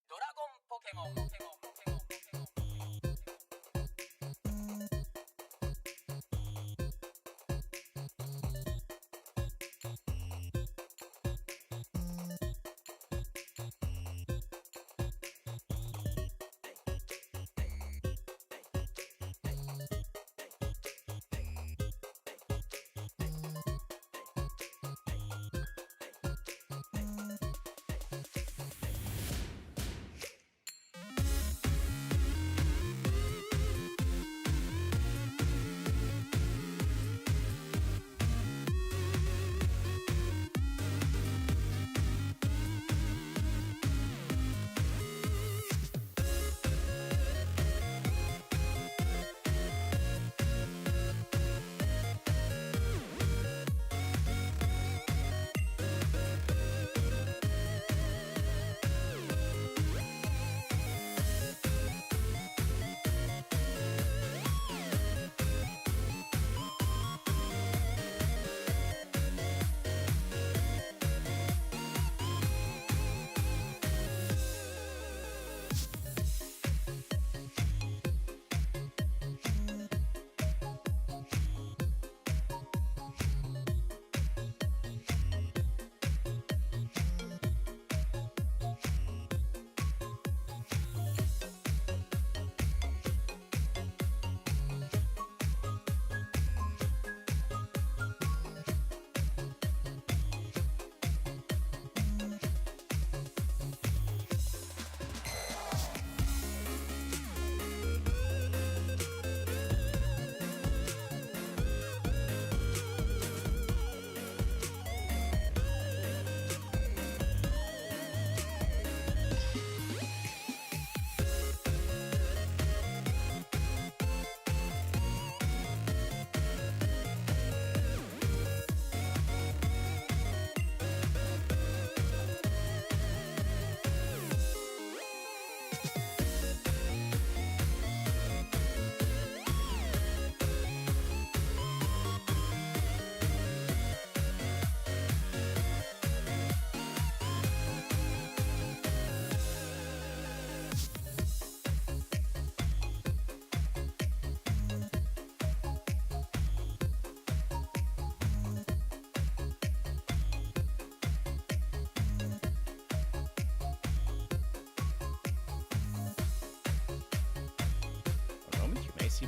ドラゴンポケモン。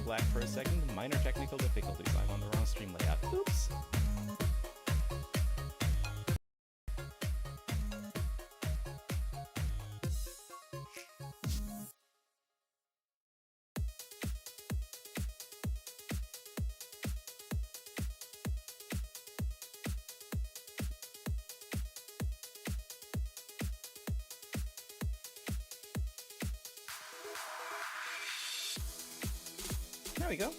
Black for a second. Minor technical difficulties. I'm on the wrong stream layout. Oops. There we go.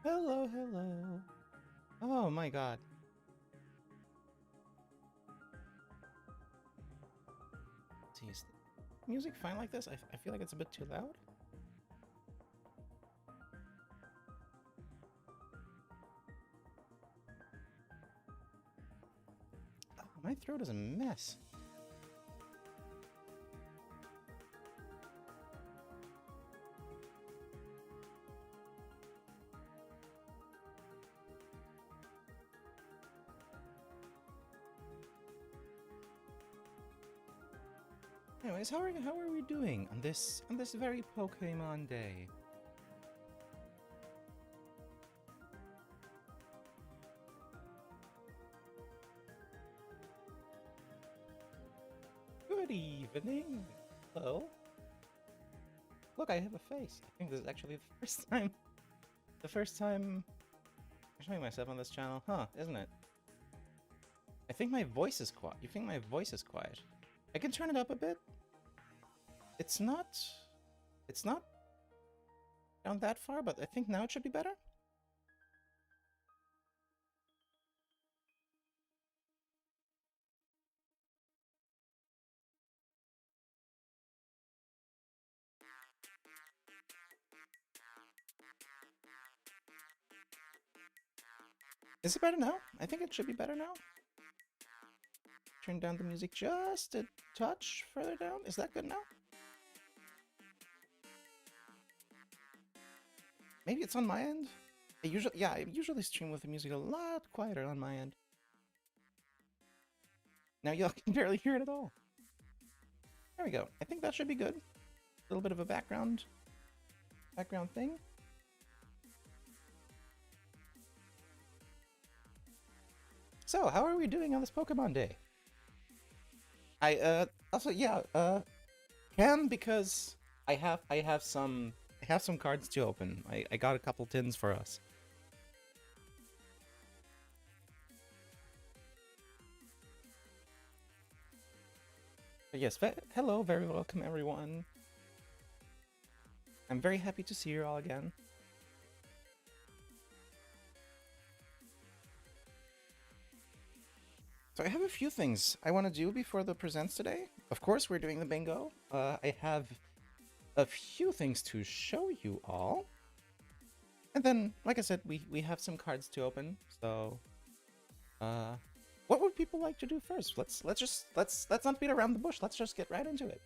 Hello, hello. Oh my god. Jeez. Music fine like this? I feel like it's a bit too loud. Oh, my throat is a mess. Anyways, how are we doing on this very Pokemon day? Good evening. Hello. Look, I have a face. I think this is actually the first time I'm showing myself on this channel, huh? Isn't it? I think my voice is quiet. You think my voice is quiet? I can turn it up a bit. It's not down that far, but I think now it should be better. Is it better now? I think it should be better now. Turn down the music just a touch further down. Is that good now? Maybe it's on my end. I usually stream with the music a lot quieter on my end. Now y'all can barely hear it at all. There we go. I think that should be good. A little bit of a background thing. So, how are we doing on this Pokemon Day? Can because I have some cards to open. I got a couple tins for us. But yes, hello, very welcome everyone. I'm very happy to see you all again. So I have a few things I want to do before the presents today. Of course, we're doing the bingo. I have a few things to show you all. And then, like I said, we have some cards to open. So, what would people like to do first? Let's not beat around the bush. Let's just get right into it.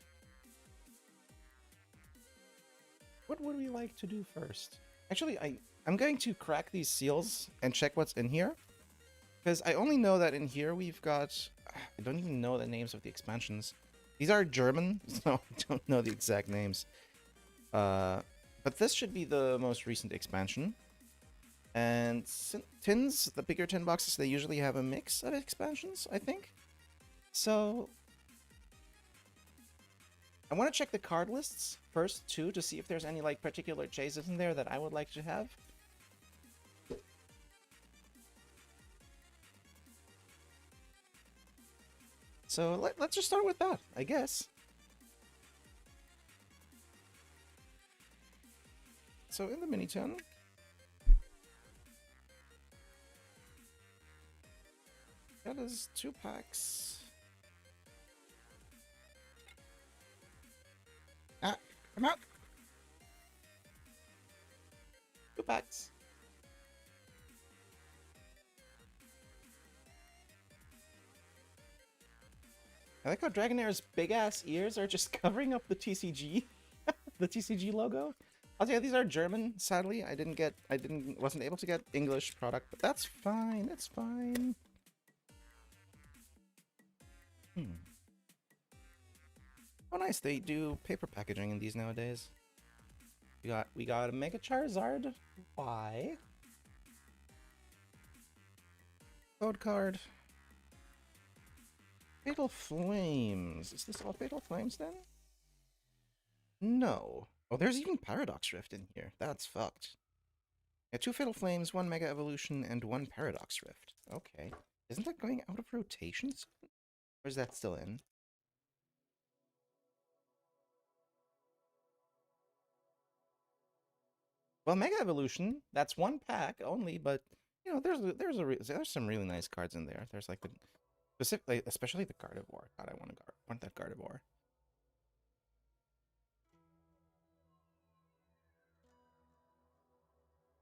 What would we like to do first? Actually, I'm going to crack these seals and check what's in here. Because I only know that in here we've got... I don't even know the names of the expansions. These are German, so I don't know the exact names. But this should be the most recent expansion. And tins, the bigger tin boxes, they usually have a mix of expansions, I think. So... I want to check the card lists first, too, to see if there's any, like, particular chases in there that I would like to have. So let's just start with that, I guess. So in the mini tin, that is 2 packs. Ah, come out! 2 packs. I like how Dragonair's big-ass ears are just covering up the TCG, the TCG logo. Also, yeah, these are German. Sadly, wasn't able to get English product, but that's fine. It's fine. Oh, nice. They do paper packaging in these nowadays. We got a Mega Charizard Y. Code card. Fatal Flames. Is this all Fatal Flames then? No. Oh, there's even Paradox Rift in here. That's fucked. Yeah, 2 Fatal Flames, 1 Mega Evolution, and 1 Paradox Rift. Okay. Isn't that going out of rotation soon? Or is that still in? Well, Mega Evolution, that's one pack only, but you know, there's some really nice cards in there. There's like the specifically, especially the Gardevoir. God, I want that Gardevoir.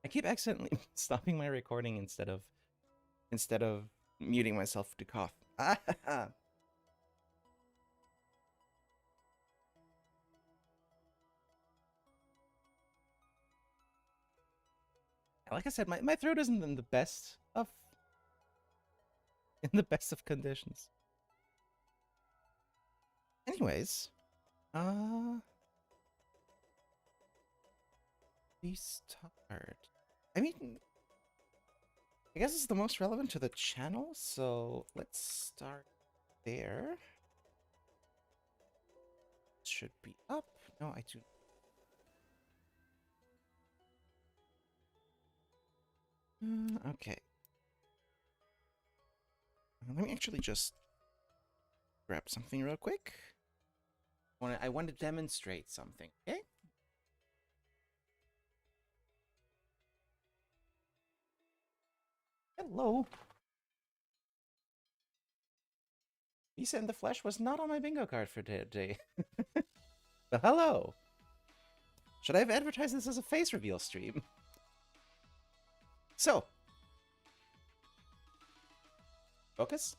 I keep accidentally stopping my recording instead of muting myself to cough. Like I said, my throat isn't in the best of conditions. Anyways, uh, restart. I mean, I guess it's the most relevant to the channel, so let's start there. It should be up. No, I do. Okay. Let me actually just grab something real quick. I want to demonstrate something, okay? Hello. Bisa in the Flesh was not on my bingo card for today. But hello. Should I have advertised this as a face reveal stream? So. Focus?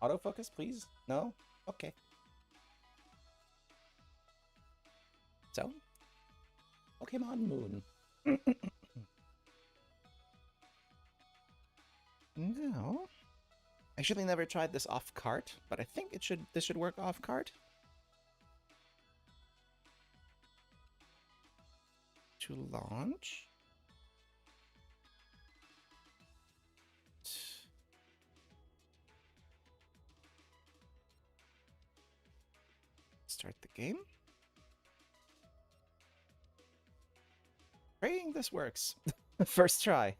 Autofocus, please? No? Okay. So. Pokemon Moon. No. I actually never tried this off cart, but I think this should work off cart. To launch. Start the game. Praying this works. First try.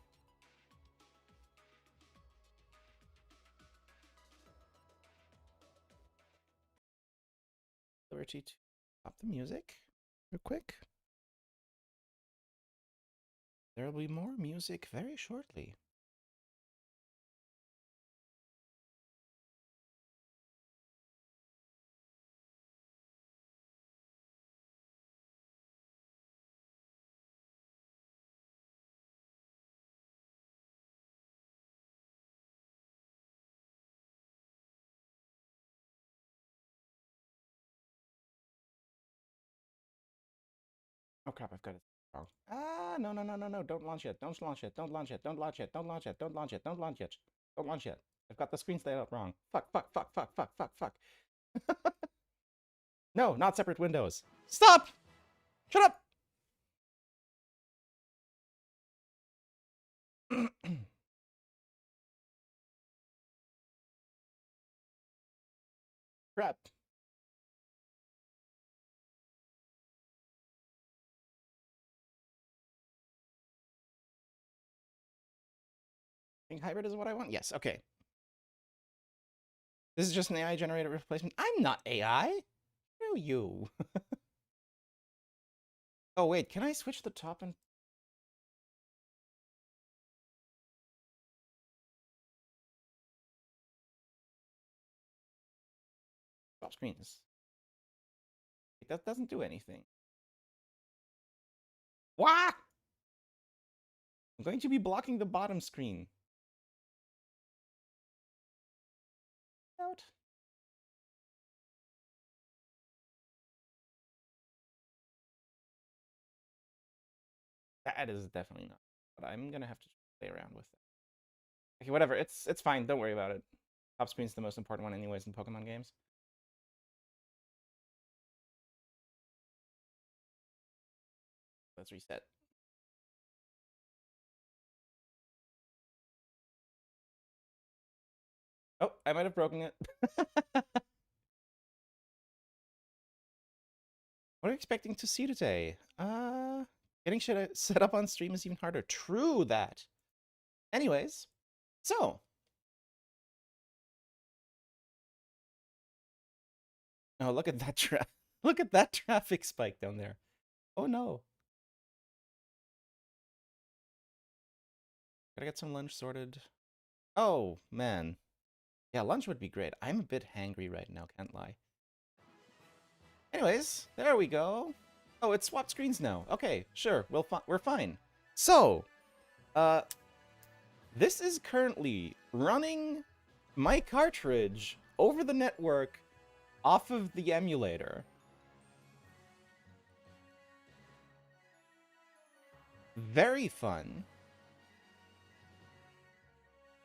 Liberty to stop the music real quick. There will be more music very shortly. Oh crap, I've got it wrong. Ah, no, no, no, no, no. Don't launch yet. Don't launch yet. Don't launch yet. Don't launch yet. Don't launch yet. Don't launch yet. Don't launch yet. Don't launch yet. I've got the screen layout wrong. Fuck, fuck, fuck, fuck, fuck, fuck, fuck. No, not separate windows. Stop! Shut up! Crap. Think hybrid is what I want? Yes, okay. This is just an AI generated replacement. I'm not AI. Who are you? Oh wait, can I switch the top and top screens? That doesn't do anything. Wah! I'm going to be blocking the bottom screen. Out. That is definitely not. But I'm gonna have to play around with that. Okay, whatever. It's fine. Don't worry about it. Top screen's the most important one, anyways, in Pokemon games. Let's reset. Oh, I might have broken it. What are you expecting to see today? Getting shit set up on stream is even harder. True that. Anyways, so. Oh, look at that look at that traffic spike down there. Oh no. Gotta get some lunch sorted. Oh, man. Yeah, lunch would be great. I'm a bit hangry right now, can't lie. Anyways, there we go. Oh, it's swapped screens now. Okay, sure, we're fine. So, uh, this is currently running my cartridge over the network off of the emulator. Very fun.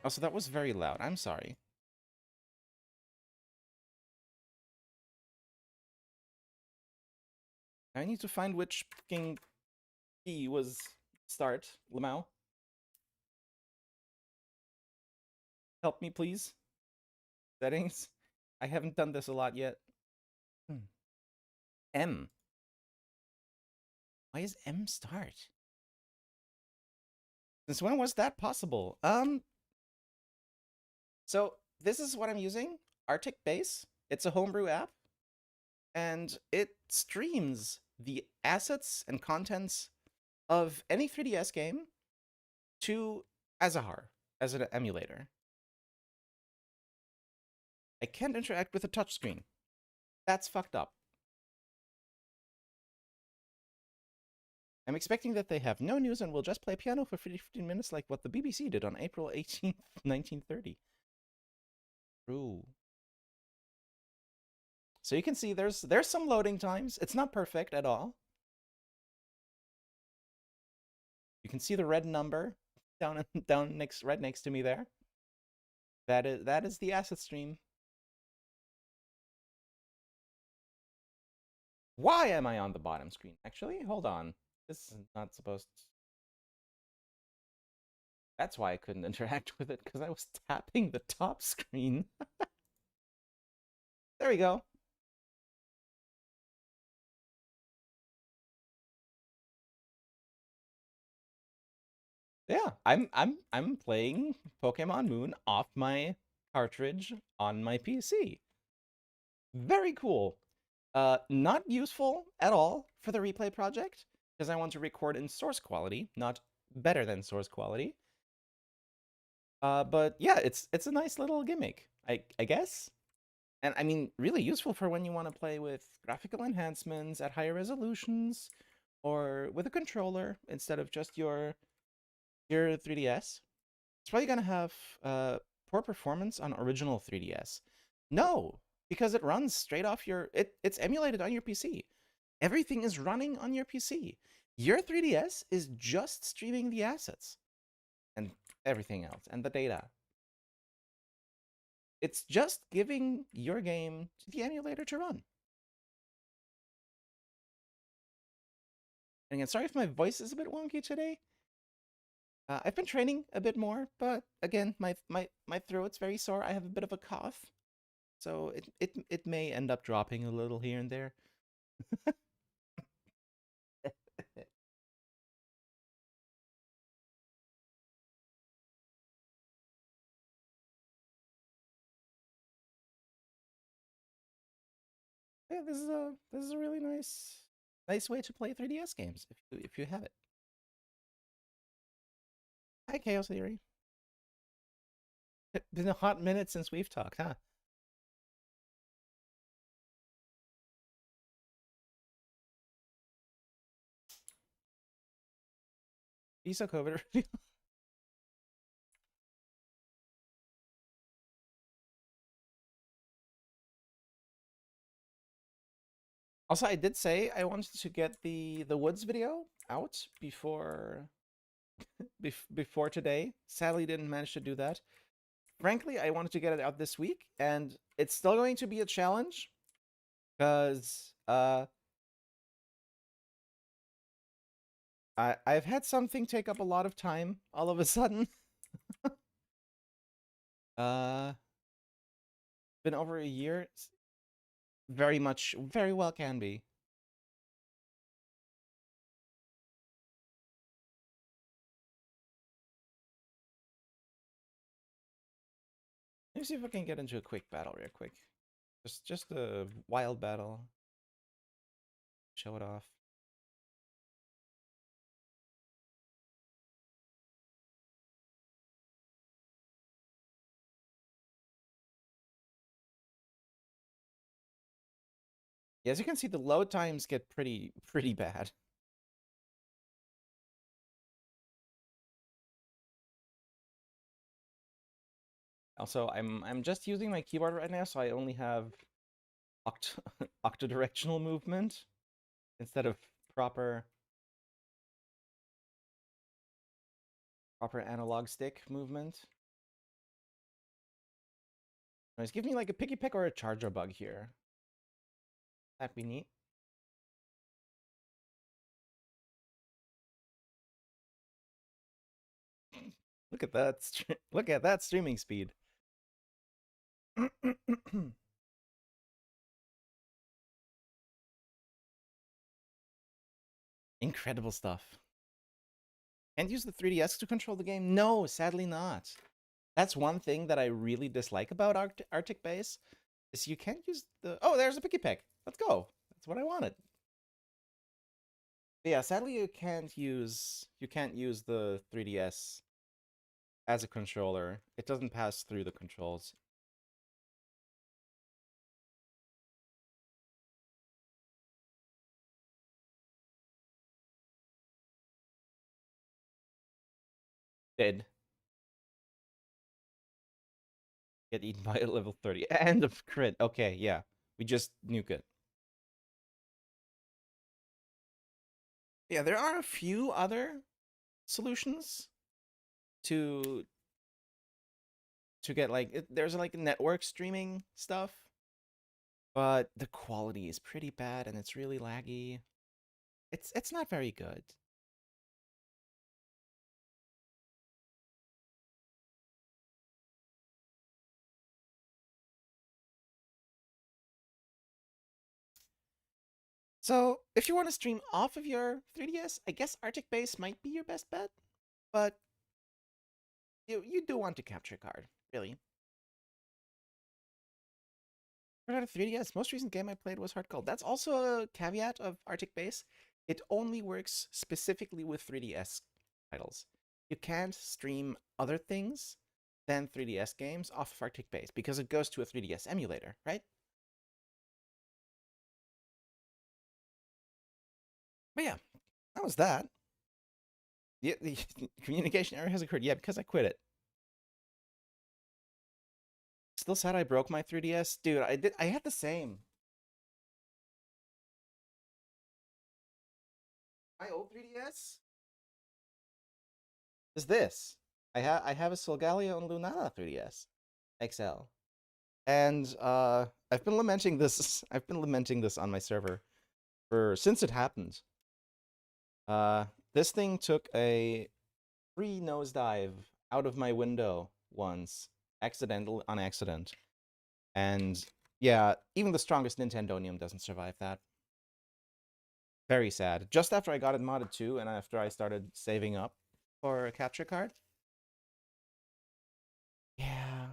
Also, that was very loud. I'm sorry. I need to find which fucking key was start. Lamau, help me, please. Settings. I haven't done this a lot yet. M. Why is M start? Since when was that possible? So this is what I'm using. Arctic Base. It's a homebrew app. And it streams the assets and contents of any 3DS game to Azahar as an emulator. I can't interact with a touchscreen. That's fucked up. I'm expecting that they have no news and will just play piano for 15 minutes like what the BBC did on April 18th, 1930. True. So you can see there's some loading times. It's not perfect at all. You can see the red number down right next to me there. That is the asset stream. Why am I on the bottom screen? Actually, hold on. This is not supposed to... That's why I couldn't interact with it, because I was tapping the top screen. There we go. Yeah, I'm playing Pokemon Moon off my cartridge on my PC. Very cool. Not useful at all for the replay project, because I want to record in source quality, not better than source quality. But yeah, it's a nice little gimmick, I guess. And I mean, really useful for when you want to play with graphical enhancements at higher resolutions, or with a controller instead of just your 3DS. It's probably gonna have poor performance on original 3DS. No, because it runs straight off your... It's emulated on your PC. Everything is running on your PC. Your 3DS is just streaming the assets and everything else, and the data. It's just giving your game to the emulator to run. And again, sorry if my voice is a bit wonky today. I've been training a bit more, but again, my throat's very sore. I have a bit of a cough, so it may end up dropping a little here and there. Yeah, this is a really nice way to play 3DS games if you have it. Hi, Chaos Theory. It's been a hot minute since we've talked, huh? Bisa COVID review. Also, I did say I wanted to get the Woods video out before today. Sadly, didn't manage to do that. Frankly, I wanted to get it out this week, and it's still going to be a challenge because I've had something take up a lot of time all of a sudden. uh, been over a year. Very well can be. Let me see if I can get into a quick battle real quick. Just a wild battle. Show it off. Yeah, as you can see, the load times get pretty bad. Also, I'm just using my keyboard right now, so I only have octodirectional movement instead of proper analog stick movement. Nice. Give me like a picky pick or a charger bug here. That'd be neat. Look at that! Look at that streaming speed. Incredible stuff. Can't use the 3DS to control the game? No, sadly not. That's one thing that I really dislike about Arctic Base, is you can't use the... Oh, there's a picky pick. Let's go. That's what I wanted. But yeah, sadly you can't use the 3DS as a controller. It doesn't pass through the controls. Dead. Get eaten by a level 30. End of crit. Okay, yeah. We just nuke it. Yeah, there are a few other solutions to get like there's like network streaming stuff, but the quality is pretty bad and it's really laggy. It's not very good. So, if you want to stream off of your 3DS, I guess Arctic Base might be your best bet, but you do want to capture card, really. For a 3DS, most recent game I played was Heart Gold. That's also a caveat of Arctic Base. It only works specifically with 3DS titles. You can't stream other things than 3DS games off of Arctic Base because it goes to a 3DS emulator, right? But yeah, that was that. The communication error has occurred. Yeah, because I quit it. Still sad I broke my 3DS. Dude, I had the same. My old 3DS is this. I have a Solgaleo and Lunala 3DS XL. And I've been lamenting this I've been lamenting this on my server for since it happened. Uh this thing took a free nosedive out of my window once, on accident. And yeah, even the strongest Nintendonium doesn't survive that. Very sad. Just after I got it modded too, and after I started saving up for a capture card. Yeah.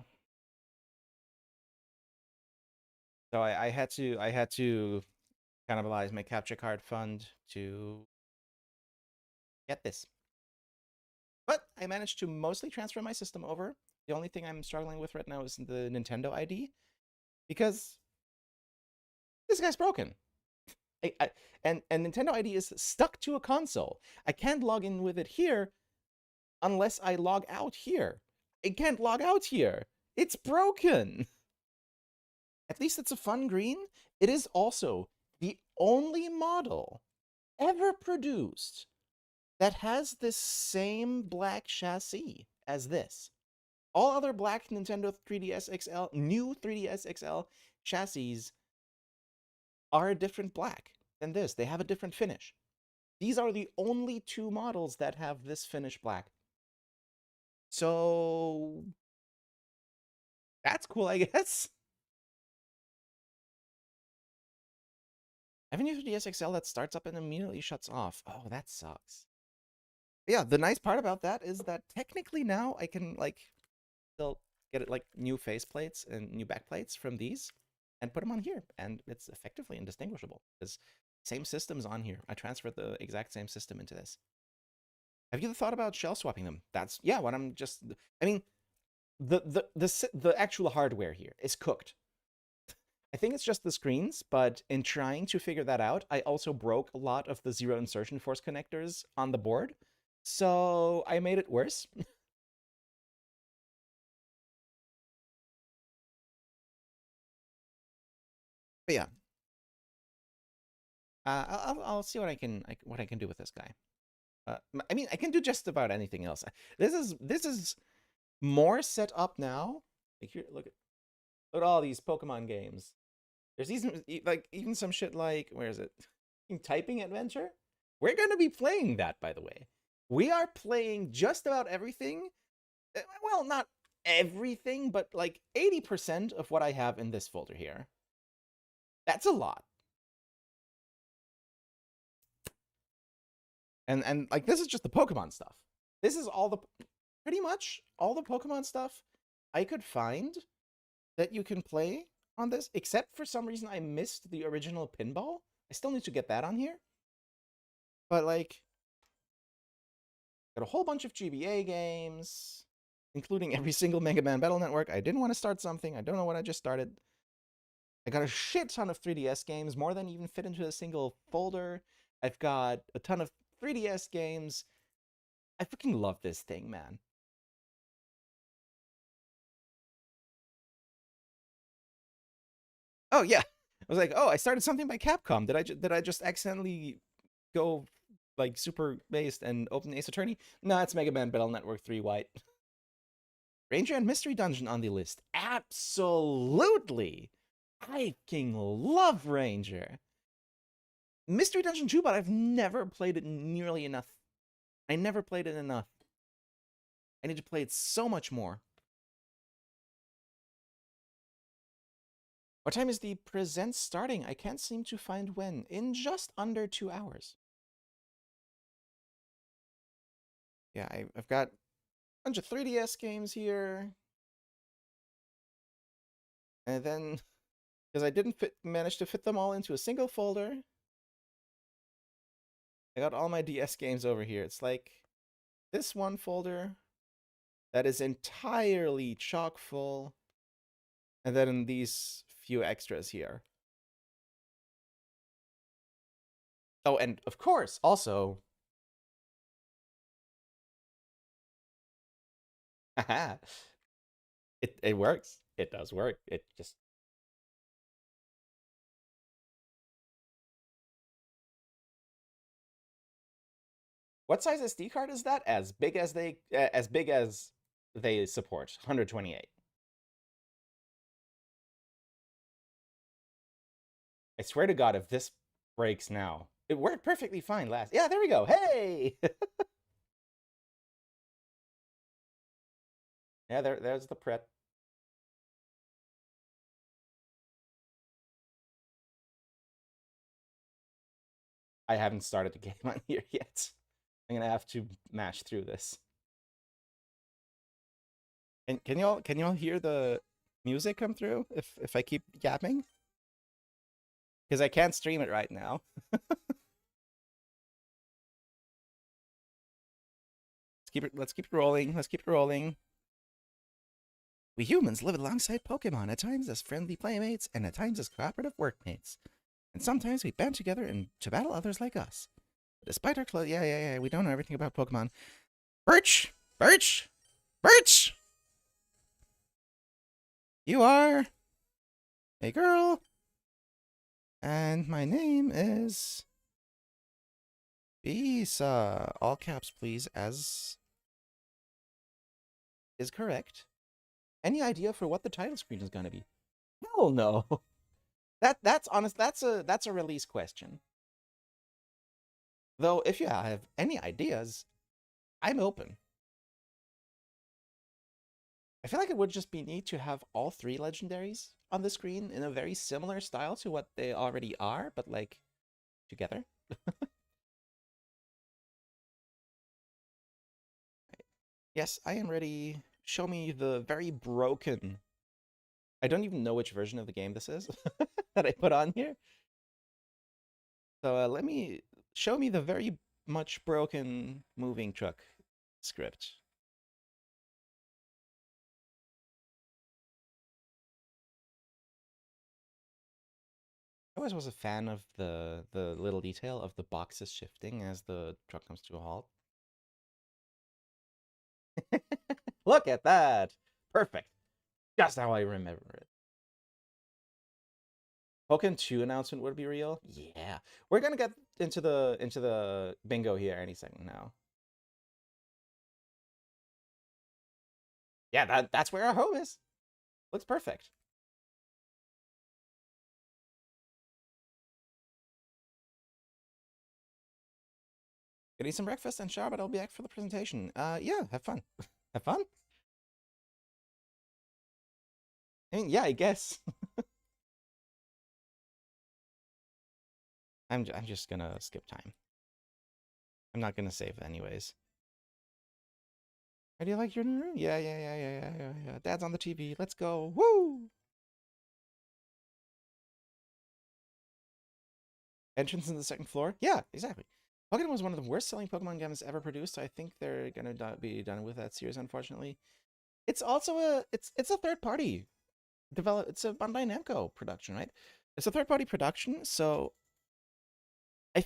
So I had to cannibalize my capture card fund to get this. But I managed to mostly transfer my system over. The only thing I'm struggling with right now is the Nintendo ID, because this guy's broken. And Nintendo ID is stuck to a console. I can't log in with it here unless I log out here. I can't log out here. It's broken. At least it's a fun green. It is also the only model ever produced that has this same black chassis as this. All other black Nintendo 3DS XL, new 3DS XL chassis are a different black than this. They have a different finish. These are the only two models that have this finish black. So that's cool, I guess. I have a new 3DS XL that starts up and immediately shuts off. Oh, that sucks. But yeah, the nice part about that is that technically now I can like still get it like new faceplates and new backplates from these and put them on here, and it's effectively indistinguishable because same system's on here. I transferred the exact same system into this. Have you thought about shell swapping them? That's yeah. What I'm just, I mean, the actual hardware here is cooked. I think it's just the screens, but in trying to figure that out, I also broke a lot of the zero insertion force connectors on the board. So I made it worse. But yeah, I'll see what I can do with this guy. I mean, I can do just about anything else. This is more set up now. Like here, look at all these Pokemon games. There's even some shit like where is it? Typing Adventure. We're gonna be playing that, by the way. We are playing just about everything. Well, not everything, but like 80% of what I have in this folder here. That's a lot. And like this is just the Pokemon stuff. This is all the pretty much all the Pokemon stuff I could find that you can play on this, except for some reason I missed the original pinball. I still need to get that on here. But like got a whole bunch of GBA games, including every single Mega Man Battle Network. I didn't want to start something. I don't know what I just started. I got a shit ton of 3DS games, more than even fit into a single folder. I've got a ton of 3DS games. I freaking love this thing, man. Oh yeah, I was like, oh, I started something by Capcom. Did I just accidentally go like super based and open Ace Attorney? No, it's Mega Man Battle Network 3 White. Ranger and Mystery Dungeon on the list. Absolutely. I fucking love Ranger. Mystery Dungeon 2, but I've never played it nearly enough. I never played it enough. I need to play it so much more. What time is the present starting? I can't seem to find when. In just under 2 hours. Yeah, I've got a bunch of 3DS games here. And then, because I didn't manage to fit them all into a single folder, I got all my DS games over here. It's like this one folder that is entirely chock full, and then these few extras here. Oh, and of course, also, haha, it works. It does work. It just what size SD card is that? As big as they support. 128. I swear to God, if this breaks now, it worked perfectly fine last. Yeah, there we go. Hey. Yeah, there's the Pret. I haven't started the game on here yet. I'm gonna have to mash through this. And can y'all hear the music come through if I keep yapping? Because I can't stream it right now. Let's keep it rolling. Let's keep it rolling. We humans live alongside Pokemon, at times as friendly playmates, and at times as cooperative workmates. And sometimes we band together to battle others like us. But despite our close, yeah, we don't know everything about Pokemon. Birch! Birch! Birch! You are a girl, and my name is Bisa. All caps, please, as is correct. Any idea for what the title screen is gonna be? Hell no. That's honest. That's a release question. Though, if you have any ideas, I'm open. I feel like it would just be neat to have all three legendaries on the screen in a very similar style to what they already are, but like together. Yes, I am ready. Show me the very broken. I don't even know which version of the game this is that I put on here. So let me show me the very much broken moving truck script. I always was a fan of the little detail of the boxes shifting as the truck comes to a halt. Look at that! Perfect. Just how I remember it. Pokemon 2 announcement would be real? Yeah. We're gonna get into the bingo here any second now. Yeah, that's where our home is. Looks perfect. Gonna eat some breakfast and shower, but I'll be back for the presentation. Yeah, have fun. Have fun? I mean, yeah, I guess. I'm just gonna skip time. I'm not gonna save anyways. How do you like your new room? Yeah. Dad's on the TV. Let's go. Woo! Entrance in the second floor? Yeah, exactly. Pokemon was one of the worst selling Pokemon games ever produced. I think they're gonna be done with that series, unfortunately. It's also it's a third party it's a Bandai Namco production, right? It's a third party production, so I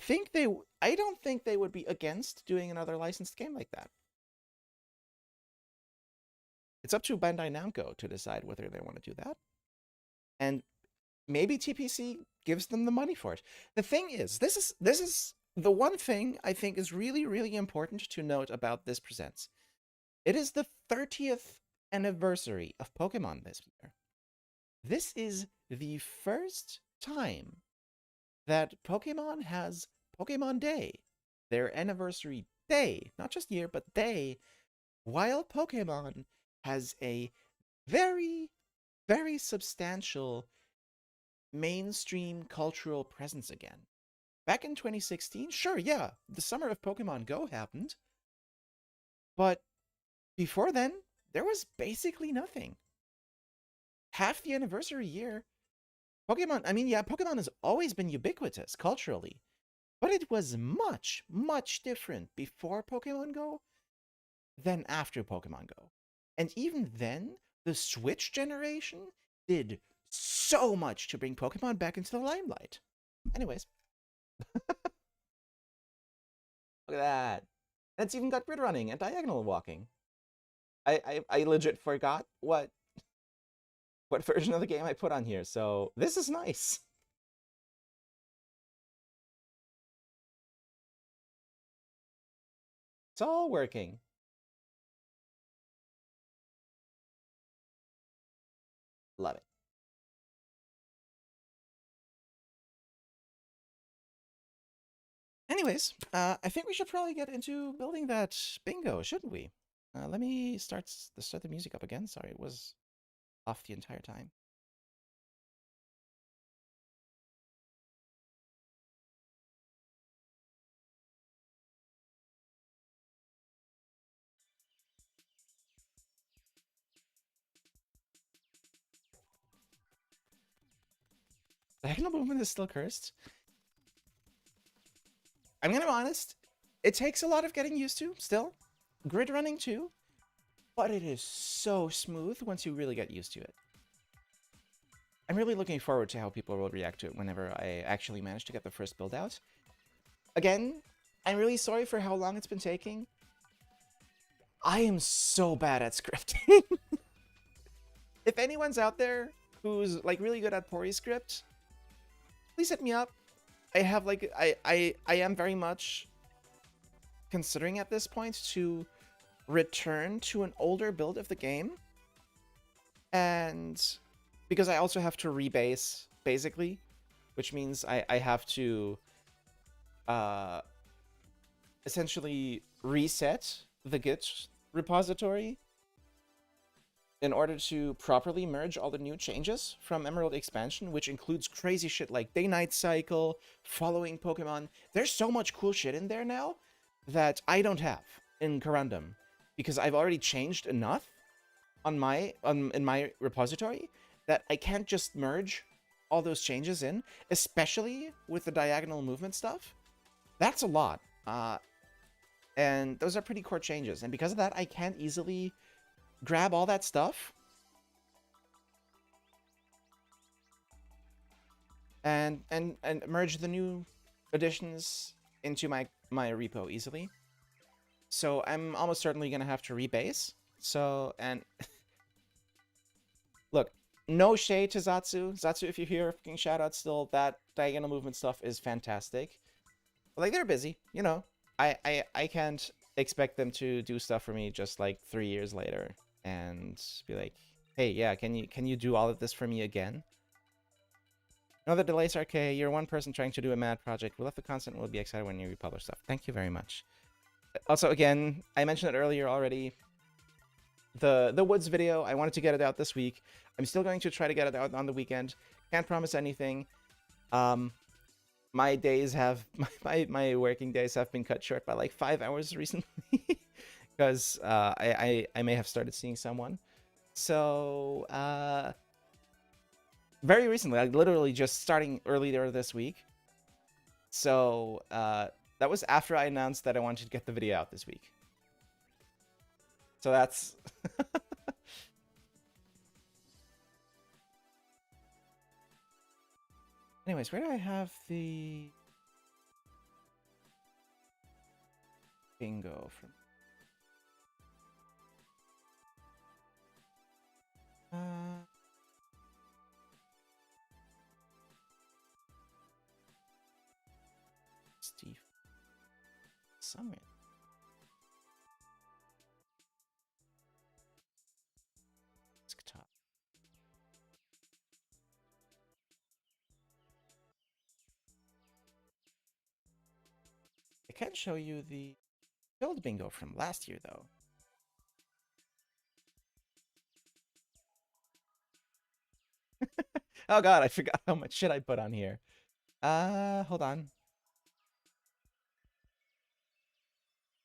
don't think they would be against doing another licensed game like that. It's up to Bandai Namco to decide whether they want to do that. And maybe TPC gives them the money for it. The thing is, this is the one thing I think is really, really important to note about this Presents. It is the 30th anniversary of Pokemon this year. This is the first time that Pokemon has Pokemon Day, their anniversary day, not just year, but day, while Pokemon has a very, very substantial mainstream cultural presence again. Back in 2016, sure, yeah, the summer of Pokemon Go happened, but before then, there was basically nothing. Half the anniversary year, Pokemon has always been ubiquitous culturally, but it was much, much different before Pokemon Go than after Pokemon Go. And even then, the Switch generation did so much to bring Pokemon back into the limelight. Anyways. Look at that. That's even got grid running and diagonal walking. I legit forgot what version of the game I put on here, so this is nice. It's all working. Love it. Anyways, I think we should probably get into building that bingo, shouldn't we? Let me start the music up again. Sorry, it was off the entire time. Diagonal movement is still cursed. I'm gonna be honest, it takes a lot of getting used to still. Grid running too, but it is so smooth once you really get used to it. I'm really looking forward to how people will react to it whenever I actually manage to get the first build out. Again, I'm really sorry for how long it's been taking. I am so bad at scripting. If anyone's out there who's like really good at PoriScript, please hit me up. I have like I am very much considering at this point to return to an older build of the game. And because I also have to rebase basically, which means I have to essentially reset the Git repository in order to properly merge all the new changes from Emerald Expansion, which includes crazy shit like day-night cycle, following Pokemon. There's so much cool shit in there now that I don't have in Corundum, because I've already changed enough on in my repository that I can't just merge all those changes in, especially with the diagonal movement stuff. That's a lot. And those are pretty core changes. And because of that, I can't easily grab all that stuff and merge the new additions into my repo easily. So I'm almost certainly gonna have to rebase. So, and look, no shade to Zatsu. Zatsu, if you're here, fucking shout out still. That diagonal movement stuff is fantastic. But, like, they're busy, you know. I can't expect them to do stuff for me just like 3 years later and be like, hey, yeah, can you do all of this for me again? No, the delays are okay. You're one person trying to do a mad project. We love the content. We'll be excited when you republish stuff. Thank you very much. Also, again, I mentioned it earlier already. The Woods video, I wanted to get it out this week. I'm still going to try to get it out on the weekend. Can't promise anything. My days have my working days have been cut short by like 5 hours recently because I may have started seeing someone. So very recently, like literally just starting earlier this week. So that was after I announced that I wanted to get the video out this week. So that's anyways, where do I have the bingo from? Steve Summit. Desktop. I can show you the build bingo from last year, though. Oh god, I forgot how much shit I put on here. Hold on.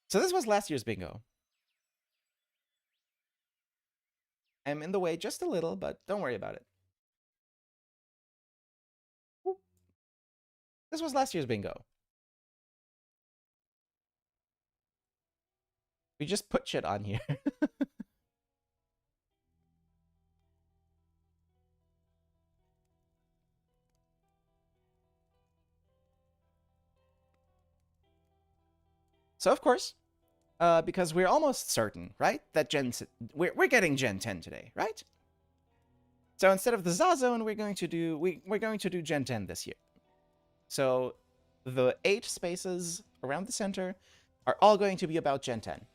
So this was last year's bingo. I'm in the way just a little, but don't worry about it. This was last year's bingo. We just put shit on here. So of course, because we're almost certain, right, that we're getting Gen 10 today, right? So instead of the Zazone, we're going to do Gen 10 this year. So the 8 spaces around the center are all going to be about Gen 10.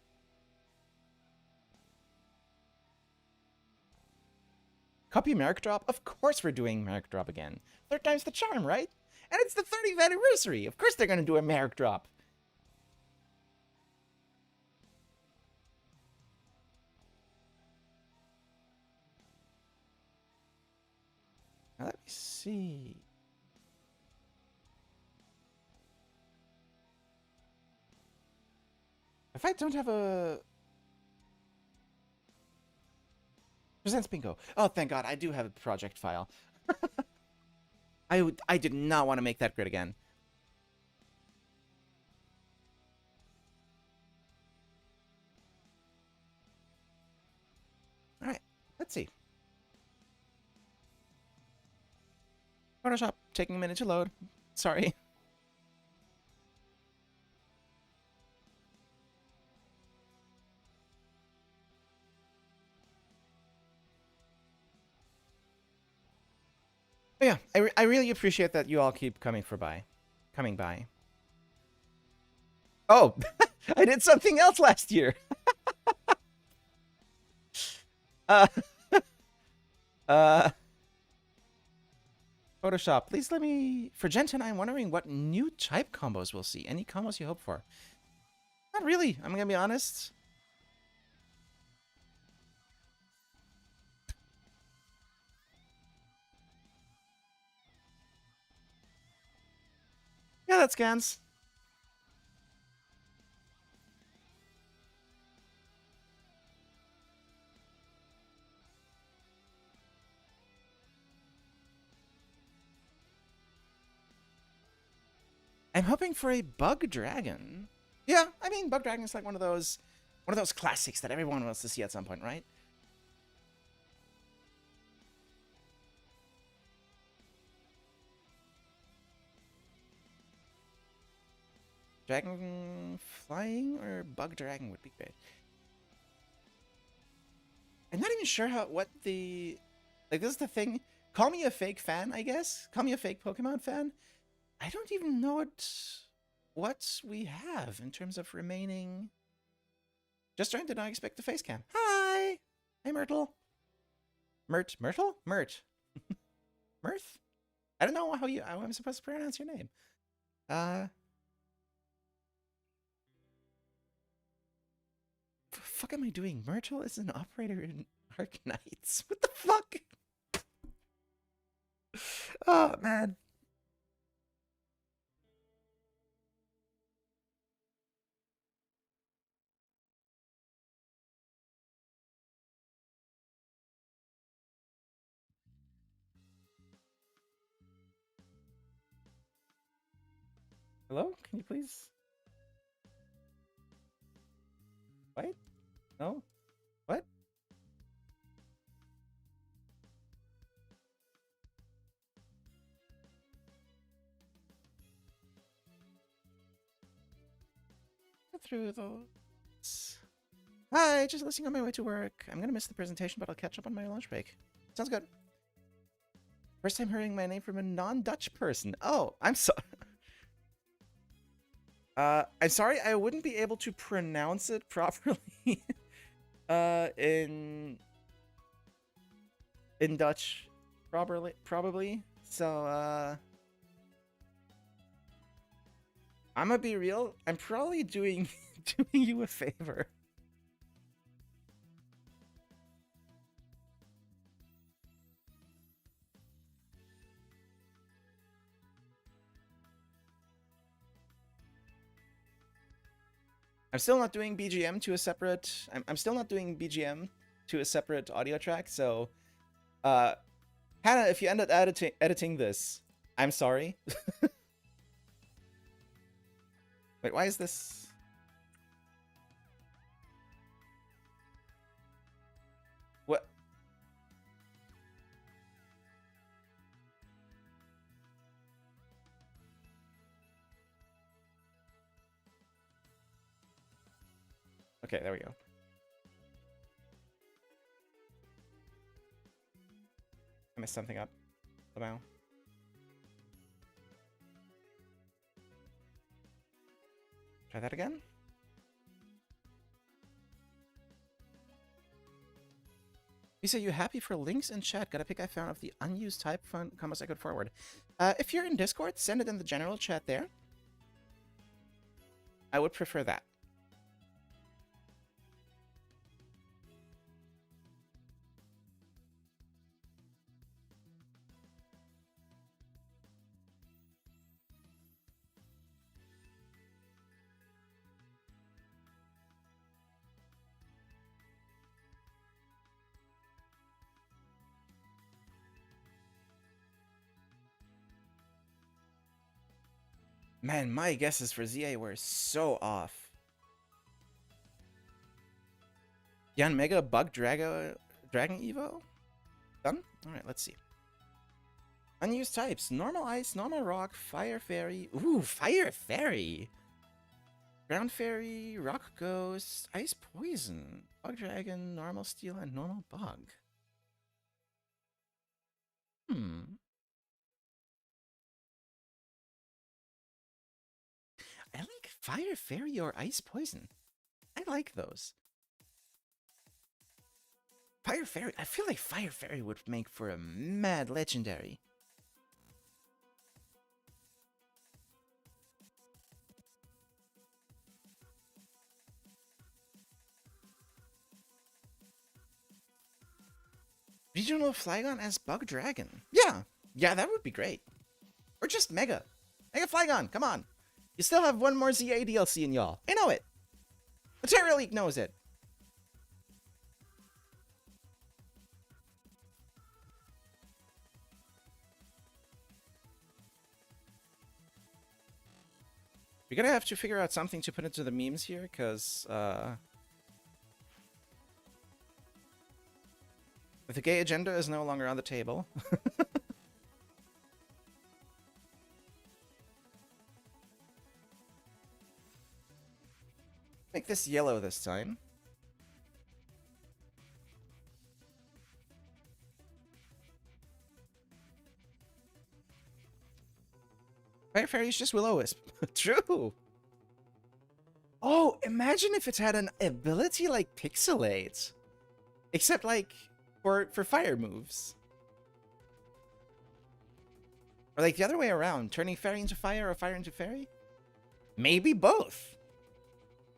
Copy Merrick Drop? Of course we're doing Merrick Drop again. Third time's the charm, right? And it's the 30th anniversary. Of course they're going to do a Merrick Drop. Now let me see. If I don't have a presents bingo. Oh, thank God, I do have a project file. I did not want to make that grid again. All right, let's see. Photoshop taking a minute to load. Sorry. But yeah, I really appreciate that you all keep coming by. Oh, I did something else last year. uh, uh, Photoshop, please let me... For Gen 10, I'm wondering what new type combos we'll see. Any combos you hope for? Not really, I'm gonna be honest. Yeah, that scans. I'm hoping for a Bug Dragon. Yeah, I mean, Bug Dragon is like one of those classics that everyone wants to see at some point, right? Dragon flying or bug dragon would be great. I'm not even sure what the... Like, this is the thing. Call me a fake fan, I guess. Call me a fake Pokemon fan. I don't even know what we have in terms of remaining... Just trying to not expect the face cam. Hi! Hey, Myrtle. Myrtle? Myrt. Mirth? I don't know how I'm supposed to pronounce your name. Fuck am I doing? Myrtle is an operator in Arknights. What the fuck? Oh, man. Hello? Can you please? What? No? What? Go through those. Hi, just listening on my way to work. I'm gonna miss the presentation, but I'll catch up on my lunch break. Sounds good. First time hearing my name from a non-Dutch person. Oh, I'm sorry. I'm sorry, I wouldn't be able to pronounce it properly in Dutch, probably. So, I'm gonna be real. I'm probably doing you a favor. I'm still not doing BGM to a separate... I'm still not doing BGM to a separate audio track, so... Hannah, if you end up editing this, I'm sorry. Wait, why is this... What? Okay, there we go. I messed something up somehow. Try that again. Bisa, you happy for links in chat? Got a pic I found of the unused type font combos I could forward. If you're in Discord, send it in the general chat there. I would prefer that. Man, my guesses for ZA were so off. Yan Mega Bug Dragon Evo? Done? Alright, let's see. Unused types. Normal Ice, Normal Rock, Fire Fairy. Ooh, Fire Fairy! Ground Fairy, Rock Ghost, Ice Poison, Bug Dragon, Normal Steel, and Normal Bug. I like Fire Fairy or Ice Poison. I like those. Fire Fairy, I feel like Fire Fairy would make for a mad legendary. Regional Flygon as Bug Dragon. Yeah, that would be great. Or just Mega. Mega Flygon, come on. You still have one more ZA DLC in y'all. I know it. The Terra League knows it. We're gonna have to figure out something to put into the memes here, because, the gay agenda is no longer on the table. Make this yellow this time. Fire Fairy's just Will-O-Wisp. True! Oh, imagine if it had an ability like Pixelate. Except like for fire moves. Or like the other way around, turning fairy into fire or fire into fairy? Maybe both.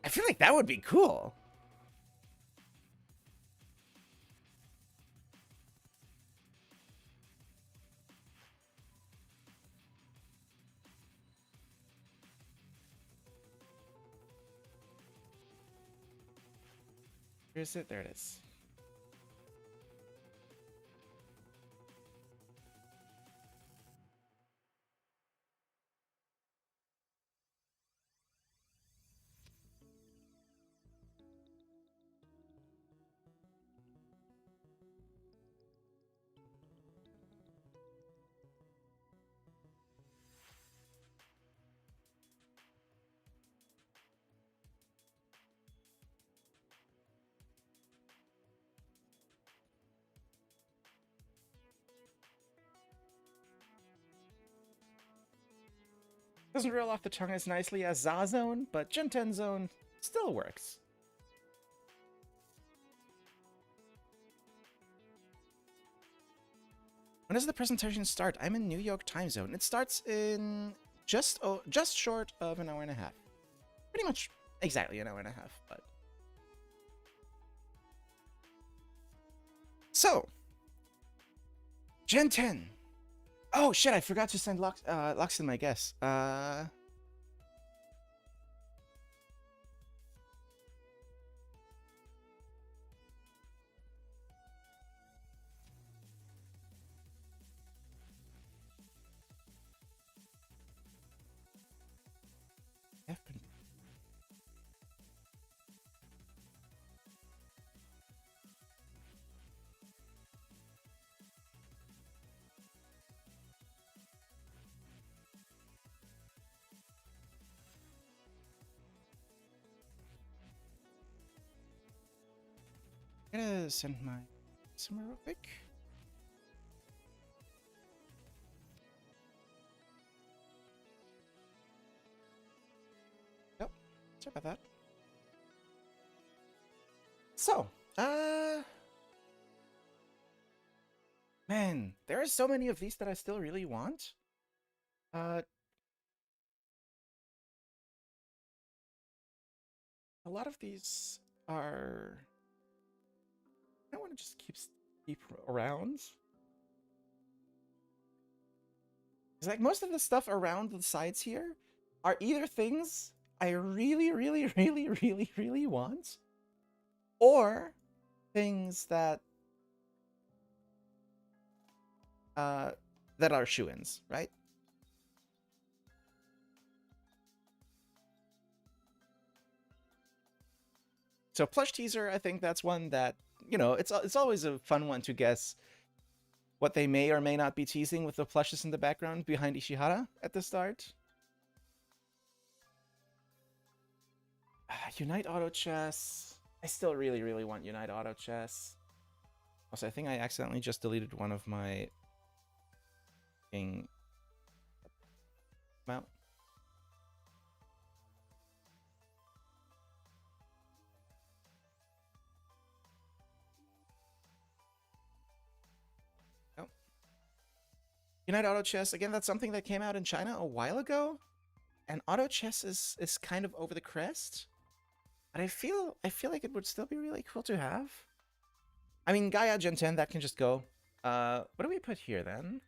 I feel like that would be cool. Where is it? There it is. Doesn't roll off the tongue as nicely as Za Zone, but Gen 10 Zone still works. When does the presentation start? I'm in New York time zone. It starts in just short of an hour and a half. Pretty much exactly an hour and a half, but... So, Gen 10. Oh shit, I forgot to send Lux in my guess. I'm gonna send my somewhere real quick. Nope. Sorry about that. So, man, there are so many of these that I still really want. A lot of these are... I want to just keep around. It's like most of the stuff around the sides here are either things I really, really, really, really, really want, or things that that are shoo-ins, right? So plush teaser, I think that's one that, you know, it's always a fun one to guess what they may or may not be teasing with the plushes in the background behind Ishihara at the start. Unite Auto Chess. I still really, really want Unite Auto Chess. Also, I think I accidentally just deleted one of my mount. Nope. Unite Auto Chess, again, that's something that came out in China a while ago. And Auto Chess is kind of over the crest. But I feel like it would still be really cool to have. I mean, Gaia Gen 10, that can just go. What do we put here then?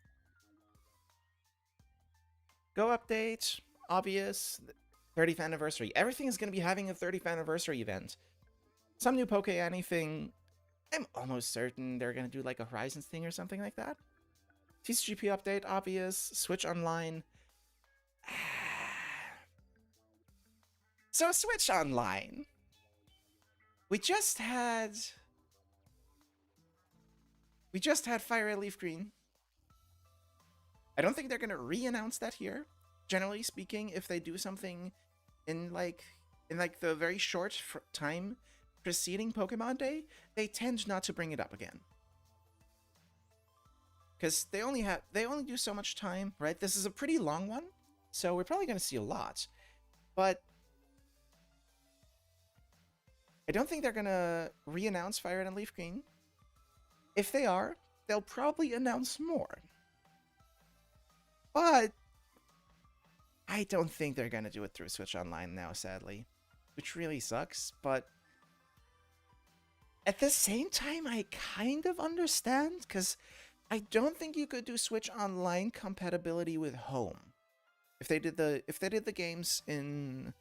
Go update, obvious, 30th anniversary. Everything is going to be having a 30th anniversary event. Some new Poke anything. I'm almost certain they're going to do like a Horizons thing or something like that. TCGP update, obvious. Switch Online. So Switch Online. We just had Fire Red Leaf Green. I don't think they're going to re-announce that here. Generally speaking, if they do something in like in like the very short time preceding Pokemon Day, they tend not to bring it up again. Because they only do so much time, right? This is a pretty long one, so we're probably going to see a lot. But I don't think they're going to re-announce Fire Red and Leaf Green. If they are, they'll probably announce more. But I don't think they're going to do it through Switch Online now, sadly. Which really sucks, but at the same time, I kind of understand, because I don't think you could do Switch Online compatibility with Home. If they did the games in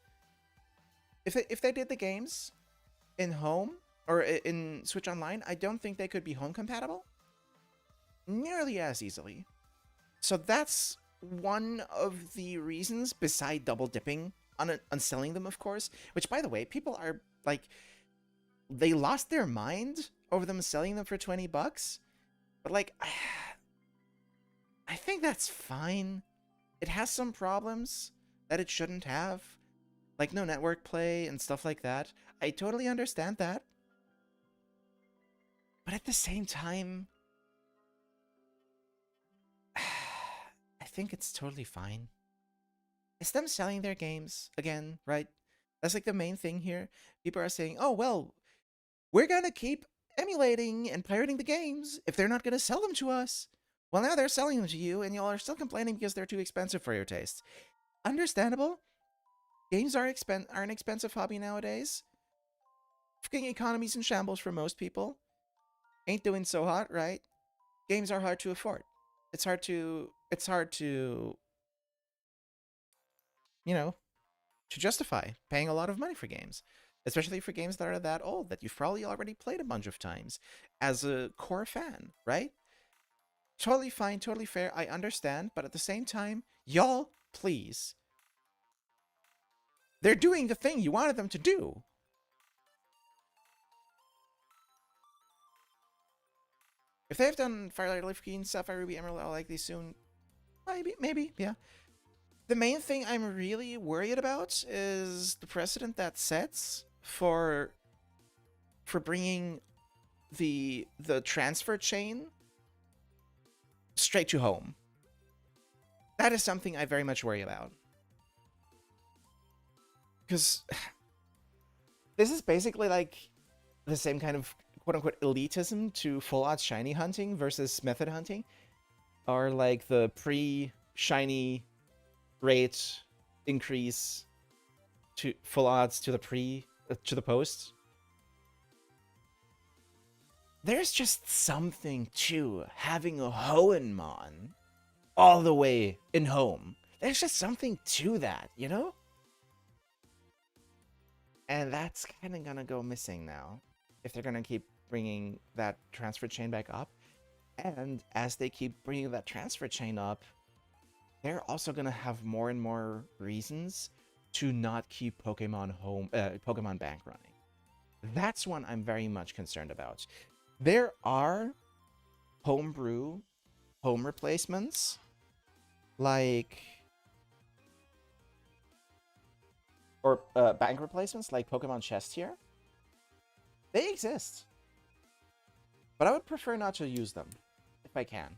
if they did the games in Home or in Switch Online, I don't think they could be Home compatible nearly as easily. So that's one of the reasons, beside double dipping on selling them, of course. Which, by the way, people are like, they lost their mind over them selling them for $20. But like, I think that's fine. It has some problems that it shouldn't have, like no network play and stuff like that. I totally understand that. But at the same time, I think it's totally fine. It's them selling their games again, right? That's like the main thing here. People are saying, oh, well, we're going to keep emulating and pirating the games if they're not going to sell them to us. Well, now they're selling them to you, and y'all are still complaining because they're too expensive for your taste. Understandable. Games are an expensive hobby nowadays. Freaking economy's in shambles for most people. Ain't doing so hot, right? Games are hard to afford. It's hard to, you know, to justify paying a lot of money for games. Especially for games that are that old, that you've probably already played a bunch of times as a core fan, right? Totally fine, totally fair, I understand, but at the same time, y'all, please. They're doing the thing you wanted them to do. If they've done Firelight, Leaf Green, Sapphire, Ruby, Emerald, I'll like these soon. Maybe, yeah. The main thing I'm really worried about is the precedent that sets for bringing the transfer chain straight to home. That is something I very much worry about. Because this is basically like the same kind of quote-unquote elitism to full odds shiny hunting versus method hunting, or like the pre-shiny rate increase to full odds to the post. There's just something to having a Hoenmon all the way in home. There's just something to that, you know? And that's kind of gonna go missing now if they're gonna keep bringing that transfer chain back up. And as they keep bringing that transfer chain up, they're also gonna have more and more reasons to not keep Pokemon Bank running. That's one I'm very much concerned about. There are homebrew home replacements, like, or bank replacements like Pokemon Chest here. They exist, but I would prefer not to use them if I can.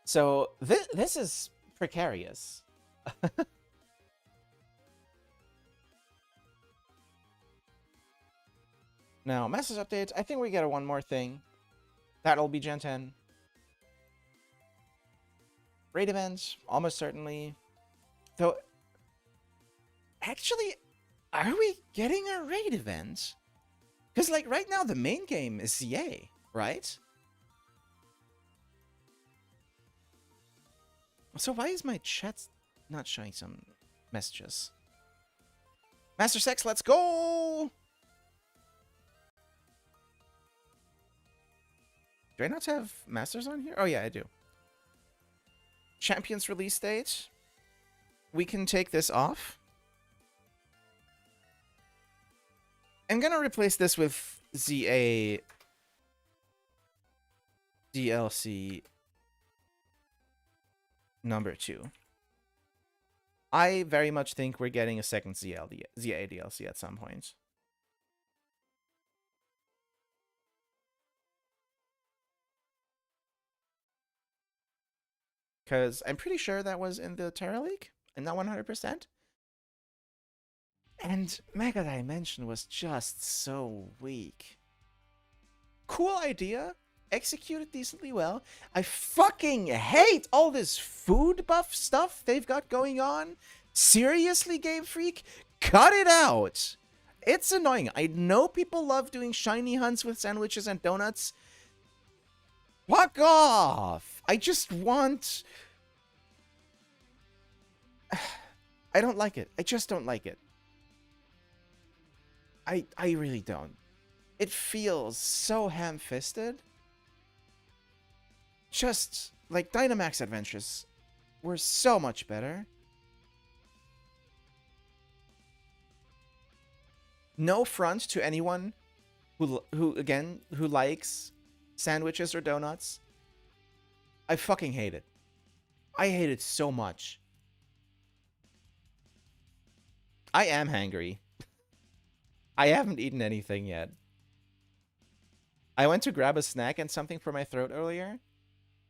So this is precarious. Now, message updates. I think we get one more thing. That'll be Gen 10. Raid events, almost certainly. Though, actually, are we getting a raid event? Because, like, right now, the main game is CA, right? So why is my chat not showing some messages? Master Sex, let's go! Do I not have Masters on here? Oh, yeah, I do. Champions release date. We can take this off. I'm gonna replace this with ZA DLC number 2. I very much think we're getting a second ZA DLC at some point. Because I'm pretty sure that was in the Terra League. I'm not 100%. And Mega Dimension was just so weak. Cool idea. Executed decently well. I fucking hate all this food buff stuff they've got going on. Seriously, Game Freak? Cut it out. It's annoying. I know people love doing shiny hunts with sandwiches and donuts. Fuck off. I just want... I don't like it. I just don't like it. I really don't. It feels so ham-fisted. Just like Dynamax Adventures were so much better. No front to anyone who likes sandwiches or donuts. I fucking hate it. I hate it so much. I am hangry. I haven't eaten anything yet. I went to grab a snack and something for my throat earlier.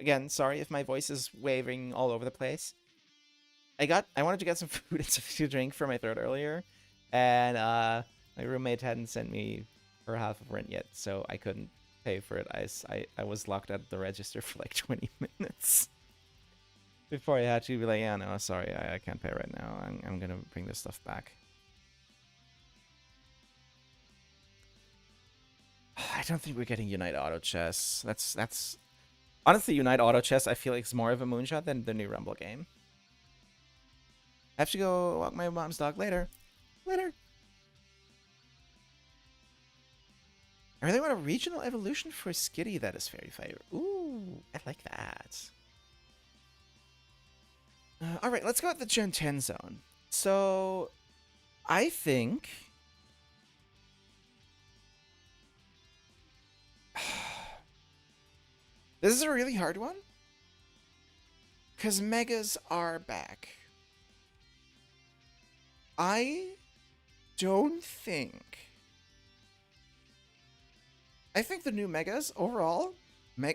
Again, sorry if my voice is waving all over the place. I wanted to get some food and something to drink for my throat earlier, and my roommate hadn't sent me her half of rent yet, so I couldn't pay for it. I was locked at the register for like 20 minutes before I had to be like, yeah, no, sorry, I can't pay right now. I'm gonna bring this stuff back. I don't think we're getting Unite Auto Chess. That's honestly, Unite Auto Chess I feel like is more of a moonshot than the new Rumble game. I have to go walk my mom's dog later. Later. I really want a regional evolution for Skitty that is Fairy Fire. Ooh, I like that. Alright, let's go at the Gen 10 zone. So, I think... this is a really hard one. Because Megas are back. I don't think... I think the new Megas, overall,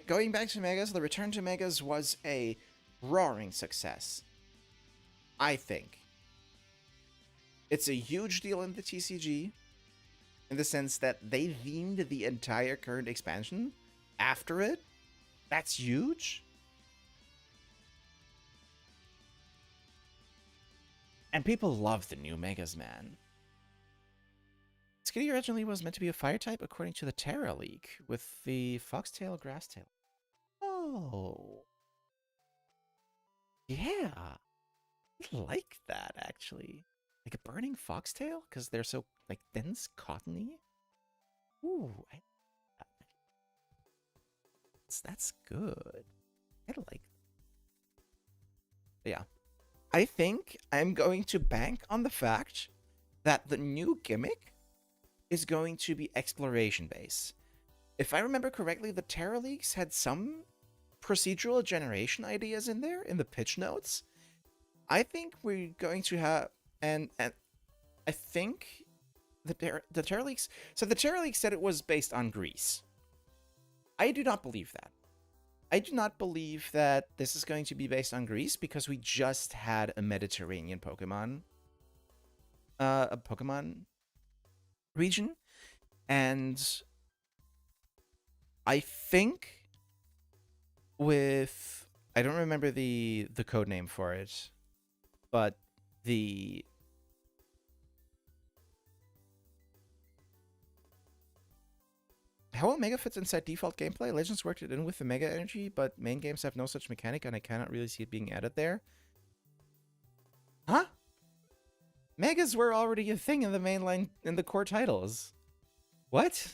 going back to Megas, the return to Megas was a roaring success. I think. It's a huge deal in the TCG, in the sense that they themed the entire current expansion after it. That's huge. And people love the new Megas, man. Skitty originally was meant to be a fire type according to the Terra League, with the Foxtail, Grasstail. Oh. Yeah. I like that, actually. Like a burning Foxtail? Because they're so, like, dense, cottony? Ooh, that's good. I like that. Yeah. I think I'm going to bank on the fact that the new gimmick is going to be exploration base. If I remember correctly, the Terra Leagues had some procedural generation ideas in there in the pitch notes. I think we're going to have, and I think the Terra Leagues. So the Terra League said it was based on Greece. I do not believe that. I do not believe that this is going to be based on Greece because we just had a Mediterranean Pokemon, a Pokemon region, and I think with, I don't remember the code name for it, but the how Omega fits inside default gameplay. Legends worked it in with the Mega Energy, but main games have no such mechanic, and I cannot really see it being added there. Huh? Megas were already a thing in the mainline, in the core titles. What?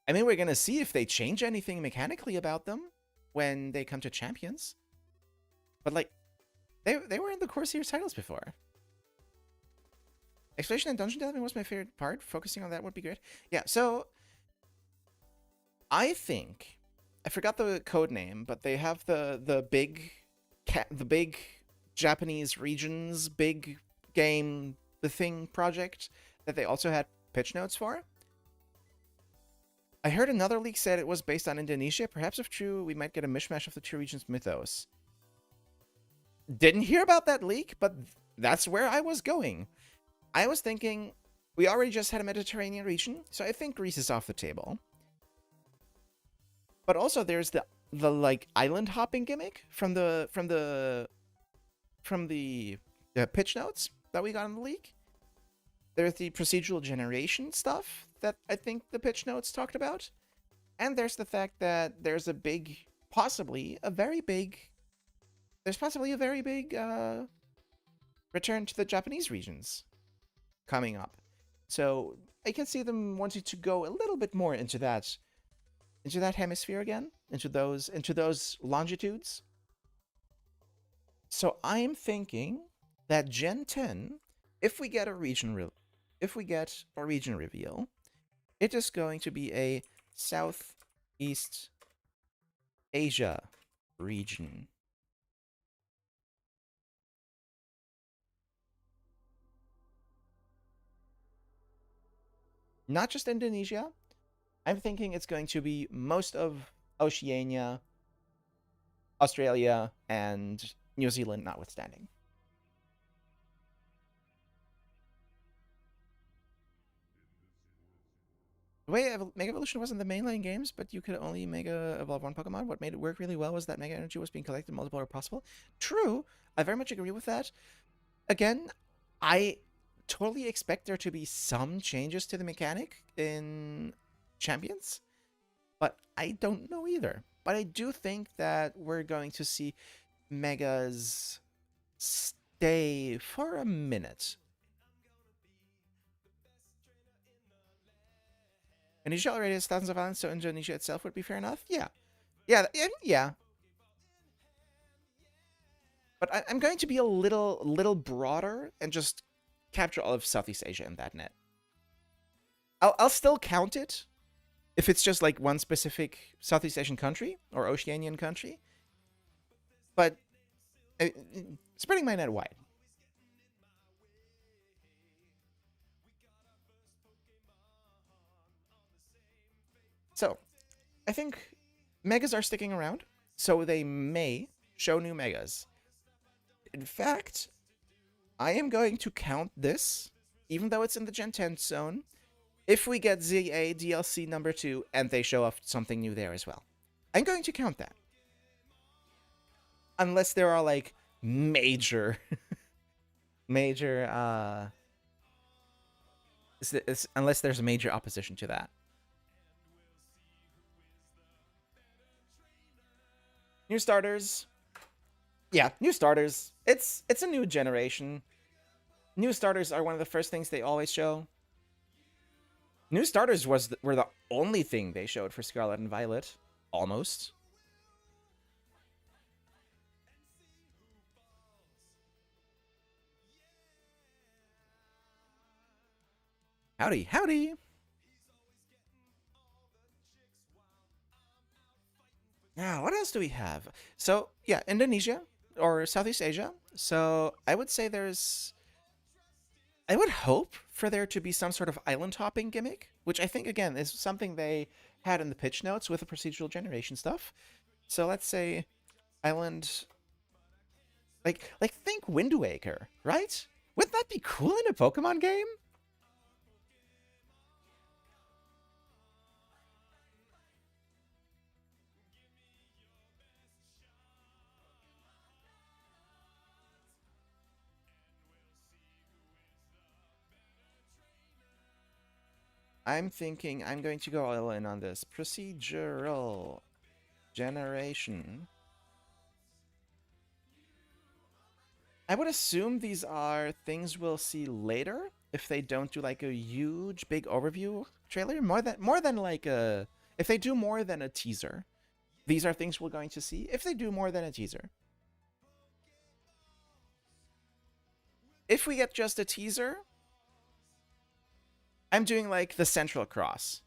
I mean, we're gonna see if they change anything mechanically about them when they come to Champions. But, like, they were in the core series titles before. Exploration and dungeon delving was my favorite part. Focusing on that would be great. Yeah, so I think I forgot the code name, but they have the big Japanese regions big game, the Thing project that they also had pitch notes for. I heard another leak said it was based on Indonesia. Perhaps if true, we might get a mishmash of the two regions' mythos. Didn't hear about that leak, but that's where I was going. I was thinking we already just had a Mediterranean region, so I think Greece is off the table. But also there's the like island hopping gimmick from the pitch notes that we got in the leak. There's the procedural generation stuff that I think the pitch notes talked about. And there's the fact that there's possibly a very big return to the Japanese regions coming up. So I can see them wanting to go a little bit more into that hemisphere again, into those longitudes. So I'm thinking that Gen 10, if we get a region reveal, it is going to be a Southeast Asia region. Not just Indonesia. I'm thinking it's going to be most of Oceania, Australia, and New Zealand notwithstanding. The way Mega Evolution was in the mainline games, but you could only Mega Evolve one Pokemon. What made it work really well was that Mega Energy was being collected multiple are possible. True, I very much agree with that. Again, I totally expect there to be some changes to the mechanic in Champions, but I don't know either. But I do think that we're going to see Megas stay for a minute. Indonesia already has thousands of islands, so Indonesia itself would be fair enough. Yeah. But I'm going to be a little broader and just capture all of Southeast Asia in that net. I'll still count it if it's just like one specific Southeast Asian country or Oceanian country, but spreading my net wide. So, I think megas are sticking around, so they may show new megas. In fact, I am going to count this, even though it's in the Gen 10 zone, if we get ZA DLC number 2 and they show off something new there as well. I'm going to count that. Unless there are like major unless there's a major opposition to that. New starters. Yeah, new starters. It's a new generation. New starters are one of the first things they always show. New starters were the only thing they showed for Scarlet and Violet. Almost. Howdy, howdy! Now, what else do we have? So, yeah, Indonesia, or Southeast Asia. So, I would say I would hope for there to be some sort of island hopping gimmick, which I think, again, is something they had in the pitch notes with the procedural generation stuff. So, let's say island... Like think Wind Waker, right? Wouldn't that be cool in a Pokemon game? I'm thinking I'm going to go all in on this. Procedural generation. I would assume these are things we'll see later if they don't do like a huge big overview trailer. More than like a if they do more than a teaser. These are things we're going to see if they do more than a teaser. If we get just a teaser, I'm doing like the Central Cross.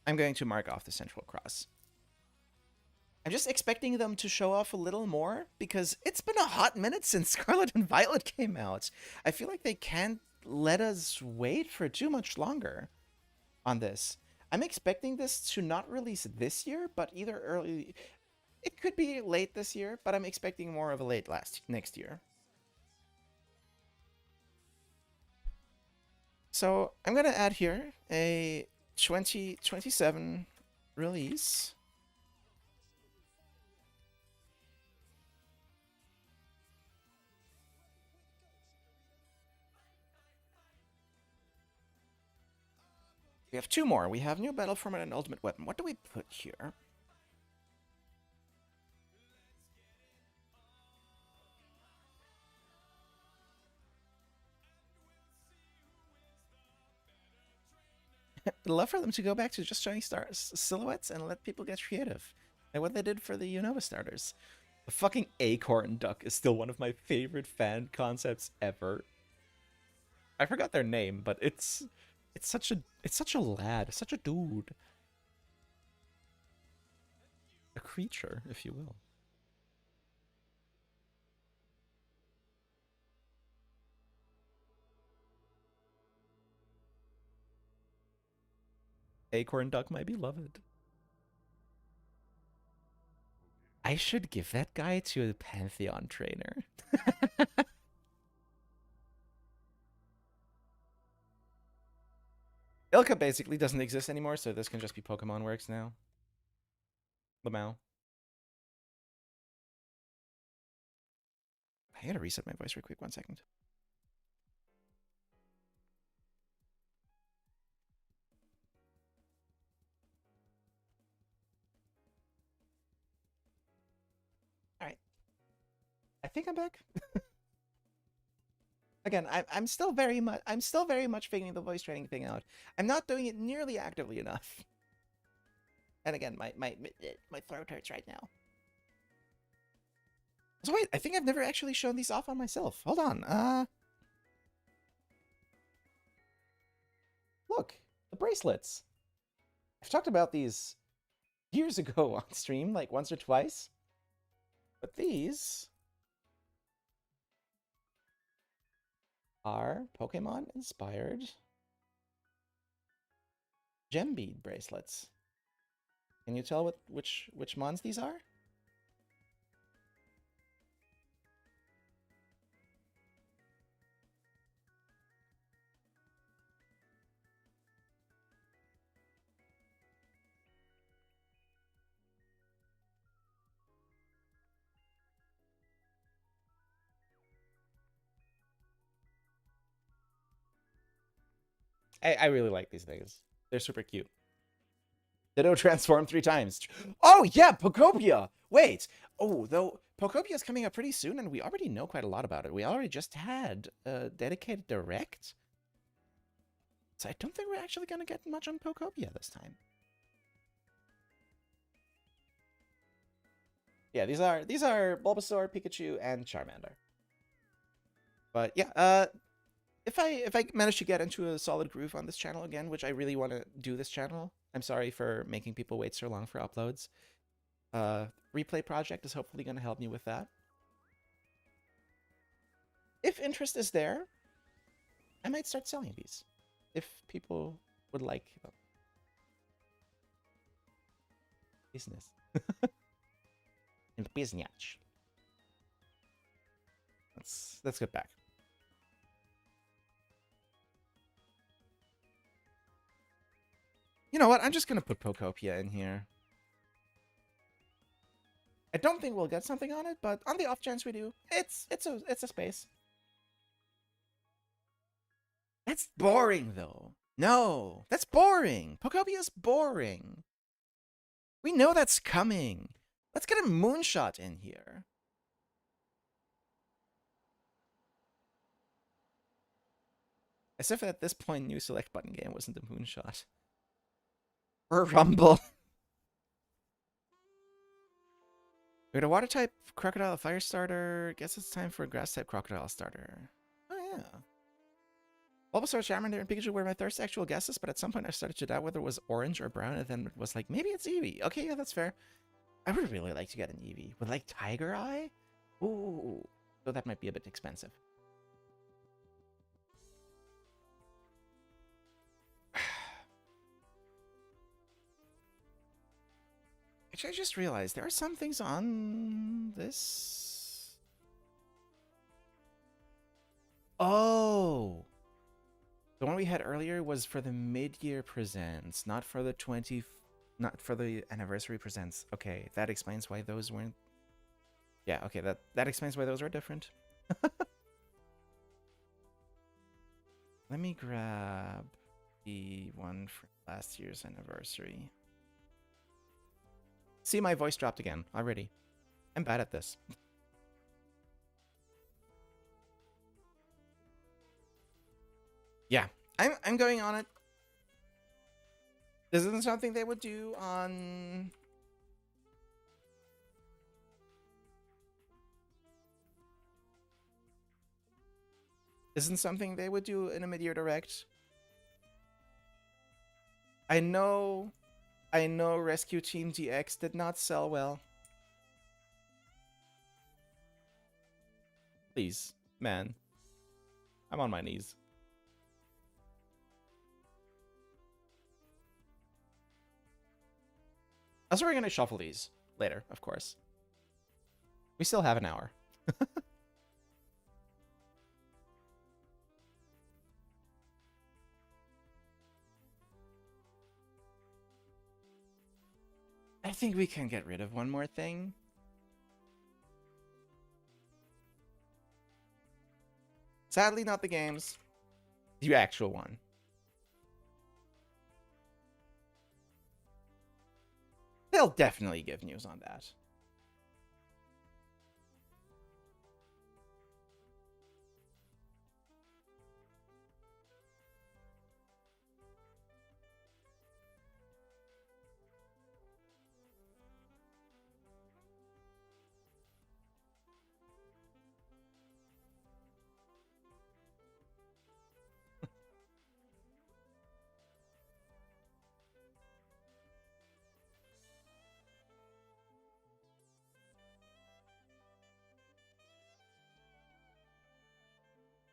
I'm going to mark off the Central Cross. I'm just expecting them to show off a little more because it's been a hot minute since Scarlet and Violet came out. I feel like they can't let us wait for too much longer on this. I'm expecting this to not release this year, but either early. It could be late this year, but I'm expecting more of a late next year. So I'm gonna add here a 2027 release. We have two more. We have new battle format and ultimate weapon. What do we put here? I'd love for them to go back to just showing silhouettes and let people get creative. Like what they did for the Unova starters. The fucking acorn duck is still one of my favorite fan concepts ever. I forgot their name, but it's such a lad, such a dude. A creature, if you will. Acorn duck, my beloved. I should give that guy to a Pantheon trainer. Ilka basically doesn't exist anymore, so this can just be Pokemon Works now. Lamau. I gotta reset my voice real quick, 1 second. Alright. I think I'm back. Again, I'm still very much figuring the voice training thing out. I'm not doing it nearly actively enough. And again, my throat hurts right now. So wait, I think I've never actually shown these off on myself. Hold on. Look, the bracelets. I've talked about these years ago on stream, like once or twice. But these are Pokemon inspired gem bead bracelets. Can you tell which mons these are? I really like these things. They're super cute. Ditto transform 3 times. Oh, yeah, Pokopia! Wait! Oh, though, Pokopia is coming up pretty soon, and we already know quite a lot about it. We already just had a dedicated direct. So I don't think we're actually going to get much on Pokopia this time. Yeah, these are Bulbasaur, Pikachu, and Charmander. But yeah, if I manage to get into a solid groove on this channel again, which I really want to do this channel, I'm sorry for making people wait so long for uploads. Replay project is hopefully going to help me with that. If interest is there, I might start selling these if people would like them. Business. And business. Let's get back. You know what? I'm just gonna put Pokopia in here. I don't think we'll get something on it, but on the off chance we do, it's a space. That's boring though. No, that's boring. Pokopia's boring. We know that's coming. Let's get a moonshot in here. As if at this point, new select button game wasn't a moonshot. Or a rumble. We had a water type crocodile fire starter. Guess it's time for a grass type crocodile starter. Oh yeah. Bulbasaur, Charmander, and Pikachu were my first actual guesses, but at some point I started to doubt whether it was orange or brown, and then it was like, maybe it's Eevee. Okay, yeah, that's fair. I would really like to get an Eevee with like Tiger Eye. Ooh, so that might be a bit expensive. Actually, I just realized there are some things on this. Oh, the one we had earlier was for the mid-year presents, not for the not for the anniversary presents. Okay, that explains why those weren't. Yeah, okay, that explains why those are different. Let me grab the one for last year's anniversary. See, my voice dropped again already. I'm bad at this. Yeah, I'm going on it. This isn't something they would do on... Isn't something they would do in a mid-year direct. I know Rescue Team DX did not sell well. Please, man. I'm on my knees. Also, we're gonna shuffle these later, of course. We still have an hour. I think we can get rid of one more thing. Sadly, not the games. The actual one. They'll definitely give news on that.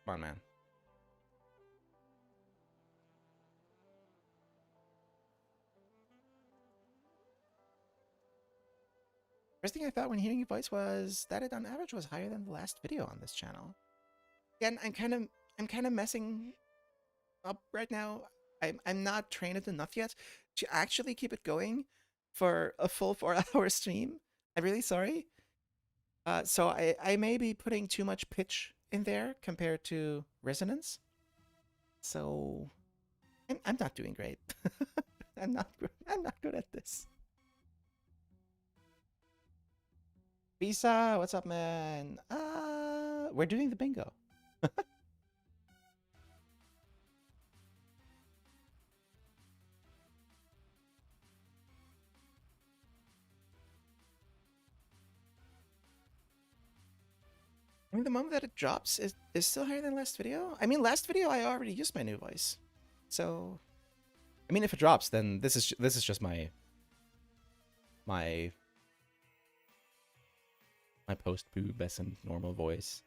Come on, man. First thing I thought when hearing your voice was that it on average was higher than the last video on this channel. Again, I'm kind of messing up right now. I'm not trained enough yet to actually keep it going for a full 4-hour stream. I'm really sorry. So I may be putting too much pitch in there compared to resonance. So I'm not doing great. I'm not good at this. Bisa, what's up, man? We're doing the bingo. I mean, the moment that it drops is still higher than last video. I mean, last video I already used my new voice, so I mean, if it drops, then this is just my post-pubescent normal voice.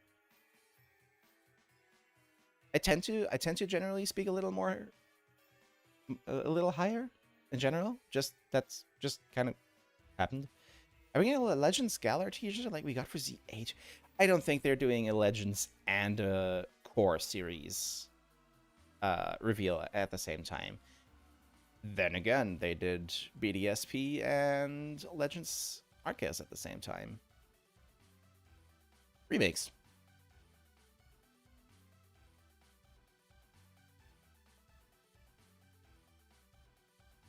I tend to generally speak a little more, a little higher in general. That's just kind of happened. Are we getting a Legends Galar t-shirt like we got for Z8? I don't think they're doing a Legends and a Core series reveal at the same time. Then again, they did BDSP and Legends Arceus at the same time. Remakes.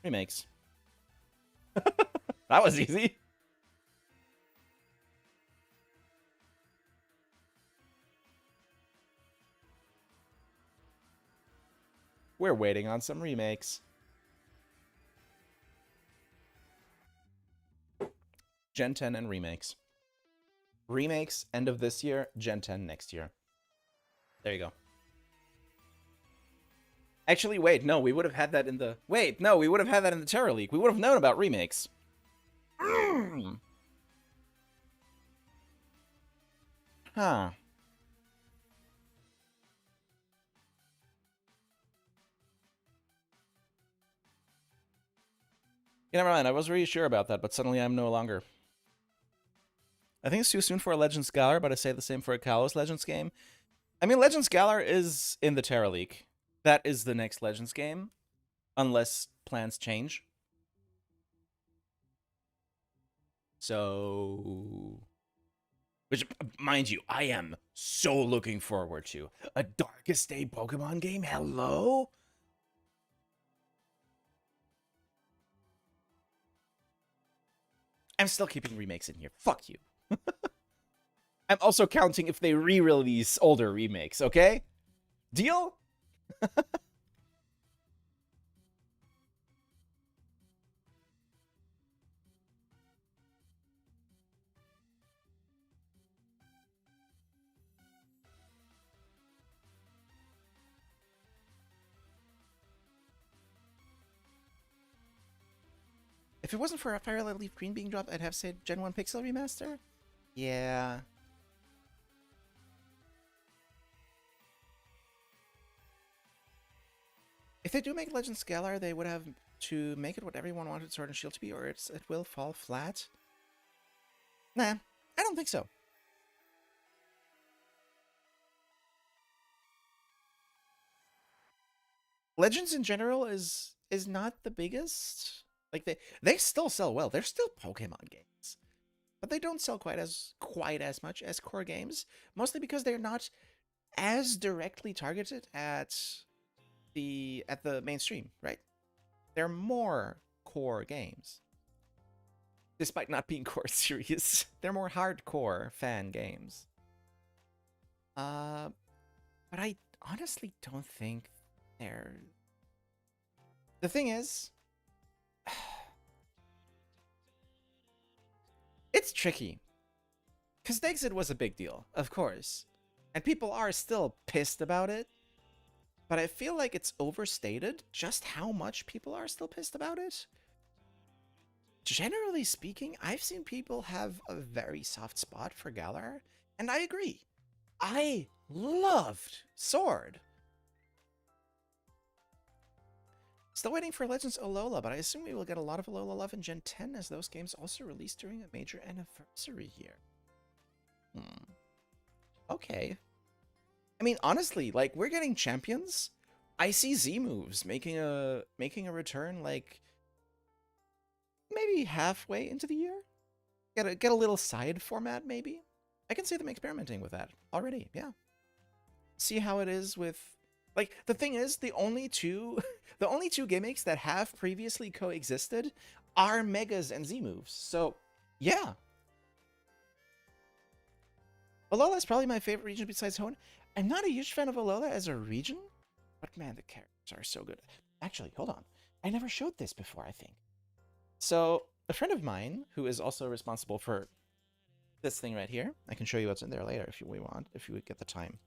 Remakes. That was easy. We're waiting on some remakes. Gen 10 and remakes. Remakes, end of this year, Gen 10 next year. There you go. Actually, wait, no, we would have had that in the... Wait, no, we would have had that in the Terror League. We would have known about remakes. Huh. Yeah, never mind. I was really sure about that, but suddenly I'm no longer. I think it's too soon for a Legends Galar, but I say the same for a Kalos Legends game. I mean, Legends Galar is in the Terra League. That is the next Legends game, unless plans change. So, which, mind you, I am so looking forward to a Darkest Day Pokemon game. Hello? I'm still keeping remakes in here. Fuck you. I'm also counting if they re-release older remakes, okay? Deal? If it wasn't for a Firelight Leaf Green being dropped, I'd have said Gen 1 Pixel Remaster? Yeah. If they do make Legends Galar, they would have to make it what everyone wanted Sword and Shield to be, or it will fall flat. Nah, I don't think so. Legends in general is not the biggest. Like they still sell well. They're still Pokemon games, but they don't sell quite as much as core games. Mostly because they're not as directly targeted at the mainstream, right? They're more core games, despite not being core series. They're more hardcore fan games. But I honestly don't think they're. The thing is, it's tricky. Because Exit was a big deal, of course. And people are still pissed about it. But I feel like it's overstated just how much people are still pissed about it. Generally speaking, I've seen people have a very soft spot for Galar, and I agree. I loved Sword. Still waiting for Legends Alola, but I assume we will get a lot of Alola love in Gen 10 as those games also released during a major anniversary year. Okay. I mean, honestly, like, we're getting champions. I see Z moves making a return, like, maybe halfway into the year. Get a little side format, maybe. I can see them experimenting with that already. Yeah. See how it is with, like, the thing is, the only two gimmicks that have previously coexisted are Megas and Z moves. So, yeah. Alola is probably my favorite region besides Hoenn. I'm not a huge fan of Alola as a region, but man, the characters are so good. Actually, hold on. I never showed this before, I think. So, a friend of mine, who is also responsible for this thing right here, I can show you what's in there later if you want, if you would get the time.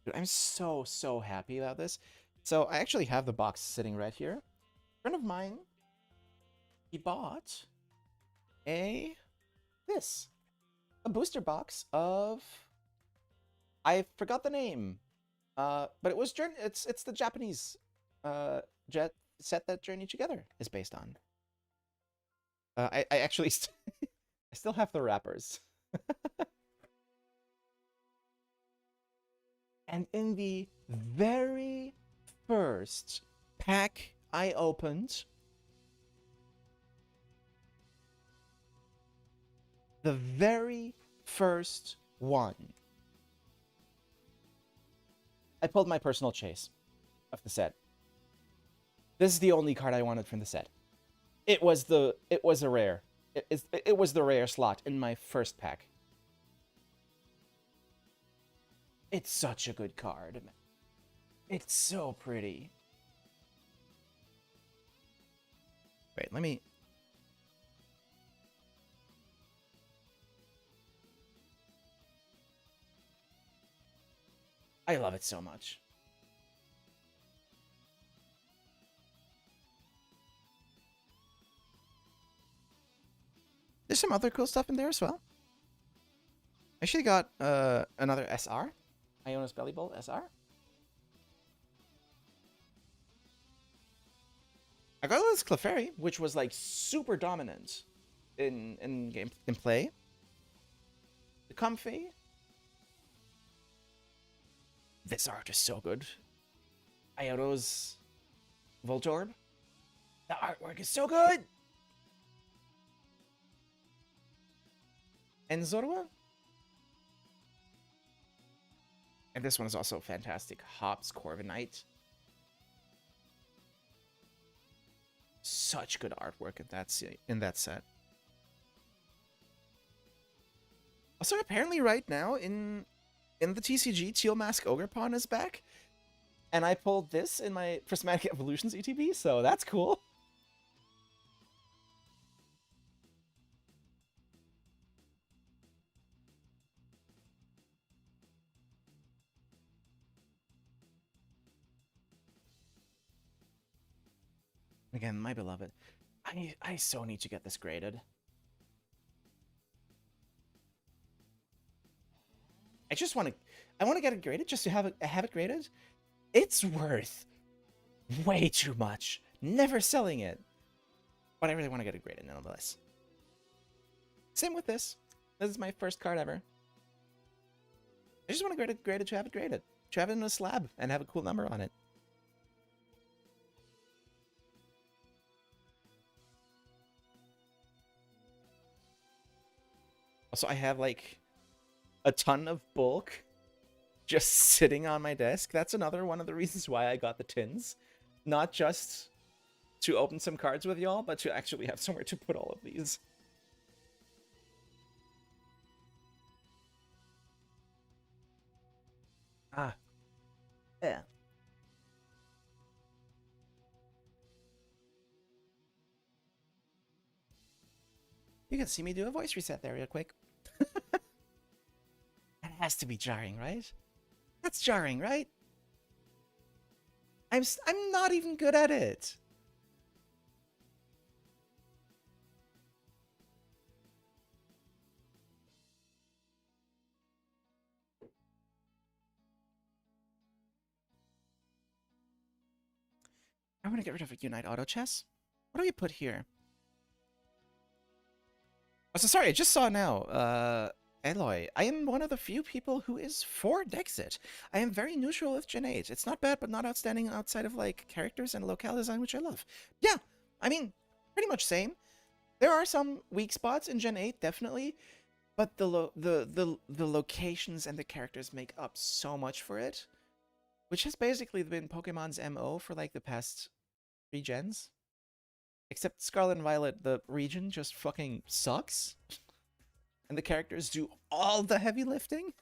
Dude, I'm so happy about this. So, I actually have the box sitting right here. A friend of mine, he bought a booster box of, I forgot the name, but it was it's the Japanese jet set that Journey Together is based on. I actually I still have the wrappers. And in the very first pack I opened, the very first one, I pulled my personal chase of the set. This is the only card I wanted from the set. It was a rare. It was the rare slot in my first pack. It's such a good card. It's so pretty. Wait, let me. I love it so much. There's some other cool stuff in there as well. I actually got another SR. Iona's Belly Bolt SR. I got this Clefairy, which was like super dominant in game in play. The Comfey. This art is so good. Iono's Voltorb. The artwork is so good. And Zorua. And this one is also fantastic. Hops Corviknight. Such good artwork in that set. Also, apparently right now in the TCG, Teal Mask Ogerpon is back. And I pulled this in my Prismatic Evolutions ETB, so that's cool. Again, my beloved. I so need to get this graded. I want to get it graded just to have it graded. It's worth way too much. Never selling it. But I really want to get it graded nonetheless. Same with this. This is my first card ever. I just want to get it graded to have it graded. To have it in a slab and have a cool number on it. Also, I have like a ton of bulk just sitting on my desk. That's another one of the reasons why I got the tins. Not just to open some cards with y'all, but to actually have somewhere to put all of these. Ah. Yeah. You can see me do a voice reset there real quick. That has to be jarring, right? That's jarring, right? I'm not even good at it. I want to get rid of a Unite Auto Chess. What do we put here? Oh, so sorry, I just saw now. Eloy, I am one of the few people who is for Dexit. I am very neutral with Gen 8. It's not bad, but not outstanding outside of, like, characters and locale design, which I love. Yeah, I mean, pretty much same. There are some weak spots in Gen 8, definitely, but the locations and the characters make up so much for it, which has basically been Pokemon's MO for, like, the past 3 gens. Except Scarlet and Violet, the region just fucking sucks. And the characters do all the heavy lifting.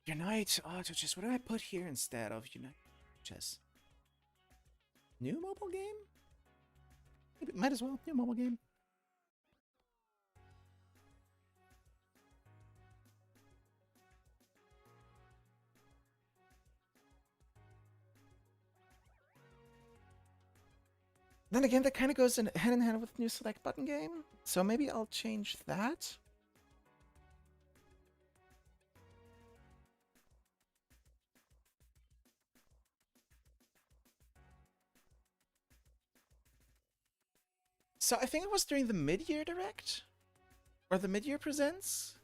Unite Auto Chess. What do I put here instead of Unite Chess? New mobile game? Maybe, might as well. New mobile game. Then again, that kind of goes hand in hand with new select button game. So maybe I'll change that. So I think it was during the mid-year direct? Or the mid-year presents?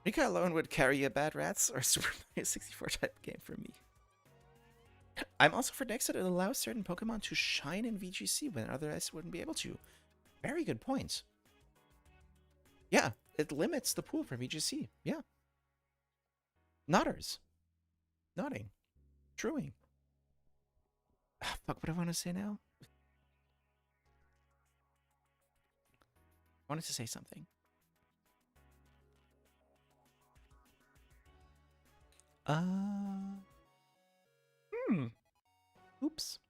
Rika alone would carry a Bad Rats or Super Mario 64 type game for me. I'm also for Dexit. It allows certain Pokemon to shine in VGC when otherwise wouldn't be able to. Very good point. Yeah, it limits the pool for VGC. Yeah. Nodders. Nodding. Truing. Ah, fuck, what do I want to say now? I wanted to say something. Oops.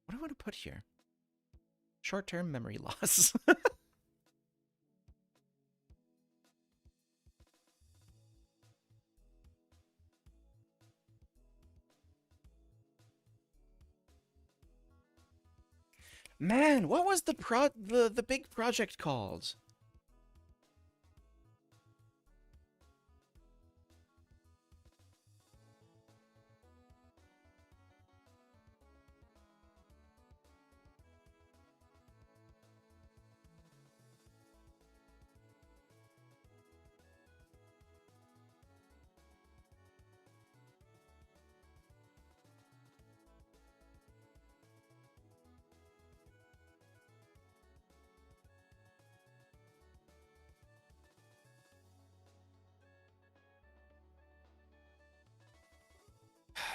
What do I want to put here? Short-term memory loss. Man, what was the big project called?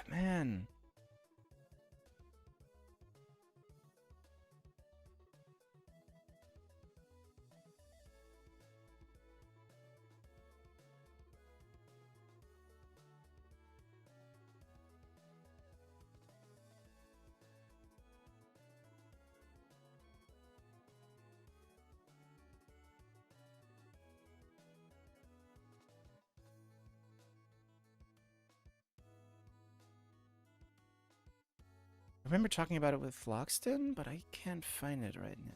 Man. I remember talking about it with Floxton, but I can't find it right now.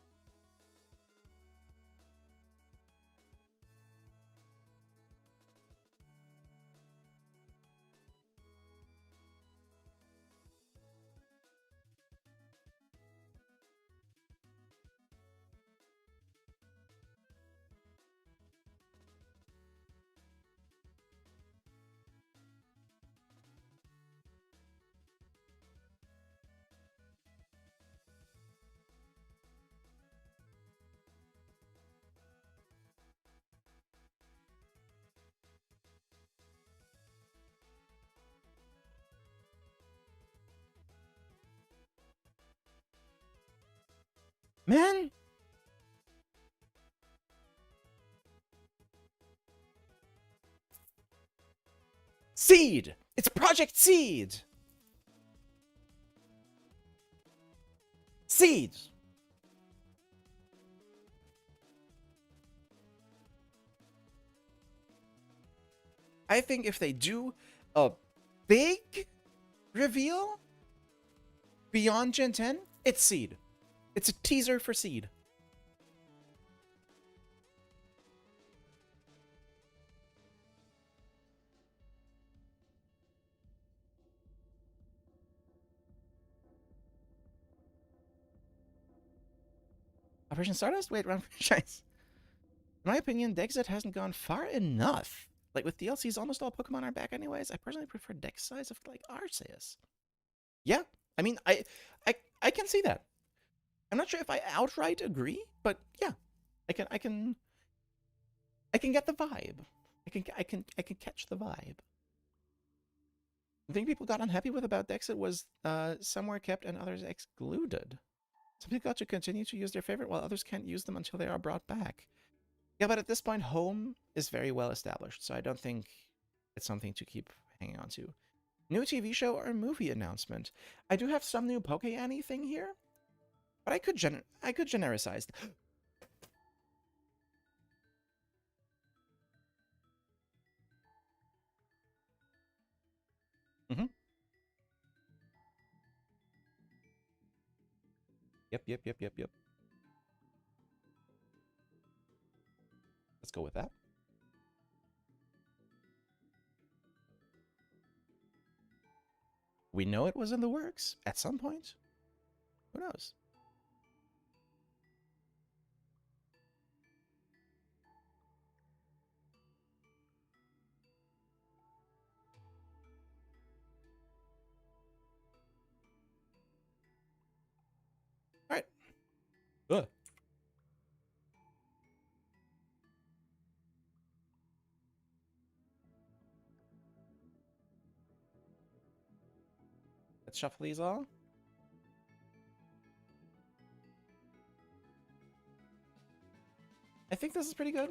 Man! Seed! It's Project Seed! Seed! I think if they do a big reveal beyond Gen 10, it's Seed. It's a teaser for Seed. Operation Stardust? Wait, wrong franchise. In my opinion, Dexit hasn't gone far enough. Like with DLCs, almost all Pokemon are back anyways. I personally prefer dex size of like Arceus. Yeah, I mean, I can see that. I'm not sure if I outright agree, but yeah, I can get the vibe. I can catch the vibe. The thing people got unhappy with about Dexit was some were kept and others excluded. Some people got to continue to use their favorite while others can't use them until they are brought back. Yeah, but at this point, home is very well established, so I don't think it's something to keep hanging on to. New TV show or movie announcement. I do have some new Poke Annie thing here, but I could genericize. Mm-hmm. Yep. Let's go with that. We know it was in the works at some point. Who knows? All right. Ugh. Let's shuffle these all. I think this is pretty good.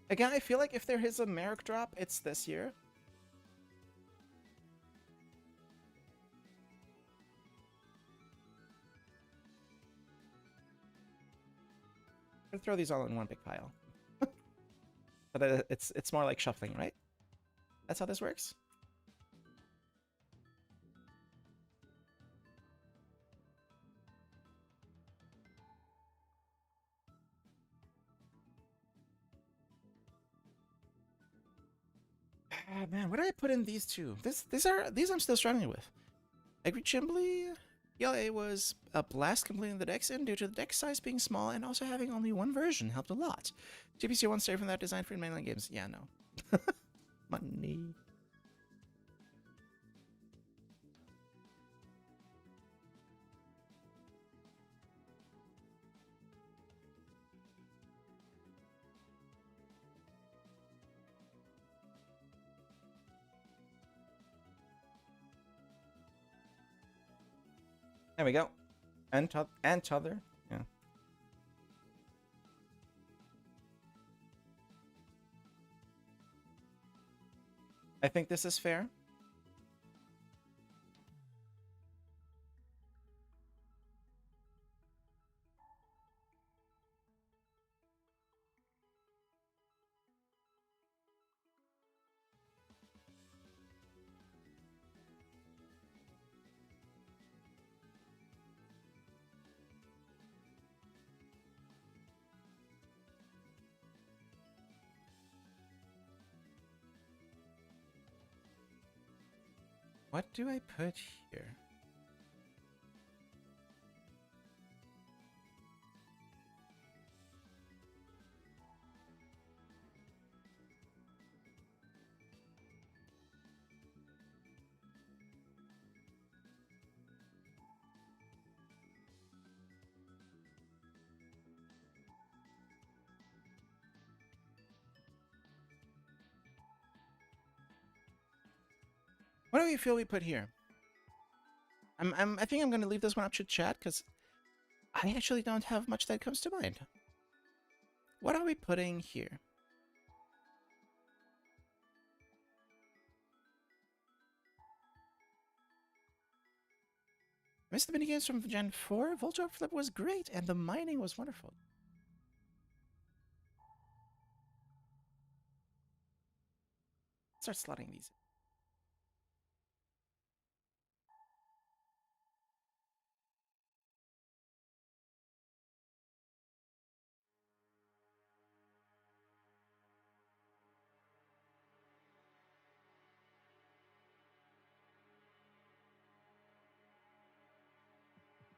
Again, I feel like if there is a Merrick drop, it's this year. I'm gonna throw these all in one big pile. But it's more like shuffling, right? That's how this works? Ah, man, what did I put in these two? These I'm still struggling with. Agree Chimbly, ELA was a blast completing the decks in due to the deck size being small and also having only one version helped a lot. GPC one straight from that design for mainline games. Yeah, no. Money. There we go. And t'other. Yeah. I think this is fair. What do I put here? What do we feel we put here? I think I'm gonna leave this one up to chat because I actually don't have much that comes to mind. What are we putting here? Missed the minigames from Gen 4? Voltron Flip was great, and the mining was wonderful. Start slotting these.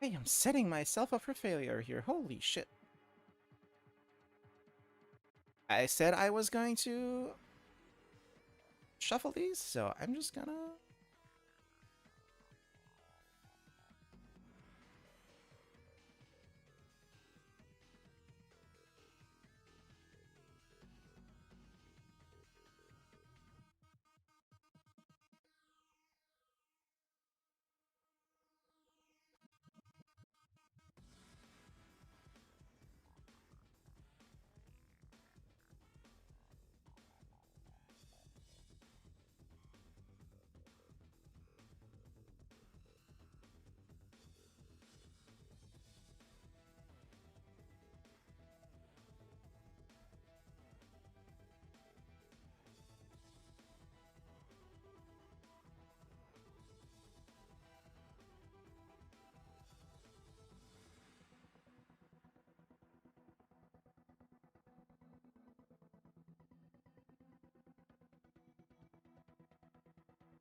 Hey, I'm setting myself up for failure here. Holy shit. I said I was going to shuffle these, so I'm just gonna...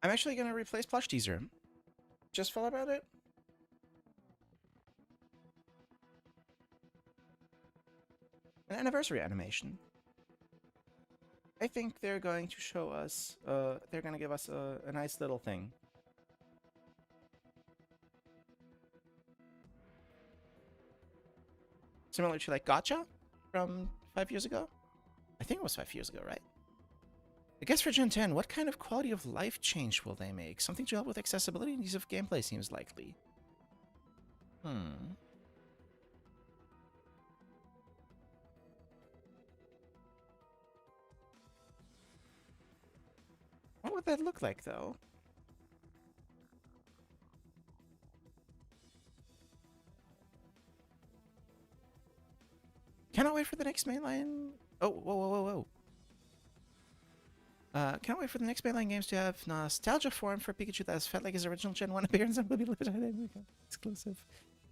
I'm actually gonna replace Plush Teaser. Just felt about it. An anniversary animation. I think they're going to show us, they're gonna give us a nice little thing. Similar to like Gotcha from 5 years ago? I think it was 5 years ago, right? I guess for Gen 10, what kind of quality of life change will they make? Something to help with accessibility and ease of gameplay seems likely. What would that look like, though? Cannot wait for the next mainline. Oh, whoa, whoa, whoa, Can't wait for the next mainline games to have nostalgia form for Pikachu that has felt like his original Gen 1 appearance and will be exclusive.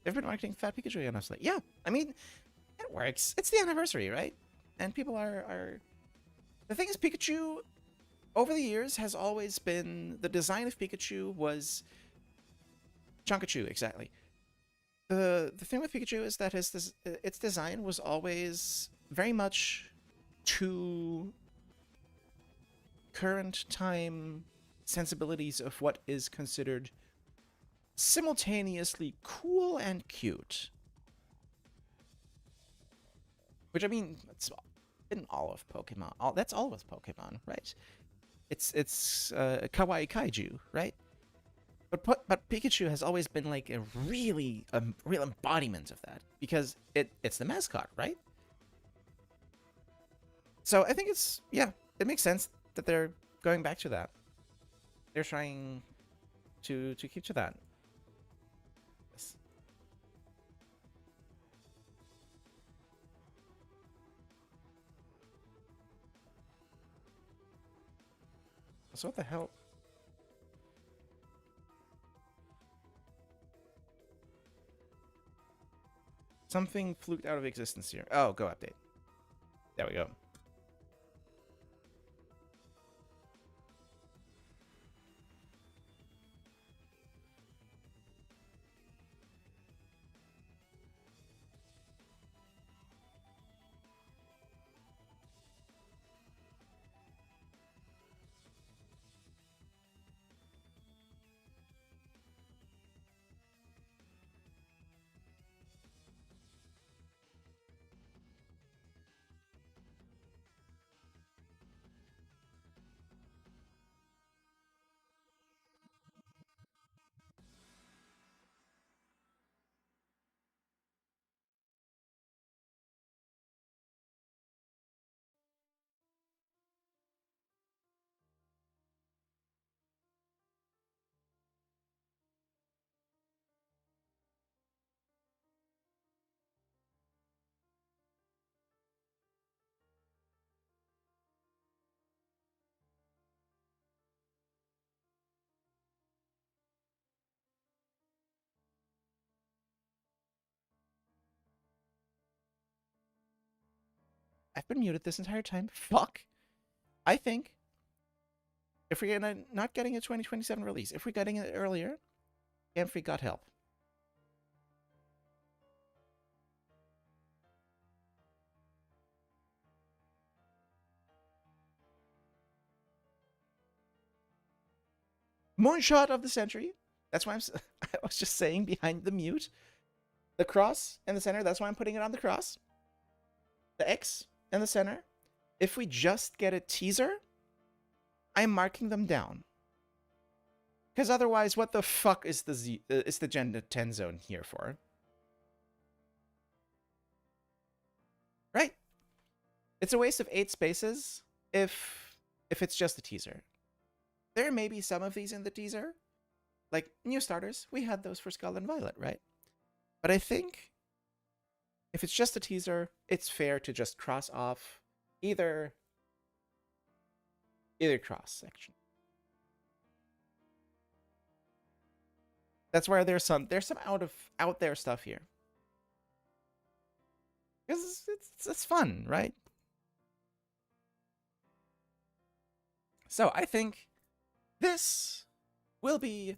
They've been marketing Fat Pikachu honestly. Yeah, I mean, it works. It's the anniversary, right? And people are... The thing is, Pikachu, over the years, has always been... The design of Pikachu was... Chonkachu, exactly. The thing with Pikachu is that its design was always very much to current time sensibilities of what is considered simultaneously cool and cute. Which, I mean, it's in all of Pokemon. That's all with Pokemon, right? It's kawaii kaiju, right? But Pikachu has always been like a real embodiment of that because it's the mascot, right? So I think it makes sense that they're going back to that. They're trying to keep to that. Yes. So what the hell? Something fluked out of existence here. Oh, go update. There we go. I've been muted this entire time. Fuck. I think if we're not getting a 2027 release, if we're getting it earlier, Game Freak got help. Moonshot of the century. That's why I was just saying behind the mute. The cross in the center, that's why I'm putting it on the cross. The X in the center. If we just get a teaser, I'm marking them down. Because otherwise, what the fuck is the Gen 10 zone here for? Right? It's a waste of 8 spaces if it's just a teaser. There may be some of these in the teaser. Like new starters, we had those for Scarlet and Violet, right? But I think if it's just a teaser, it's fair to just cross off either cross section. That's where there's some out there stuff here. Because it's fun, right? So I think this will be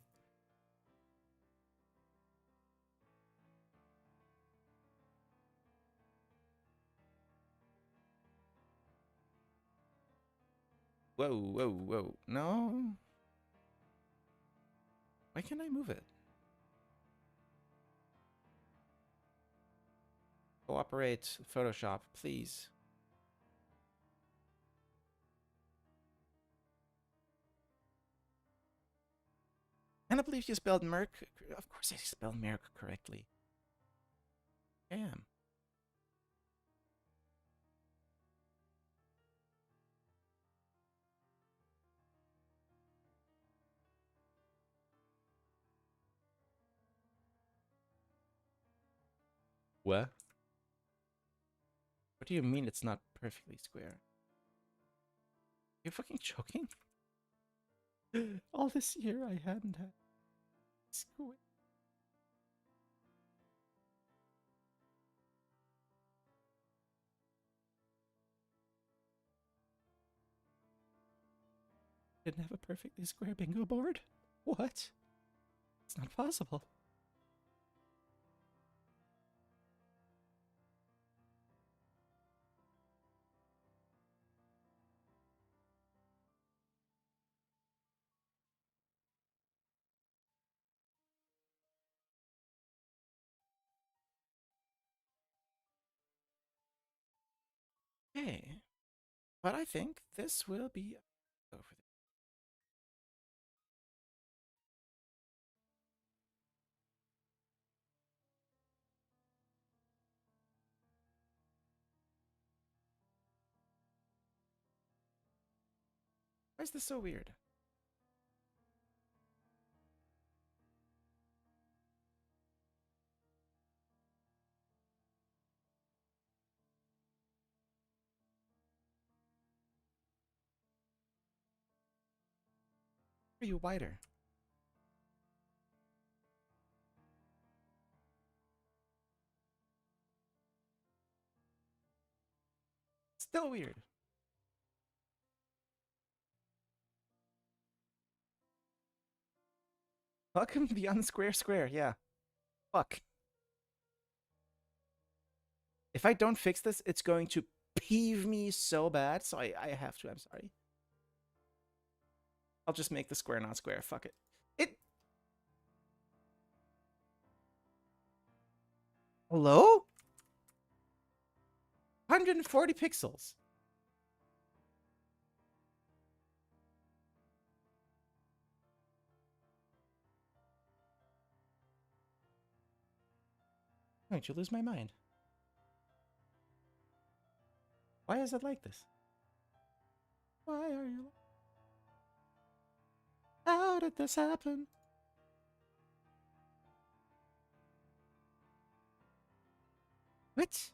whoa. No. Why can't I move it? Cooperate, Photoshop, please. And I believe you spelled Merc. Of course I spelled Merc correctly. I am. What? What do you mean it's not perfectly square? You fucking joking? All this year I hadn't had square. Didn't have a perfectly square bingo board? What? It's not possible. Okay. But I think this will be over there. Why is this so weird? Are you wider? Still weird. Welcome to the unsquare square, yeah. Fuck. If I don't fix this, it's going to peeve me so bad, so I have to, I'm sorry. I'll just make the square not square, fuck it. Hello? 140 pixels. Don't you lose my mind? Why is it like this? Why are you? How did this happen? What?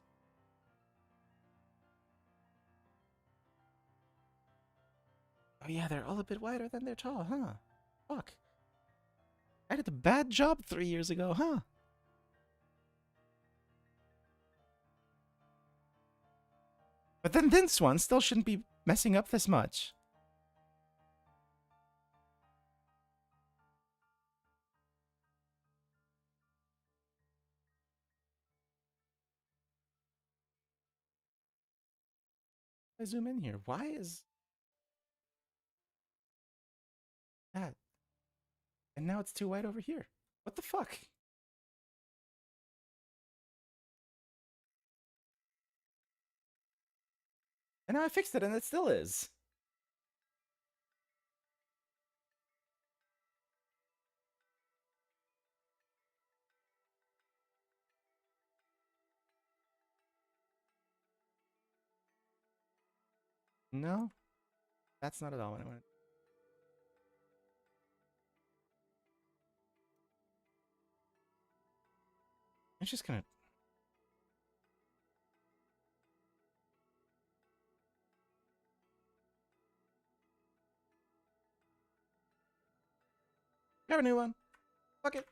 Oh yeah, they're all a bit wider than they're tall, huh? Fuck. I did a bad job 3 years ago, huh? But then this one still shouldn't be messing up this much. I zoom in here. Why is that? And now it's too wide over here. What the fuck? And now I fixed it and it still is. No, that's not at all what I wanted. I'm just gonna... Grab a new one. Fuck it.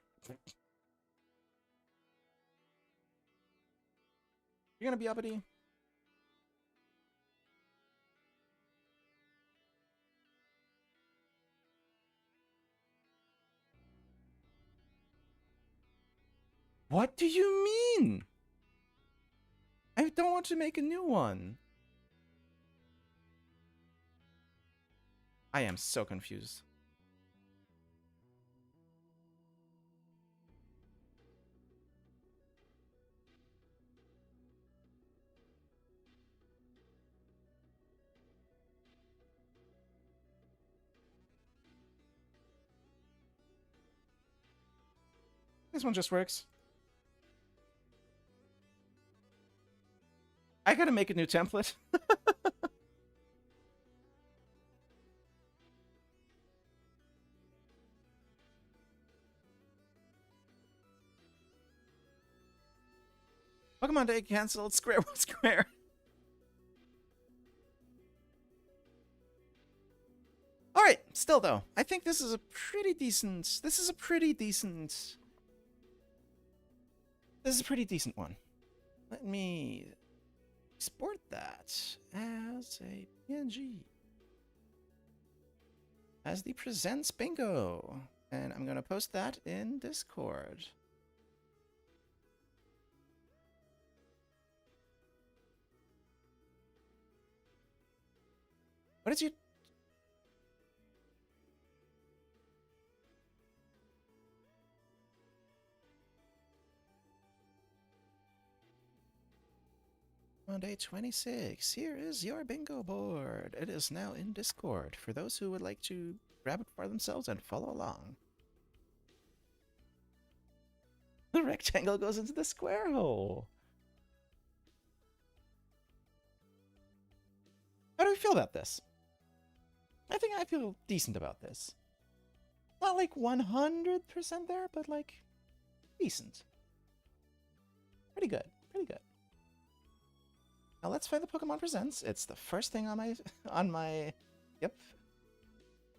You're gonna be uppity. What do you mean? I don't want to make a new one. I am so confused. This one just works. I gotta make a new template. Pokemon Day canceled. Square was square. Still, though, I think this is a pretty decent... This is a pretty decent one. Let me export that as a PNG. As the presents bingo. And I'm going to post that in Discord. What did you... On day 26, here is your bingo board. It is now in Discord for those who would like to grab it for themselves and follow along. The rectangle goes into the square hole. How do we feel about this? I think I feel decent about this. Not like 100% there, but like decent. Pretty good. Pretty good. Now let's find the Pokemon Presents. It's the first thing on my yep.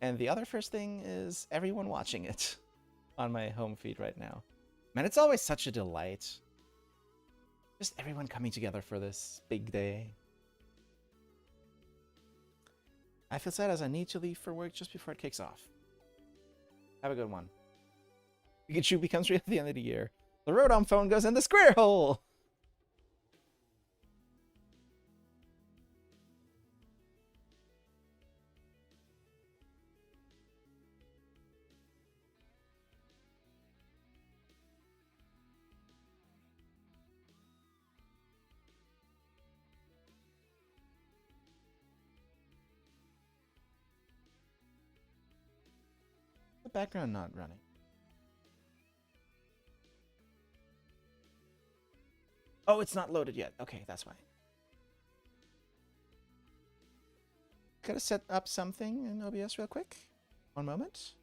And the other first thing is everyone watching it on my home feed right now. Man, it's always such a delight. Just everyone coming together for this big day. I feel sad as I need to leave for work just before it kicks off. Have a good one. Pikachu becomes real at the end of the year. The Rotom phone goes in the square hole! The background not running. Oh, it's not loaded yet. Okay, that's why. Gotta set up something in OBS real quick. One moment.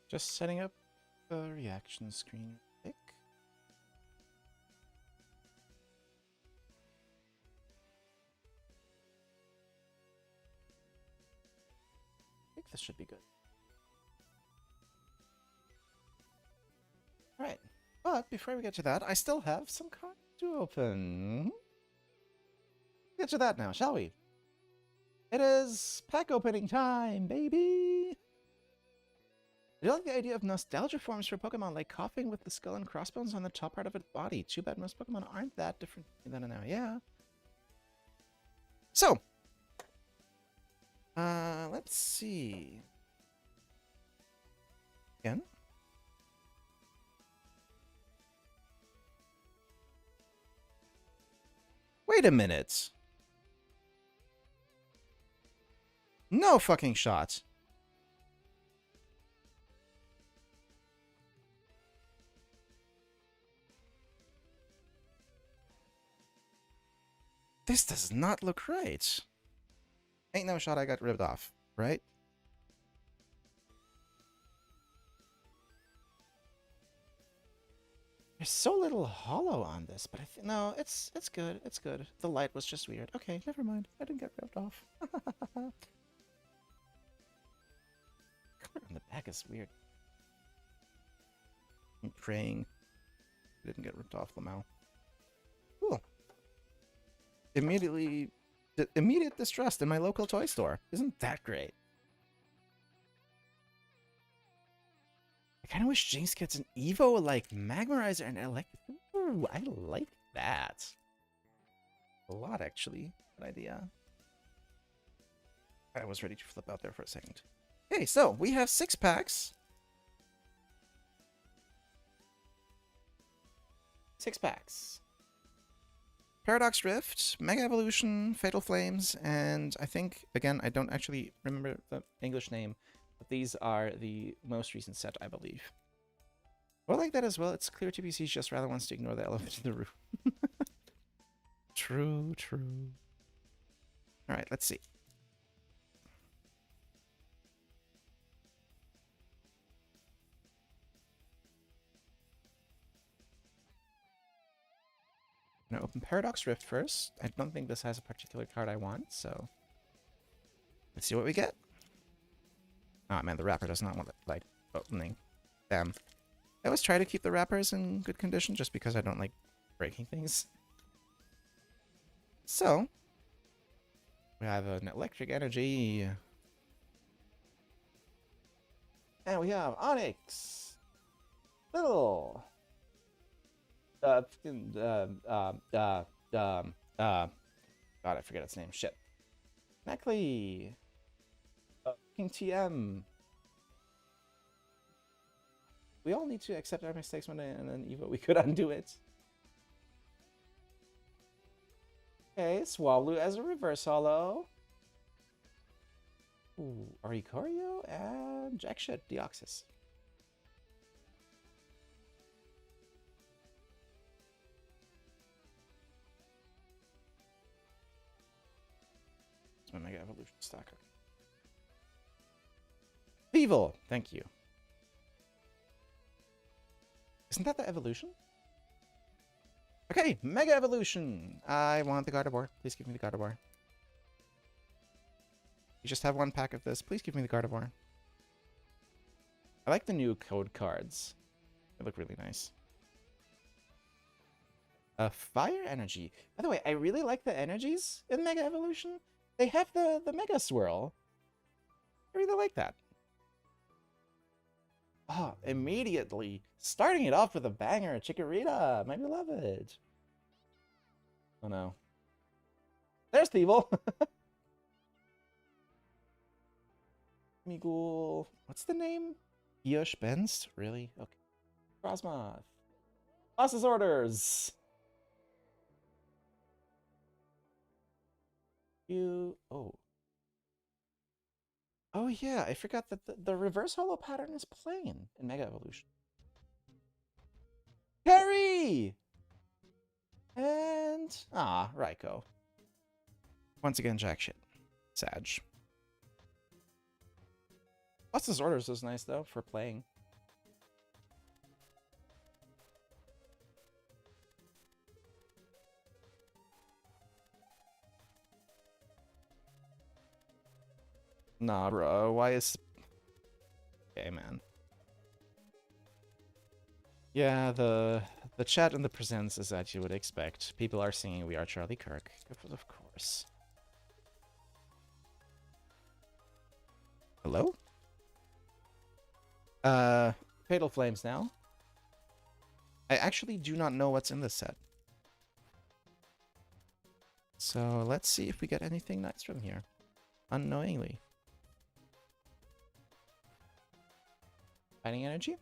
Just setting up the reaction screen. I think this should be good. Alright, but before we get to that, I still have some cards to open. Get to that now, shall we? It is pack opening time, baby! I do like the idea of nostalgia forms for Pokemon, like coughing with the skull and crossbones on the top part of its body. Too bad most Pokemon aren't that different than now. Yeah. So, let's see. Again. Wait a minute. No fucking shot. This does not look right. Ain't no shot I got ripped off, right? There's so little hollow on this, but I think no, it's good. It's good. The light was just weird. Okay, never mind. I didn't get ripped off. on the back is weird. I'm praying it didn't get ripped off Lamau. Cool. Immediate distrust in my local toy store. Isn't that great? I kind of wish Jinx gets an Evo like Magmarizer and Electric. Ooh, I like that. A lot, actually. Good idea. I was ready to flip out there for a second. Okay, so we have 6 packs. 6 packs. Paradox Rift, Mega Evolution, Fatal Flames, and I think, again, I don't actually remember the English name, but these are the most recent set, I believe. I like that as well. It's clear TBC just rather wants to ignore the elephant in the room. True, true. Alright, let's see. I'm gonna open Paradox Rift first. I don't think this has a particular card I want, so let's see what we get. Oh man, the wrapper does not want it, like, opening. Damn. I always try to keep the wrappers in good condition just because I don't like breaking things. So, we have an Electric Energy. And we have Onyx. Little. God, I forget its name. Shit. Neckley. King TM. We all need to accept our mistakes one day, and then Evo, we could undo it. Okay, Swablu as a reverse holo. Ooh, Oricorio and Jackshot Deoxys. That's my Mega Evolution stacker. Evil, thank you. Isn't that the evolution? Okay, Mega Evolution. I want the Gardevoir. Please give me the Gardevoir. You just have 1 pack of this. Please give me the Gardevoir. I like the new code cards. They look really nice. Fire Energy. By the way, I really like the energies in Mega Evolution. They have the Mega Swirl. I really like that. Oh, immediately starting it off with a banger. Chikorita. Might be love it. Oh no. There's Thievul. Meagle. What's the name? Yosh Benz? Really? Okay. Frosmoth. Boss's orders. Oh. Oh yeah, I forgot that the reverse holo pattern is plain in Mega Evolution. Harry! And Raikou. Once again, jack shit. Sag. Boss's orders was nice though for playing. Nah, bro. Why is... Okay, man. Yeah, the chat in the presents is as you would expect. People are singing We Are Charlie Kirk. Of course. Hello? Fatal Flames now. I actually do not know what's in this set. So let's see if we get anything nice from here. Unknowingly. Fighting Energy?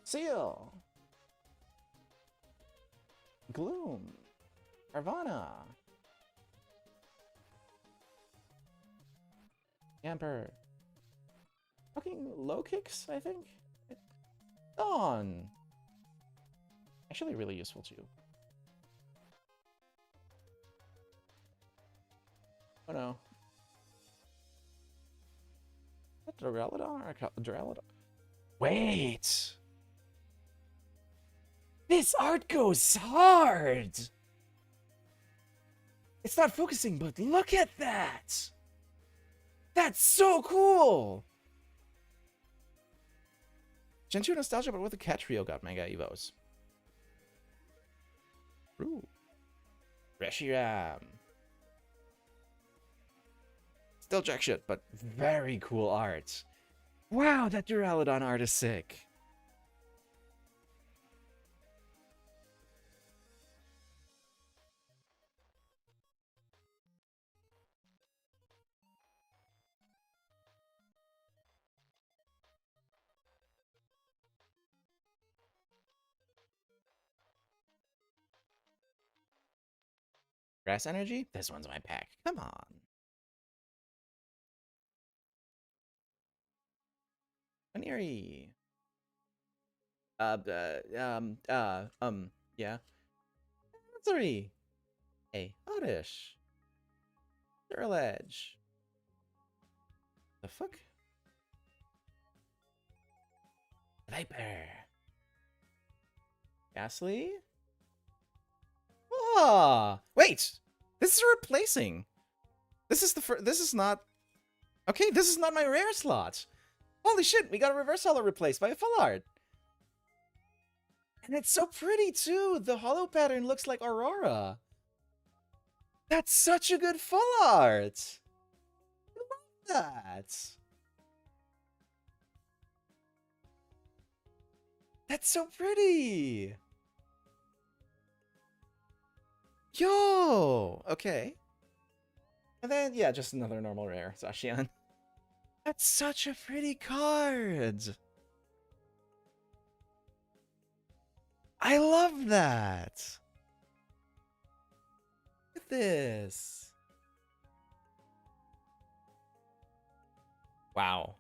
Seal! Gloom! Carvana! Camper! Fucking low kicks, I think? Dawn! Actually really useful too. Oh no. Duraludon or Duraludon? Wait! This art goes hard! It's not focusing, but look at that! That's so cool! Gen 2 nostalgia, but with a cat trio got Mega Evos. Ooh. Reshiram. Still jack shit, but very cool art. Wow, that Duraludon art is sick. Grass energy? This one's my pack. Come on. Aniri. Yeah. 3. Hey, Oddish. Durledge. The fuck? Viper. Ghastly? Ah! Wait! This is replacing. This is the first. This is not. Okay, this is not my rare slot. Holy shit, we got a reverse holo replaced by a full art. And it's so pretty too. The holo pattern looks like Aurora. That's such a good full art. I love that. That's so pretty. Yo! Okay. And then, yeah, just another normal rare, Zacian. That's such a pretty card! I love that! Look at this! Wow.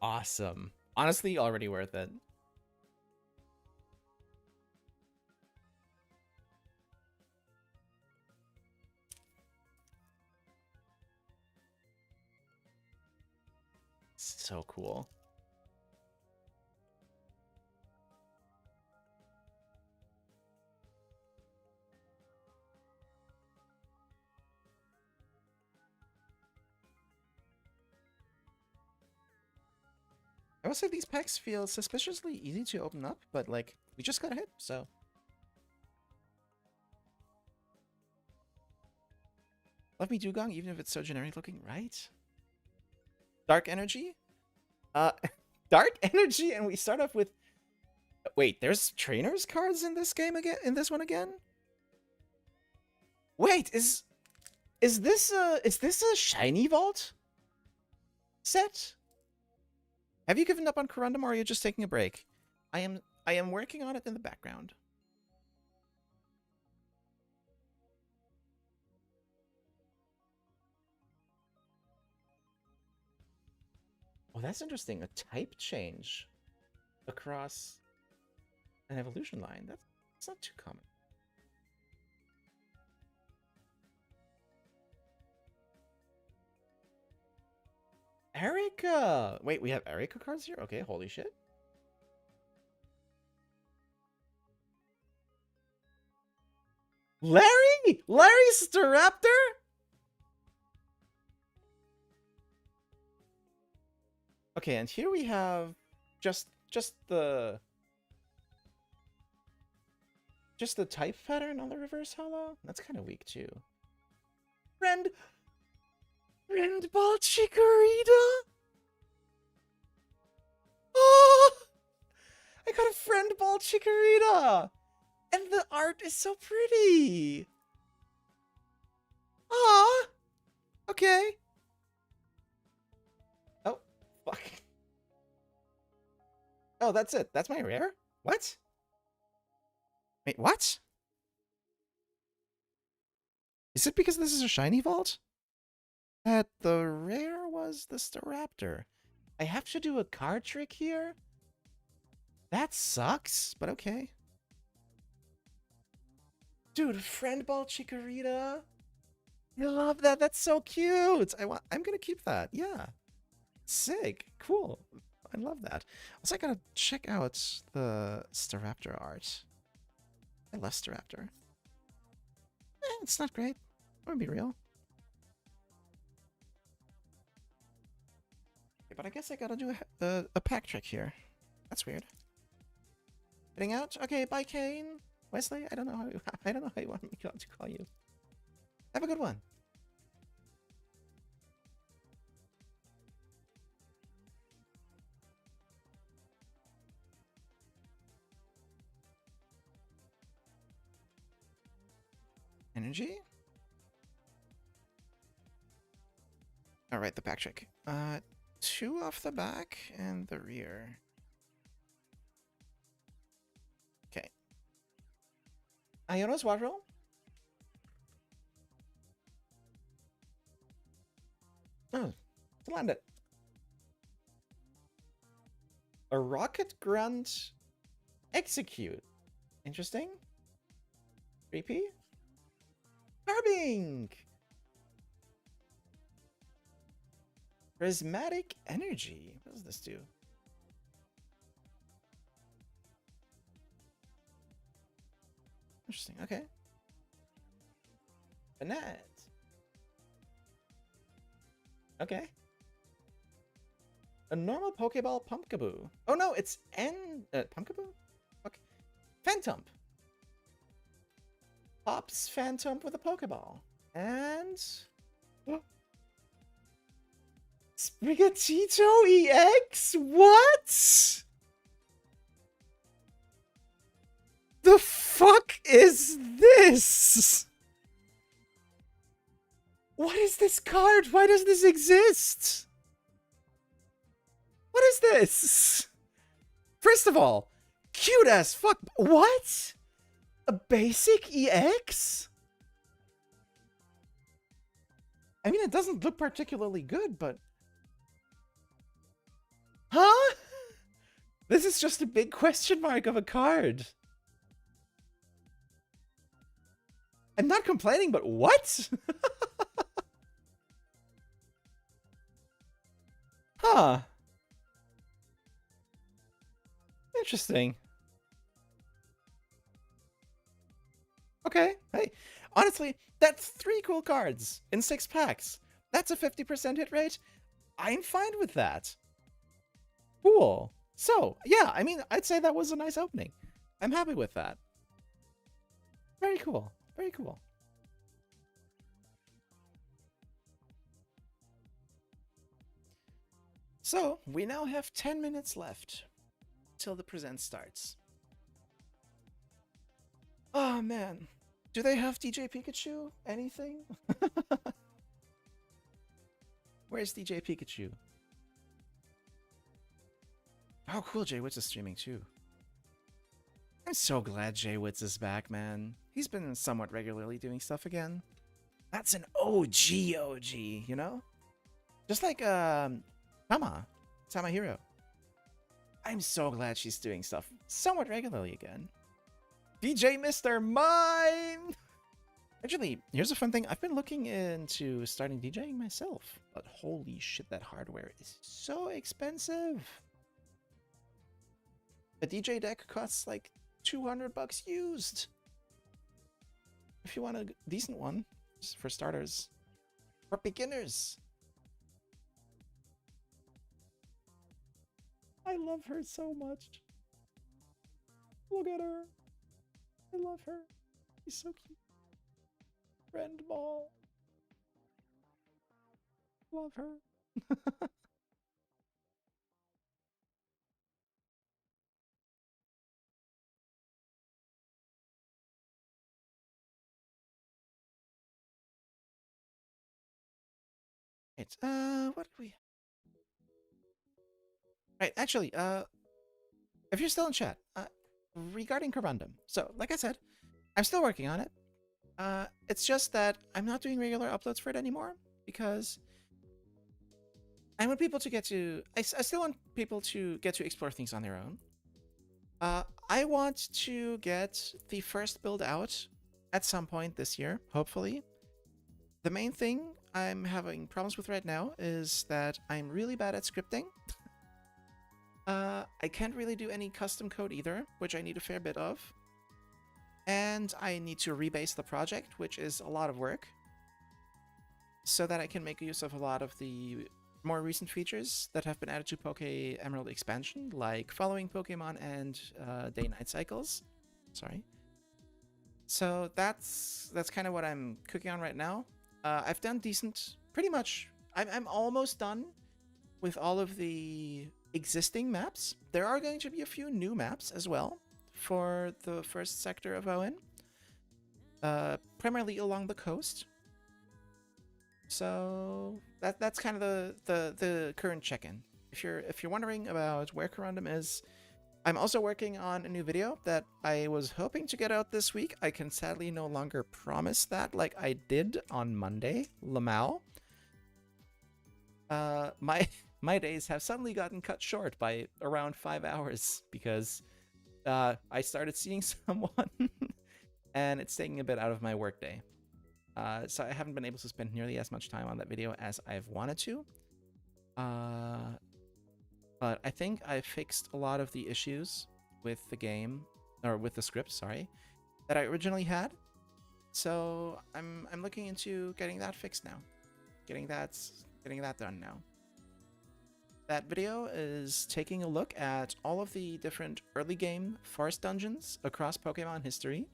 Awesome. Honestly, already worth it. So cool. I will say these packs feel suspiciously easy to open up, but like, we just got a hit, so. Love me Dugong, even if it's so generic looking, right? Dark Energy? Dark Energy, and we start off with... Wait, there's trainers cards in this game again? In this one again? Wait, is this a shiny vault set? Have you given up on Corundum, or are you just taking a break? I am working on it in the background. Oh, that's interesting. A type change across an evolution line. That's not too common. Erica! Wait, we have Erica cards here? Okay, holy shit. Larry? Larry's the Raptor? Okay, and here we have just the type pattern on the reverse holo. That's kind of weak too. Friend Ball Chikorita. Oh, I got a Friend Ball Chikorita, and the art is so pretty. Ah, okay. Oh, fuck. Oh, that's it. That's my rare? What? Wait, what? Is it because this is a shiny vault? That the rare was the Staraptor. I have to do a card trick here? That sucks, but okay. Dude, Friend Ball Chikorita. I love that. That's so cute. I'm gonna keep that. Yeah. Sick. Cool. I love that. Also, I gotta check out the Staraptor art. I love Staraptor. It's not great. I'm gonna be real. Okay, but I guess I gotta do a pack trick here. That's weird. Heading out? Okay, bye, Kane. Wesley, I don't know how I don't know how you want me to call you. Have a good one. Energy? Alright, the back trick. 2 off the back and the rear. Okay. Iono's what roll? Oh, to land it. A rocket grunt execute. Interesting. 3P? Carbing! Prismatic energy. What does this do? Interesting. Okay. Banette. Okay. A normal Pokeball Pumpkaboo. Oh no, it's Pumpkaboo? Fuck. Phantom. Pops Phantom with a Pokeball. And Sprigatito EX? What? The fuck is this? What is this card? Why does this exist? What is this? First of all, cute as fuck. What? A basic EX? I mean, it doesn't look particularly good, but... Huh? This is just a big question mark of a card. I'm not complaining, but what? Huh. Interesting. Okay. Hey, honestly, that's 3 cool cards in 6 packs. That's a 50% hit rate. I'm fine with that. Cool. So, yeah, I mean, I'd say that was a nice opening. I'm happy with that. Very cool. Very cool. So, we now have 10 minutes left till the present starts. Oh, man. Do they have DJ Pikachu? Anything? Where's DJ Pikachu? Oh, cool. Jay Witz is streaming too. I'm so glad Jay Witz is back, man. He's been somewhat regularly doing stuff again. That's an OG, you know? Just like, Tama Hero. I'm so glad she's doing stuff somewhat regularly again. DJ Mr. Mime! Actually, here's a fun thing. I've been looking into starting DJing myself. But holy shit, that hardware is so expensive. A DJ deck costs like $200 used. If you want a decent one, just for starters. For beginners. I love her so much. Look at her. I love her. She's so cute. Friend ball. Love her. It's what do we? Right, actually, if you're still in chat, regarding Corundum. So, like I said, I'm still working on it. It's just that I'm not doing regular uploads for it anymore because I want people to get to. I still want people to get to explore things on their own. I want to get the first build out at some point this year, hopefully. The main thing I'm having problems with right now is that I'm really bad at scripting. I can't really do any custom code either, which I need a fair bit of. And I need to rebase the project, which is a lot of work, so that I can make use of a lot of the more recent features that have been added to Poke Emerald expansion, like following Pokemon and day-night cycles. Sorry. So that's kind of what I'm cooking on right now. I've done decent, pretty much. I'm almost done with all of the existing maps. There are going to be a few new maps as well for the first sector of Owen, primarily along the coast. So that's kind of the current check-in. If you're wondering about where Corundum is, I'm also working on a new video that I was hoping to get out this week. I can sadly no longer promise that like I did on Monday, Lamau. My days have suddenly gotten cut short by around 5 hours because I started seeing someone and it's taking a bit out of my workday. So I haven't been able to spend nearly as much time on that video as I've wanted to. But I think I fixed a lot of the issues with the game, or with the script, sorry, that I originally had. So I'm looking into getting that fixed now. Getting that done now. That video is taking a look at all of the different early game forest dungeons across Pokemon history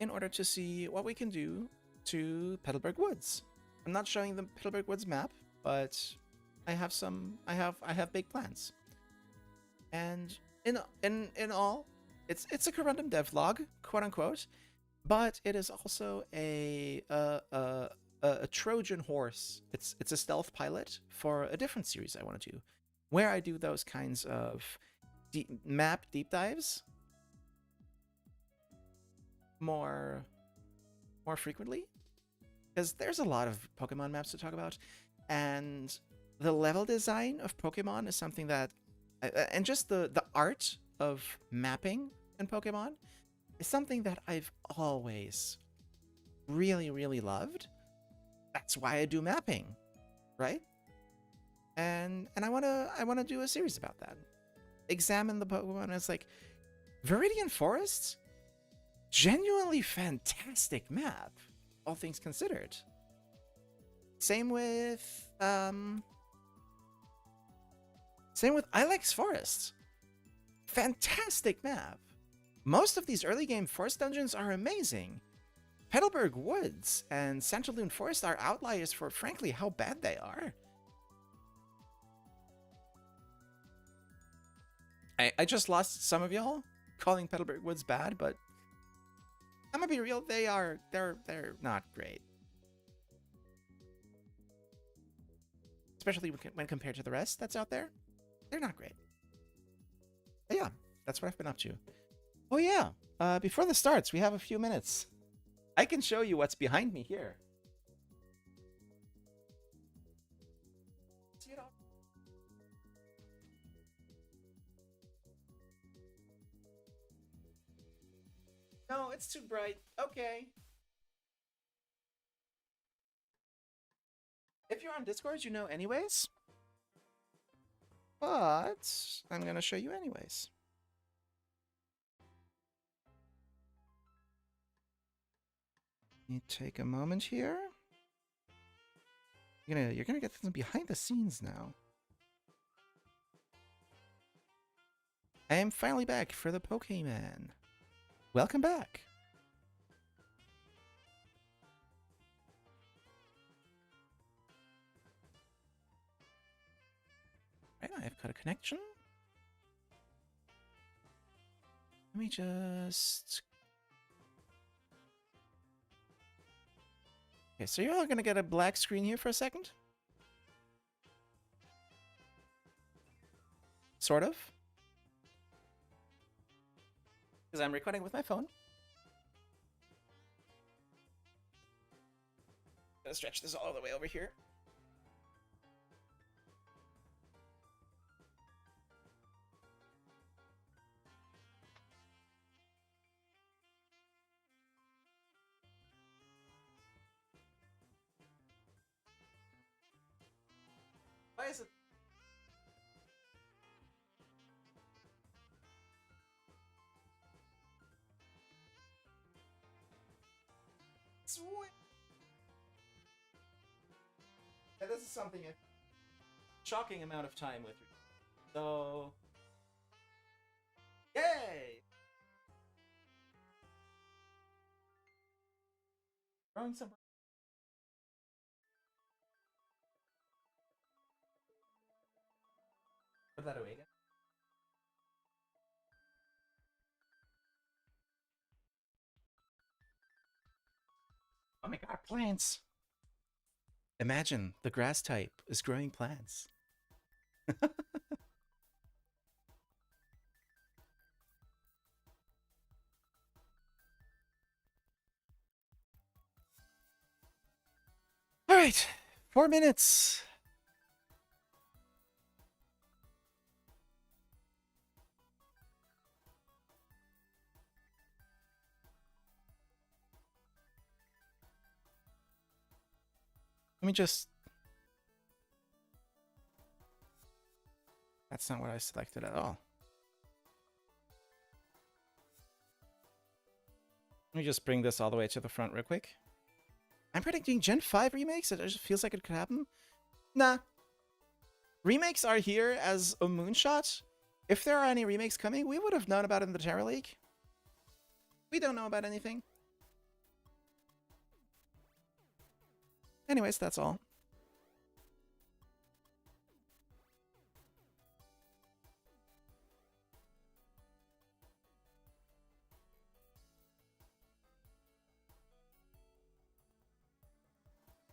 in order to see what we can do to Petalburg Woods. I'm not showing the Petalburg Woods map, but I have big plans. And in all, it's a Corundum devlog, quote unquote, but it is also a Trojan horse. It's a stealth pilot for a different series I want to do, where I do those kinds of map deep dives more frequently, because there's a lot of Pokemon maps to talk about, and the level design of Pokemon is something that, and just the art of mapping in Pokemon is something that I've always really loved. That's why I do mapping, right? And I wanna do a series about that. Examine the Pokemon. It's like Viridian Forest, genuinely fantastic map, all things considered. Same with Ilex Forest. Fantastic map. Most of these early game forest dungeons are amazing. Petalburg Woods and Santaloon Forest are outliers for, frankly, how bad they are. I just lost some of y'all calling Petalburg Woods bad, but I'm gonna be real, they're not great. Especially when compared to the rest that's out there. They're not great. But yeah, that's what I've been up to. Oh yeah, before this starts, we have a few minutes. I can show you what's behind me here. See it all? No, it's too bright. Okay. If you're on Discord, you know anyways. But I'm gonna show you anyways. You take a moment here. You're gonna get some behind the scenes now. I am finally back for the Pokemon. Welcome back. Right, I've got a connection. Let me just... Okay, so you're all gonna get a black screen here for a second? Sort of. Because I'm recording with my phone. Gonna stretch this all the way over here. Why is it? Sweet. this is something a shocking amount of time with. So, yay! Growing some. Put that away again. Oh my god, plants! Imagine the grass type is growing plants. All right, 4 minutes. Let me just... That's not what I selected at all. Let me just bring this all the way to the front real quick. I'm predicting Gen 5 remakes? It just feels like it could happen. Nah. Remakes are here as a moonshot. If there are any remakes coming, we would have known about it in the Terra League. We don't know about anything. Anyways, that's all.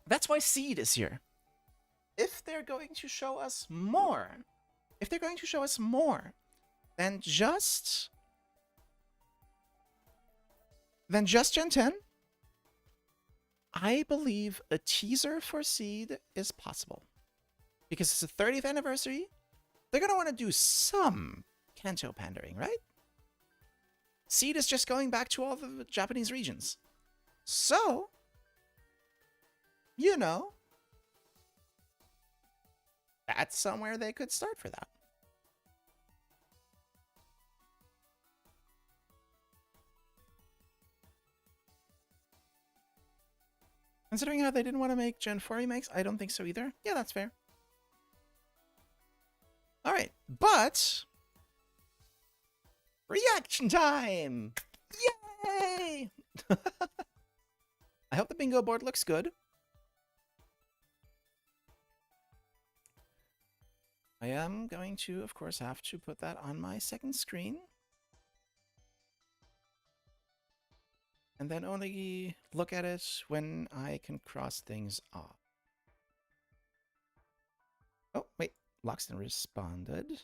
That's why Seed is here. If they're going to show us more, than just Gen 10, I believe a teaser for Seed is possible. Because it's the 30th anniversary, they're going to want to do some Kanto pandering, right? Seed is just going back to all the Japanese regions. So, you know, that's somewhere they could start for that. Considering how they didn't want to make Gen 4 remakes, I don't think so either. Yeah, that's fair. Alright, but... reaction time! Yay! I hope the bingo board looks good. I am going to, of course, have to put that on my second screen. And then only look at it when I can cross things off. Oh, wait. Loxton responded.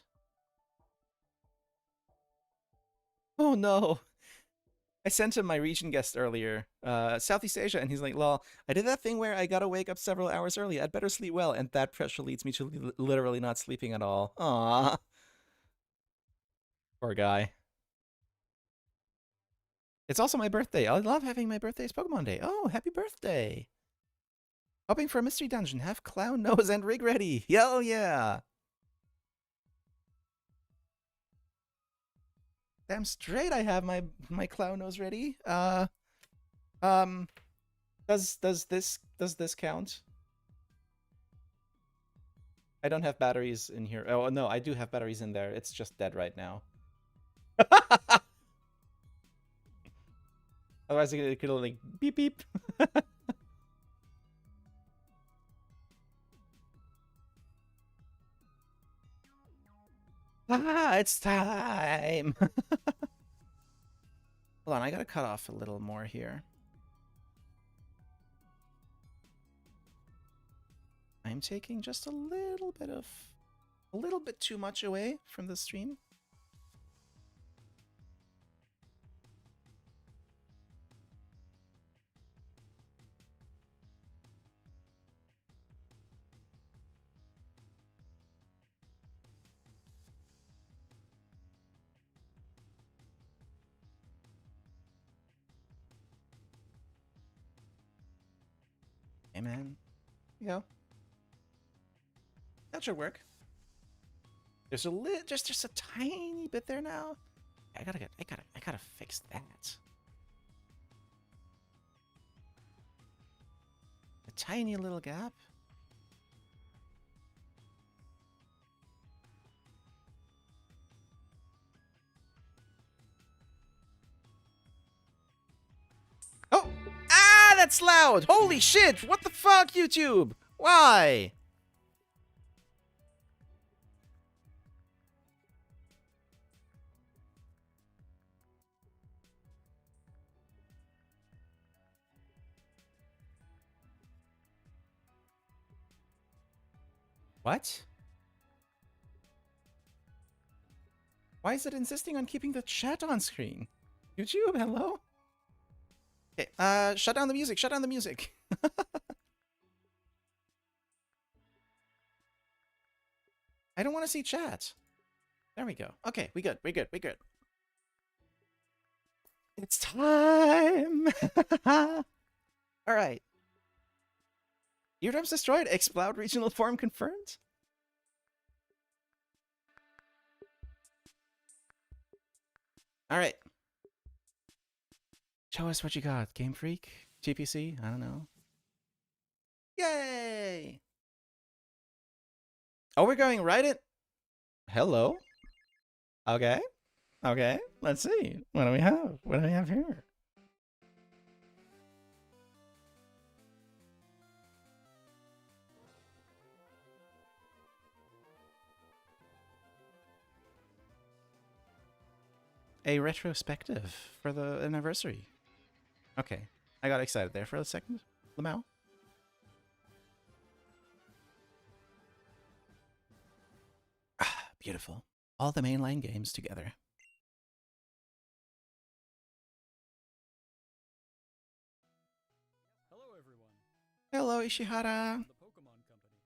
Oh, no. I sent him my region guest earlier, Southeast Asia, and he's like, lol, I did that thing where I gotta wake up several hours early. I'd better sleep well, and that pressure leads me to literally not sleeping at all. Aww. Poor guy. It's also my birthday. I love having my birthday as Pokemon Day. Oh, happy birthday. Hoping for a mystery dungeon. Have Clown Nose and Rig ready. Hell yeah. Damn straight I have my Clown Nose ready. Does this count? I don't have batteries in here. Oh no, I do have batteries in there. It's just dead right now. Otherwise it could like beep beep. Ah, it's time. Hold on, I gotta cut off a little more here. I'm taking just a little bit too much away from the stream. Hey man, you go. That should work. There's just a tiny bit there now. I gotta fix that. A tiny little gap. That's loud! Holy shit! What the fuck, YouTube? Why? What? Why is it insisting on keeping the chat on screen? YouTube, hello? Okay, shut down the music, shut down the music. I don't want to see chat. There we go. Okay, we good, we good, we good. It's time! Alright. Eardrums destroyed, Exploud regional form confirmed? Alright. Show us what you got. Game Freak? GPC? I don't know. Yay! Oh, we're going right in. Hello? Okay. Okay. Let's see. What do we have? What do we have here? A retrospective for the anniversary. Okay. I got excited there for a second. Lamau? Ah, beautiful. All the mainline games together. Hello, everyone. Hello, Ishihara. The Pokémon Company.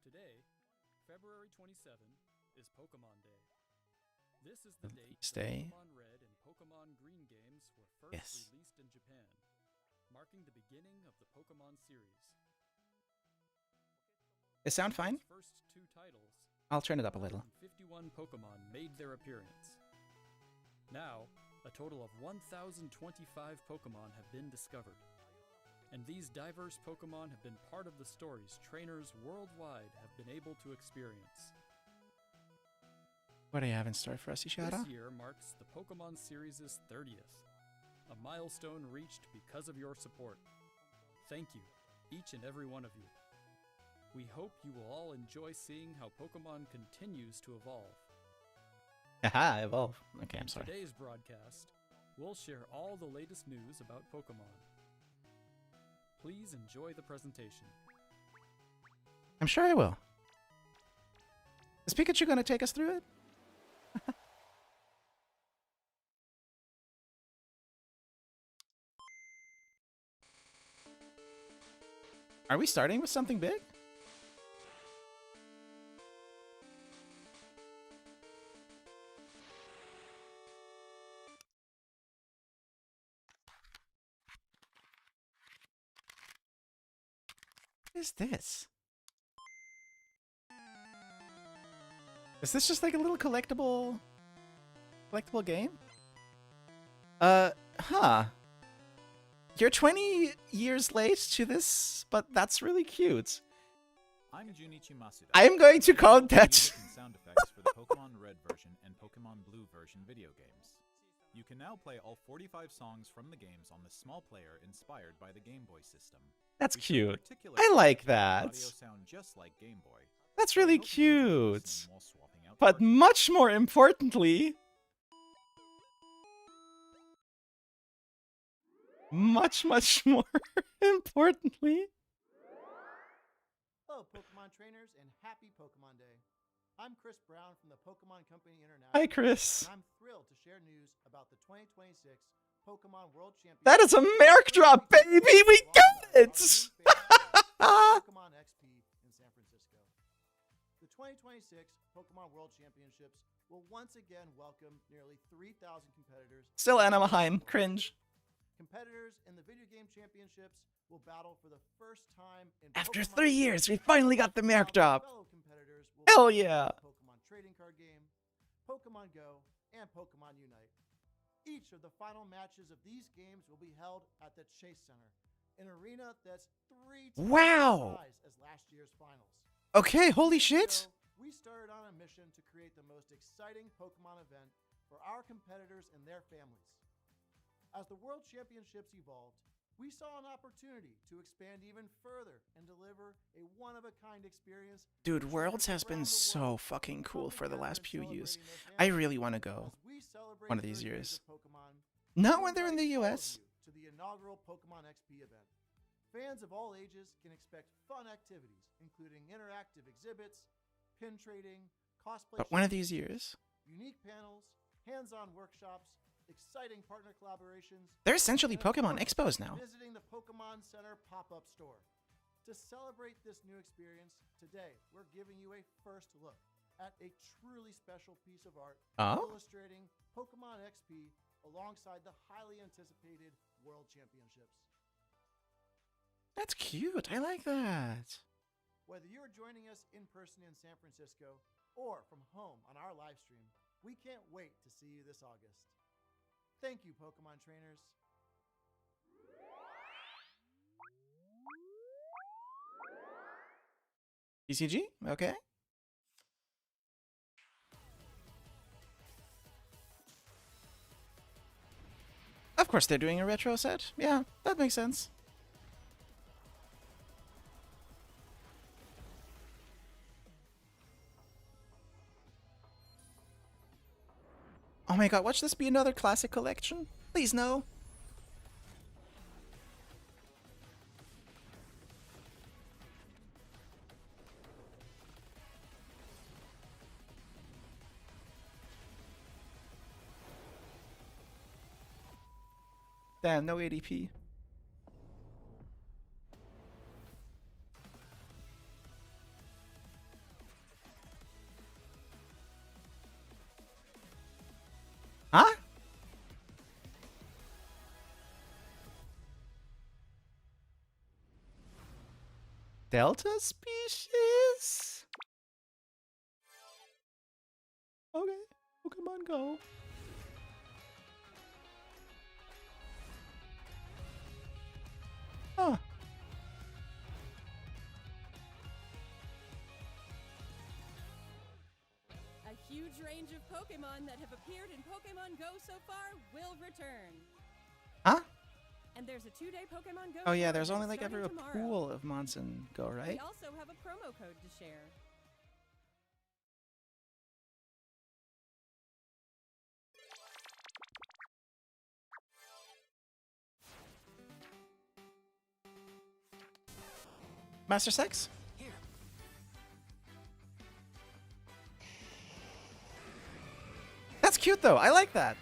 Today, February 27th, is Pokémon Day. This is the date the Pokémon Red and Pokémon Green games were first released in Japan, marking the beginning of the Pokémon series. Is sound fine? First two titles, I'll turn it up a little. 51 Pokémon made their appearance. Now, a total of 1,025 Pokémon have been discovered. And these diverse Pokémon have been part of the stories trainers worldwide have been able to experience. What do you have in store for us, Ishihara? This year marks the Pokémon series' 30th, a milestone reached because of your support. Thank you, each and every one of you. We hope you will all enjoy seeing how Pokémon continues to evolve. Haha, evolve. Okay, I'm sorry. In today's broadcast, we'll share all the latest news about Pokémon. Please enjoy the presentation. I'm sure I will. Is Pikachu going to take us through it? Are we starting with something big? What is this? Is this just like a little collectible game? Huh. You're 20 years late to this, but that's really cute. I'm Junichi Masuda. I'm going to count that. Sound effects for the Pokemon Red version and Pokemon Blue version video games. You can now play all 45 songs from the games on the small player inspired by the Game Boy system. That's We took cute. particular I like care to make that. the audio sound just like Game Boy. That's So I really hope you enjoy cute. listening while swapping out But cartridges. much more importantly, much more importantly, Hello, Pokemon trainers, and happy Pokemon Day. I'm Chris Brown from the Pokemon Company International. hi Chris. And I'm thrilled to share news about the 2026 Pokemon World Championship. That is a Merc drop, baby. We got it. Pokemon XP in San Francisco. The 2026 Pokemon World Championships will once again welcome nearly 3,000 competitors. Still Anaheim, cringe. Competitors in the video game championships will battle for the first time in After Pokemon 3 years, we finally got the Merc While drop. fellow competitors will Hell compete in yeah. the Pokemon trading card game, Pokemon Go, and Pokemon Unite. Each of the final matches of these games will be held at the Chase Center, an arena that's 3 times Wow. the size as last year's finals. Okay, holy 2 years shit. ago, we started on a mission to create the most exciting Pokemon event for our competitors and their families. As the World Championships evolved, we saw an opportunity to expand even further and deliver a one-of-a-kind experience. Dude, Worlds has been so fucking cool for the last few years. I really want to go one of these years. Not when they're in the US. To the inaugural Pokemon XP event. Fans of all ages can expect fun activities, including interactive exhibits, pin trading, cosplay. But one of these years. Unique panels, hands-on workshops, exciting partner collaborations. They're essentially Pokemon Expos now. Visiting the Pokemon Center pop-up store. To celebrate this new experience, today we're giving you a first look at a truly special piece of art illustrating Pokemon XP alongside the highly anticipated World Championships. That's cute. I like that. Whether you're joining us in person in San Francisco or from home on our live stream, we can't wait to see you this August. Thank you, Pokemon trainers. TCG? Okay. Of course they're doing a retro set. Yeah, that makes sense. Oh my god, watch this be another classic collection? Please no. Damn, no ADP. Huh? Delta species? Okay, Pokemon Go. Huh. A huge range of Pokemon that have appeared in Pokemon Go so far will return. Huh? And there's a 2-day Pokemon Go. Oh yeah, there's only like starting ever a tomorrow. pool of Monson Go, right? We also have a promo code to share. Master Sex? That's cute though. I like that.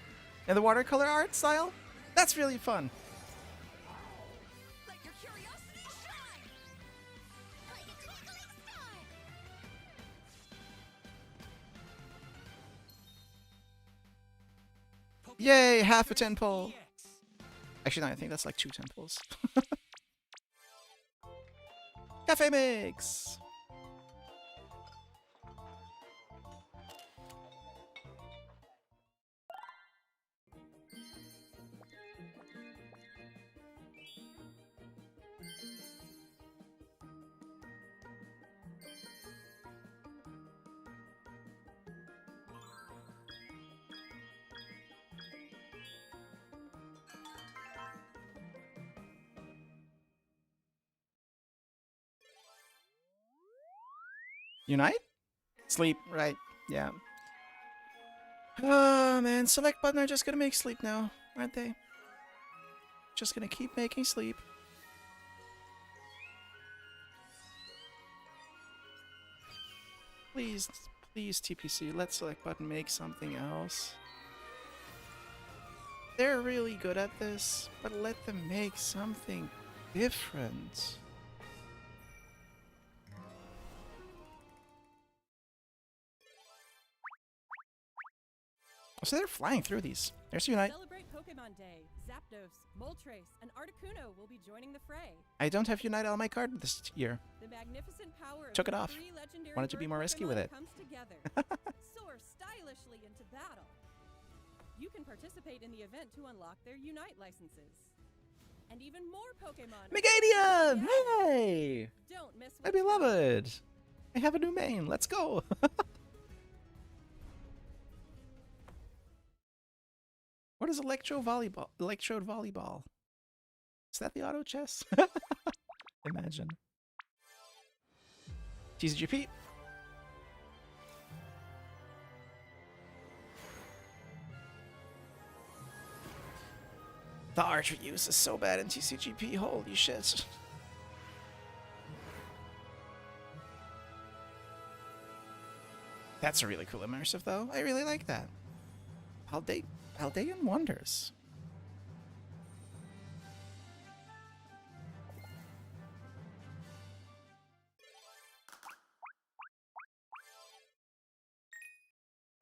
And the watercolor art style? That's really fun. Let your curiosity shine! Like a twinkling star! Yay, half a 10 pole. Actually, no, I think that's like 2 10 poles. Cafe Mix! Unite? Sleep, right. Yeah. Oh man, select button are just gonna make sleep now, aren't they? Just gonna keep making sleep. Please, please TPC, let select button make something else. They're really good at this, but let them make something different. So they're flying through these. There's Unite. Celebrate Pokemon Day. Zapdos, Moltres, and Articuno will be joining the fray. I don't have Unite on my card this year. The magnificent power of Took it the off. 3 legendary Wanted to be bird more risky Pokemon with it. comes together. Soar stylishly into battle. You can participate in the event to unlock their Unite licenses. And even more Pokemon. Megadian! Hey! Don't miss My what's coming. beloved! I have a new main. Let's go! What is Electrode Volleyball? Is that the auto chess? Imagine. TCGP. The archer use is so bad in TCGP, holy shit. That's a really cool immersive though. I really like that. Paldean Wonders.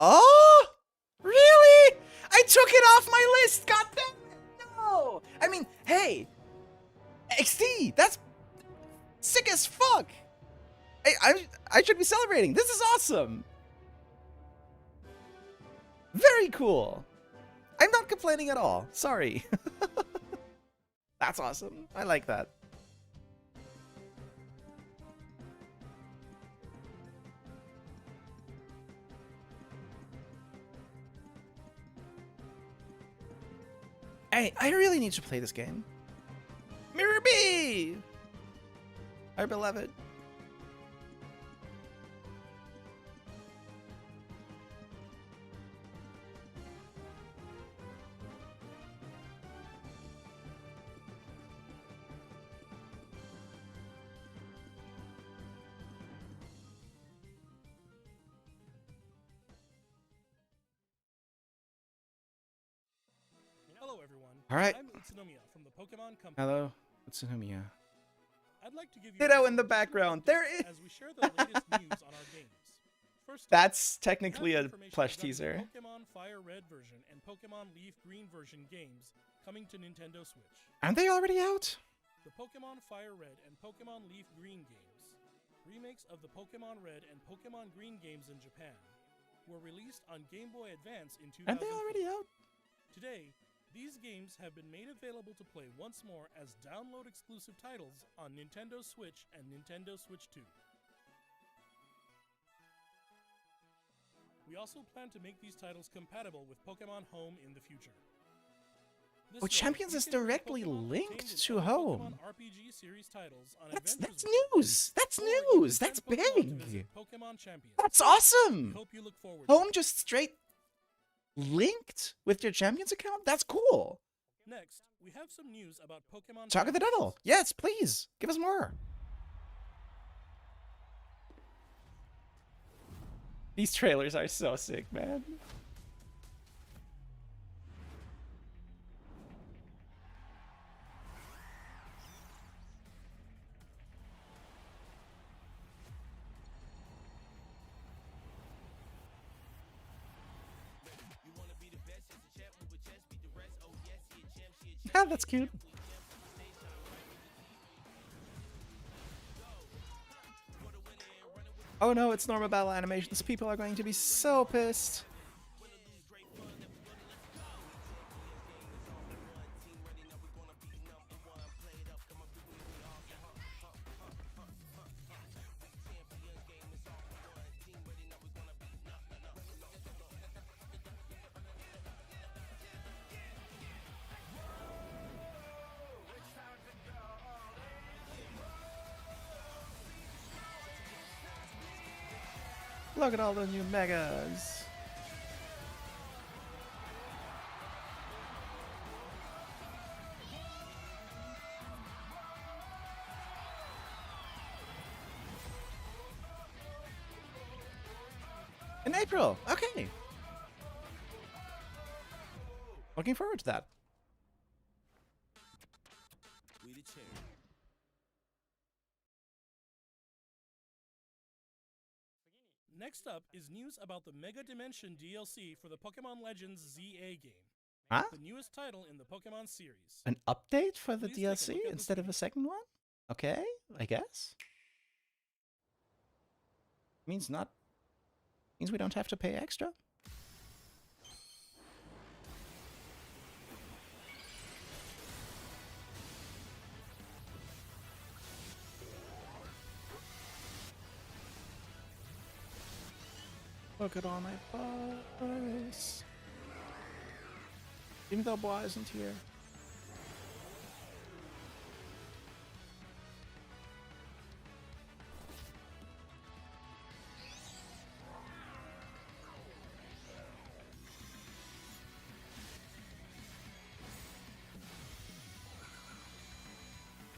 Oh! Really? I took it off my list! God damn it! No! I mean, hey! XT! That's sick as fuck! I should be celebrating. This is awesome! Very cool! I'm not complaining at all. Sorry. That's awesome. I like that. I really need to play this game. Mirror B! Our beloved. Hello, everyone. All right. I'm Utsunomiya from the Pokemon Company. Hello, Utsunomiya. I'd like to give you Ditto a in the short background. update There is. as we share the latest news on our games. First, That's we have technically a information plush regarding the teaser. Pokemon Fire Red version and Pokemon Leaf Green version games coming to Nintendo Switch. Aren't they already out? The Pokemon Fire Red and Pokemon Leaf Green games, remakes of the Pokemon Red and Pokemon Green games in Japan, were released on Game Boy Advance in 2000. Aren't they already out? Today, these games have been made available to play once more as download exclusive titles on Nintendo Switch and Nintendo Switch 2. We also plan to make these titles compatible with Pokemon Home in the future. This Oh, way, Champions you is can play directly Pokemon linked contained in to other Home. Pokemon RPG series titles on That's Adventures news. That's or you can news. send That's Pokemon to big. visit Pokemon Champions. That's We awesome. hope you look forward to Home it. just straight linked with your Champions account? That's cool. Next, we have some news about Pokemon Talk of the Champions. Devil. Yes, please. Give us more. These trailers are so sick, man. Ah, that's cute. Oh no, it's normal battle animations. People are going to be so pissed. Look at all the new megas. In April. Okay. Looking forward to that. Next up is news about the Mega Dimension DLC for the Pokemon Legends ZA game, Huh? the newest title in the Pokemon series. An update for the Please take a DLC look at the instead of a second one? Okay, I guess. Means we don't have to pay extra. Look at all my boys. Even though boy isn't here.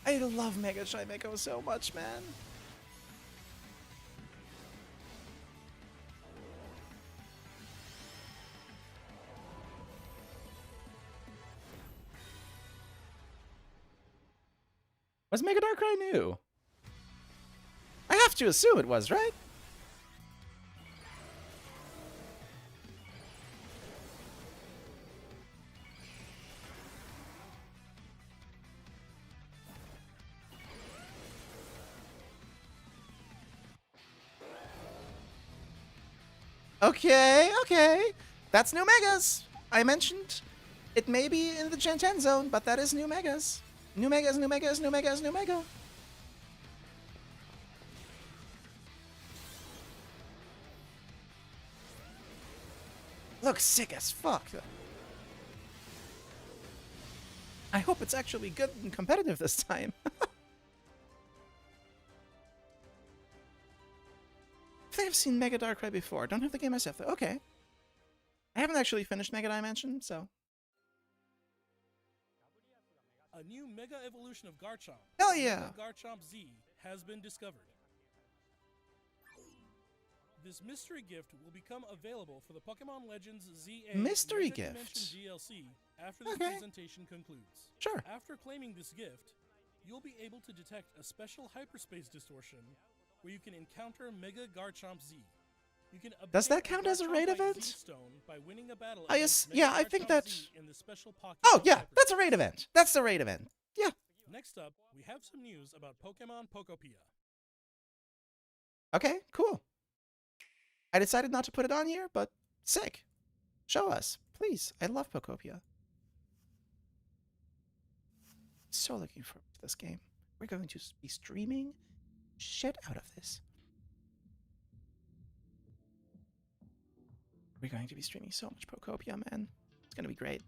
I love Mega Chimecho so much, man. Was Mega Darkrai new? I have to assume it was, right? Okay, okay. That's new Megas. I mentioned it may be in the Gen 10 zone, but that is new Megas. New Megas, new Megas, new Megas, new Mega. Looks sick as fuck. I hope it's actually good and competitive this time. I think I've seen Mega Darkrai before. Don't have the game myself though. Okay. I haven't actually finished Mega Dimension, so. A new Mega Evolution of Garchomp, Hell yeah! Mega Garchomp Z, has been discovered. This mystery gift will become available for the Pokemon Legends ZA Mystery Mega gift? Dimension DLC after this Okay. presentation concludes. Sure. After claiming this gift, you'll be able to detect a special hyperspace distortion where you can encounter Mega Garchomp Z. You can Does that obtain count as a Garchomp raid by event? Z-Stone by winning a battle I against yeah, Mega I think Garchomp that. Z in the special pocket Oh of yeah, hyperspace. that's a raid event. That's the raid event. Yeah. Next up, we have some news about Pokemon Pokopia. Okay, cool. I decided not to put it on here, but sick. Show us, please. I love Pokopia. So looking forward to this game. We're going to be streaming shit out of this. We're going to be streaming so much Pokopia, man. It's going to be great.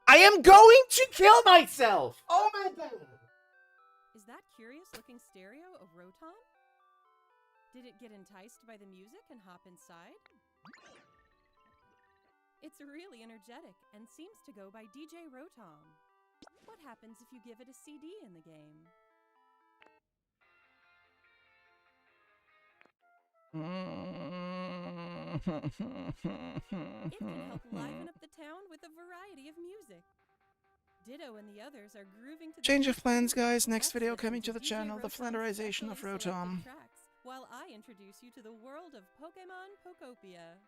I am going to kill myself! Oh my god! Is that curious-looking stereo a Rotom? Did it get enticed by the music and hop inside? It's really energetic and seems to go by DJ Rotom. What happens if you give it a CD in the game? It can help liven up the town with a variety of music. Ditto and the others are grooving to the Change of beat plans, too. guys. Next Let's video listen coming to the DJ channel. The Rotom's flanderization of specially selected Rotom. tracks, while I introduce you to the world of Pokemon Pokopia.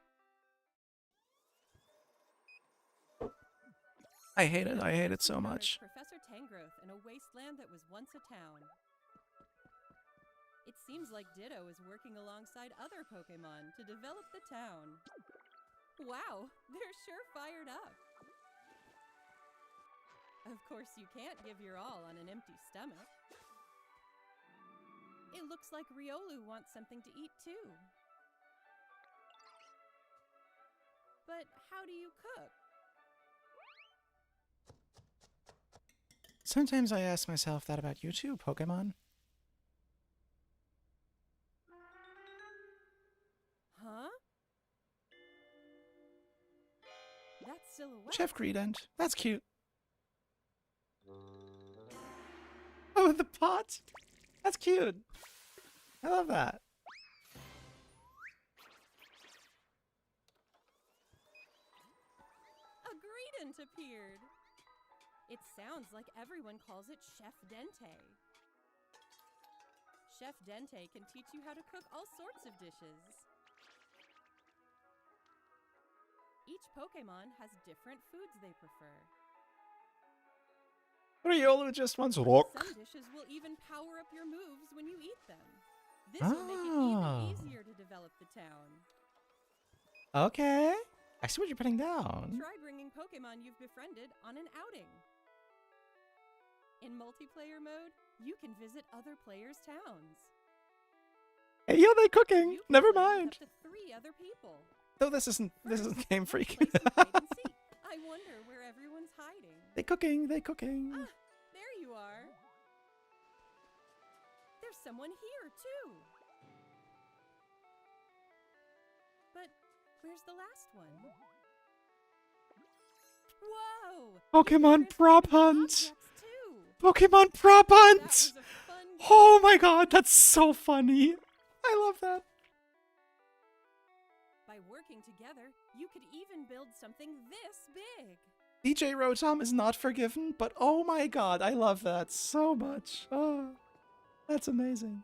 I hate it. I hate it so much. Professor Tangrowth in a wasteland that was once a town. It seems like Ditto is working alongside other Pokemon to develop the town. Wow, they're sure fired up. Of course, you can't give your all on an empty stomach. It looks like Riolu wants something to eat too. But how do you cook? Sometimes I ask myself that about you too, Pokemon. Huh? That silhouette. Chef Greedent. That's cute. Oh, the pot. That's cute. I love that. A Greedent appeared. It sounds like everyone calls it Chef Dente. Chef Dente can teach you how to cook all sorts of dishes. Each Pokemon has different foods they prefer. Riolu just wants rock. Some dishes will even power up your moves when you eat them. This will make it even Oh. easier to develop the town. Okay. I see what you're putting down. Try bringing Pokemon you've befriended on an outing. In multiplayer mode, you can visit other players' towns. Hey, yo, they cooking. You can Never play with mind. up to 3 other people. Though this isn't First, Game let's Freak. play some hide and seek. I wonder where everyone's hiding. They cooking, they cooking. Ah, there you are. There's someone here, too. But where's the last one? Whoa! Pokemon prop hunt! Objects, too. Pokemon prop That hunt! was a fun game. Oh my god, that's so funny. I love that. By working together, you could even build something this big. DJ Rotom is not forgiven, but oh my god, I love that so much. Oh, that's amazing.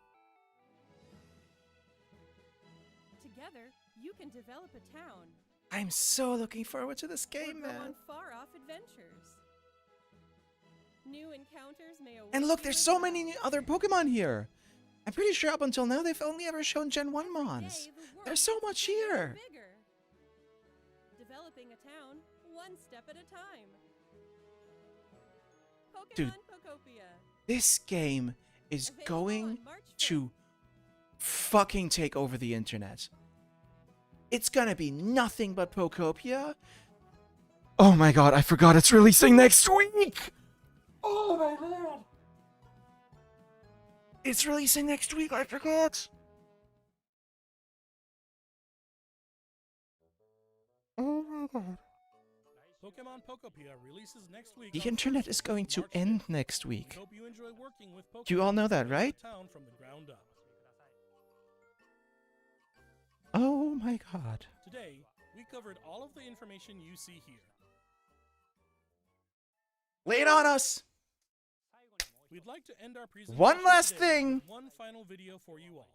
Together, you can develop a town. I'm so looking forward to this Or game, go man. on far-off adventures. New encounters may await And look, you there's as so well. many other Pokemon here. I'm pretty sure up until now they've only ever shown Gen 1 Every Mons. day, the world There's so gets much bigger and here. bigger. Developing a town, one step at a time. Pokemon Dude. Pokopia. This game is Available going on March 5th. to fucking take over the internet. It's gonna be nothing but Pokopia. Oh my god, I forgot it's releasing next week! Oh my god! It's releasing next week, I forgot! Oh my god. Pokemon Pokopia releases next week. The on internet Thursday, is going to March end 5th. next We week. hope you enjoy working with Pokemon. Do you all know that, to build right? a town from the ground up. Oh my god. Today, we covered all of the information you see here. Lay it on us! We'd like to end our presentation One last today thing. with one final video for you all.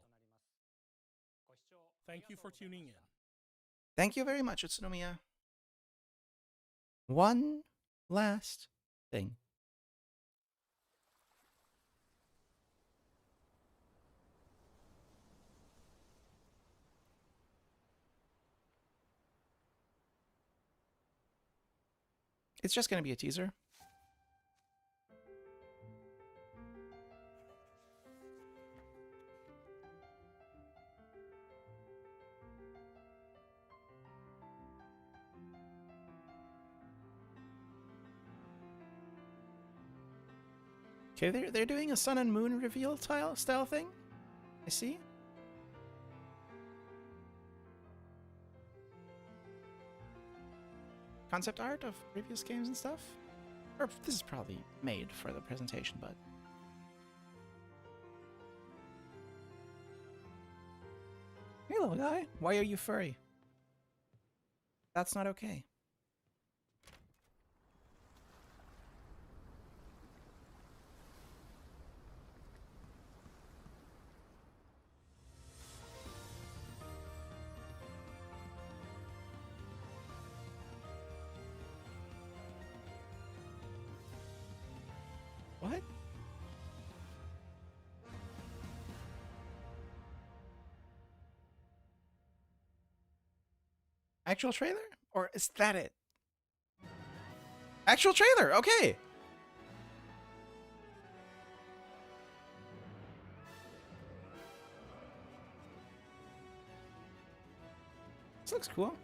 Thank you for tuning in. Thank you very much, Utsunomiya. One last thing. It's just going to be a teaser. Okay, they're doing a sun and moon reveal style thing. I see. Concept art of previous games and stuff. Or this is probably made for the presentation, but hey, little guy, why are you furry? That's not okay. What? Actual trailer? Or is that it? Actual trailer, okay. This looks cool.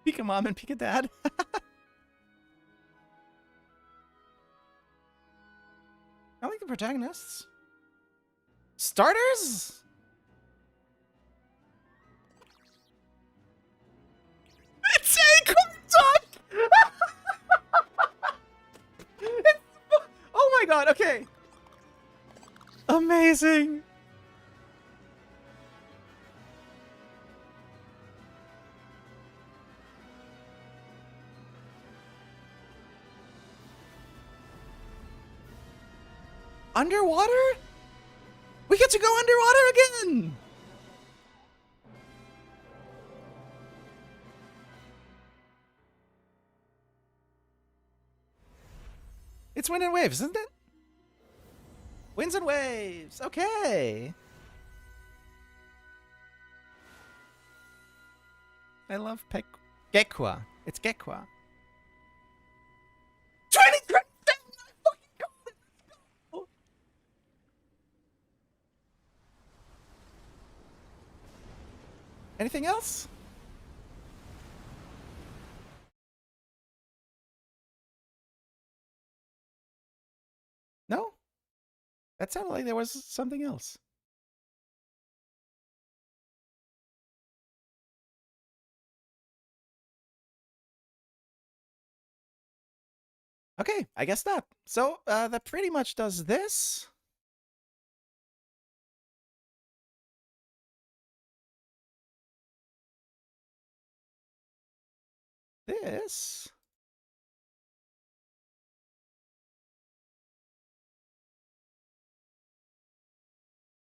Pika mom and Pika dad. I like the protagonists. Starters? It's a Corn Oh my god, okay. Amazing. Underwater? We get to go underwater again! It's Wind and Waves, isn't it? Winds and Waves. Okay. I love Gekwa. It's Gekwa. 2027! I fucking got it! Let's go! Anything else? No? That sounded like there was something else. Okay, I guess not. So, that pretty much does this. This.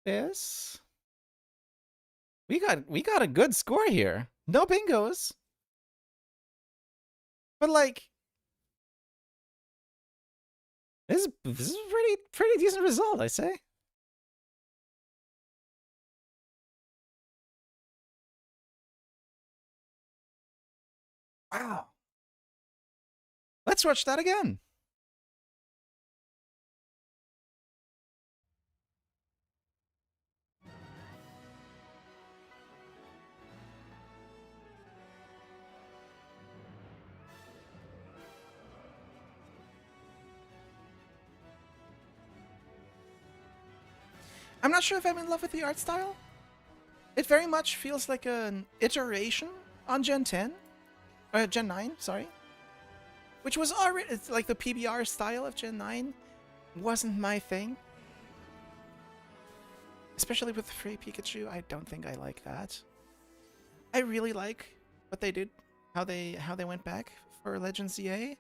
This. We got a good score here. No bingos. But like this is a pretty decent result, I say. Wow. Let's watch that again. I'm not sure if I'm in love with the art style. It very much feels like an iteration on Gen 10. Gen 9, sorry. Which was already, it's like the PBR style of Gen 9 wasn't my thing. Especially with Free Pikachu, I don't think I like that. I really like what they did, how they went back for Legends EA.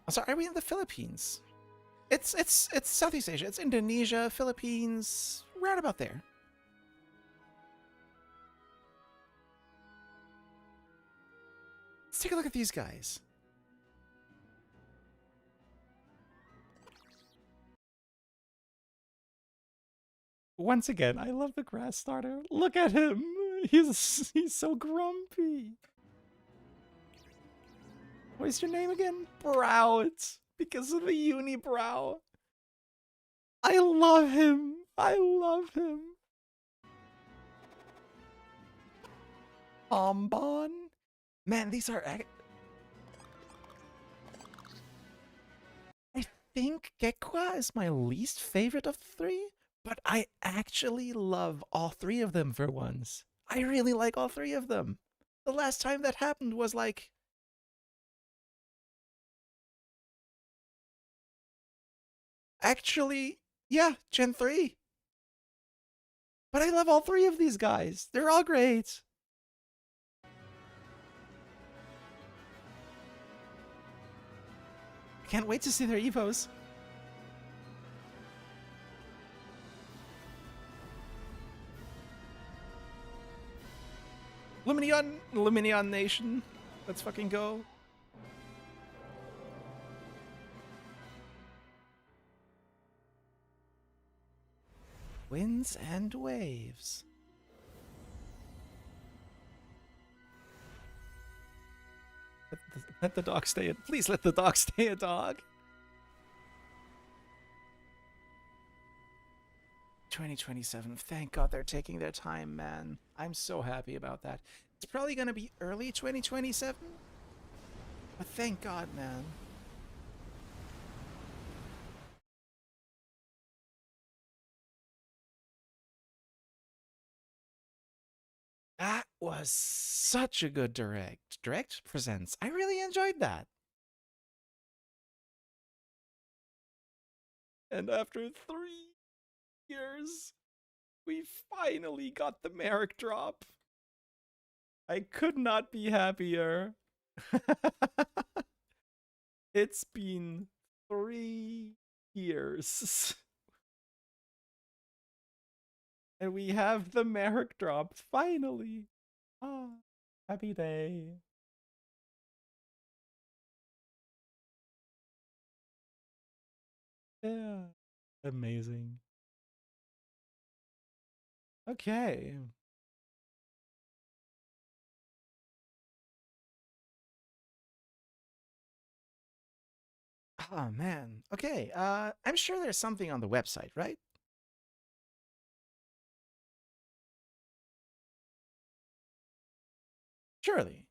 Oh, sorry, are we in the Philippines? It's Southeast Asia. It's Indonesia, Philippines, right about there. Let's take a look at these guys. Once again, I love the grass starter. Look at him. He's so grumpy. What's your name again? Brow. It's because of the unibrow. I love him. I love him. Bonbon. Man, these are... I think Gekwa is my least favorite of the three, but I actually love all three of them for once. I really like all three of them. The last time that happened was like... Actually, yeah, Gen 3. But I love all three of these guys. They're all great. I can't wait to see their Evos. Luminion Nation. Let's fucking go. Winds and waves. Let the dog stay a... Please let the dog stay a dog. 2027. Thank God they're taking their time, man. I'm so happy about that. It's probably going to be early 2027. But thank God, man. That was such a good direct. Direct presents. I really enjoyed that. And after 3 years, we finally got the Merrick drop. I could not be happier. It's been 3 years. And we have the Merrick drop, finally. Ah, happy day. Yeah. Amazing. Okay. Oh man. Okay. I'm sure there's something on the website, right? Surely.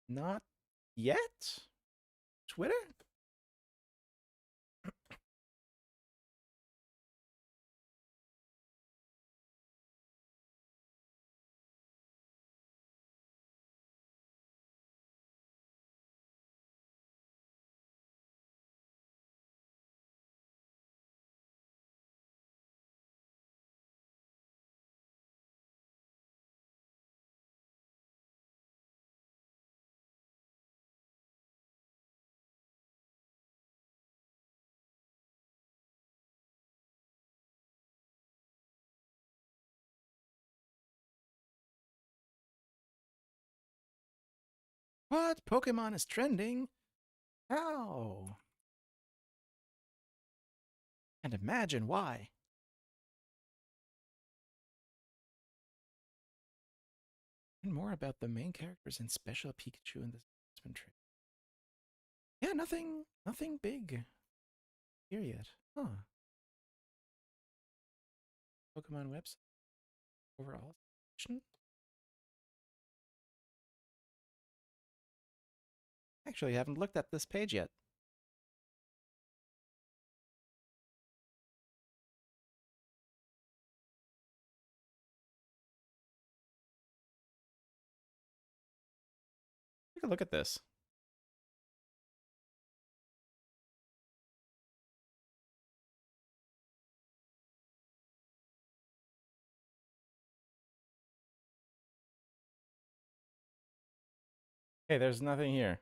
Not yet? Twitter? What? Pokemon is trending? How? And imagine why. Learn more about the main characters and special Pikachu in this announcement trailer. Yeah, nothing big here yet. Huh. Pokemon website overall. Actually, I haven't looked at this page yet. Take a look at this. Hey, there's nothing here.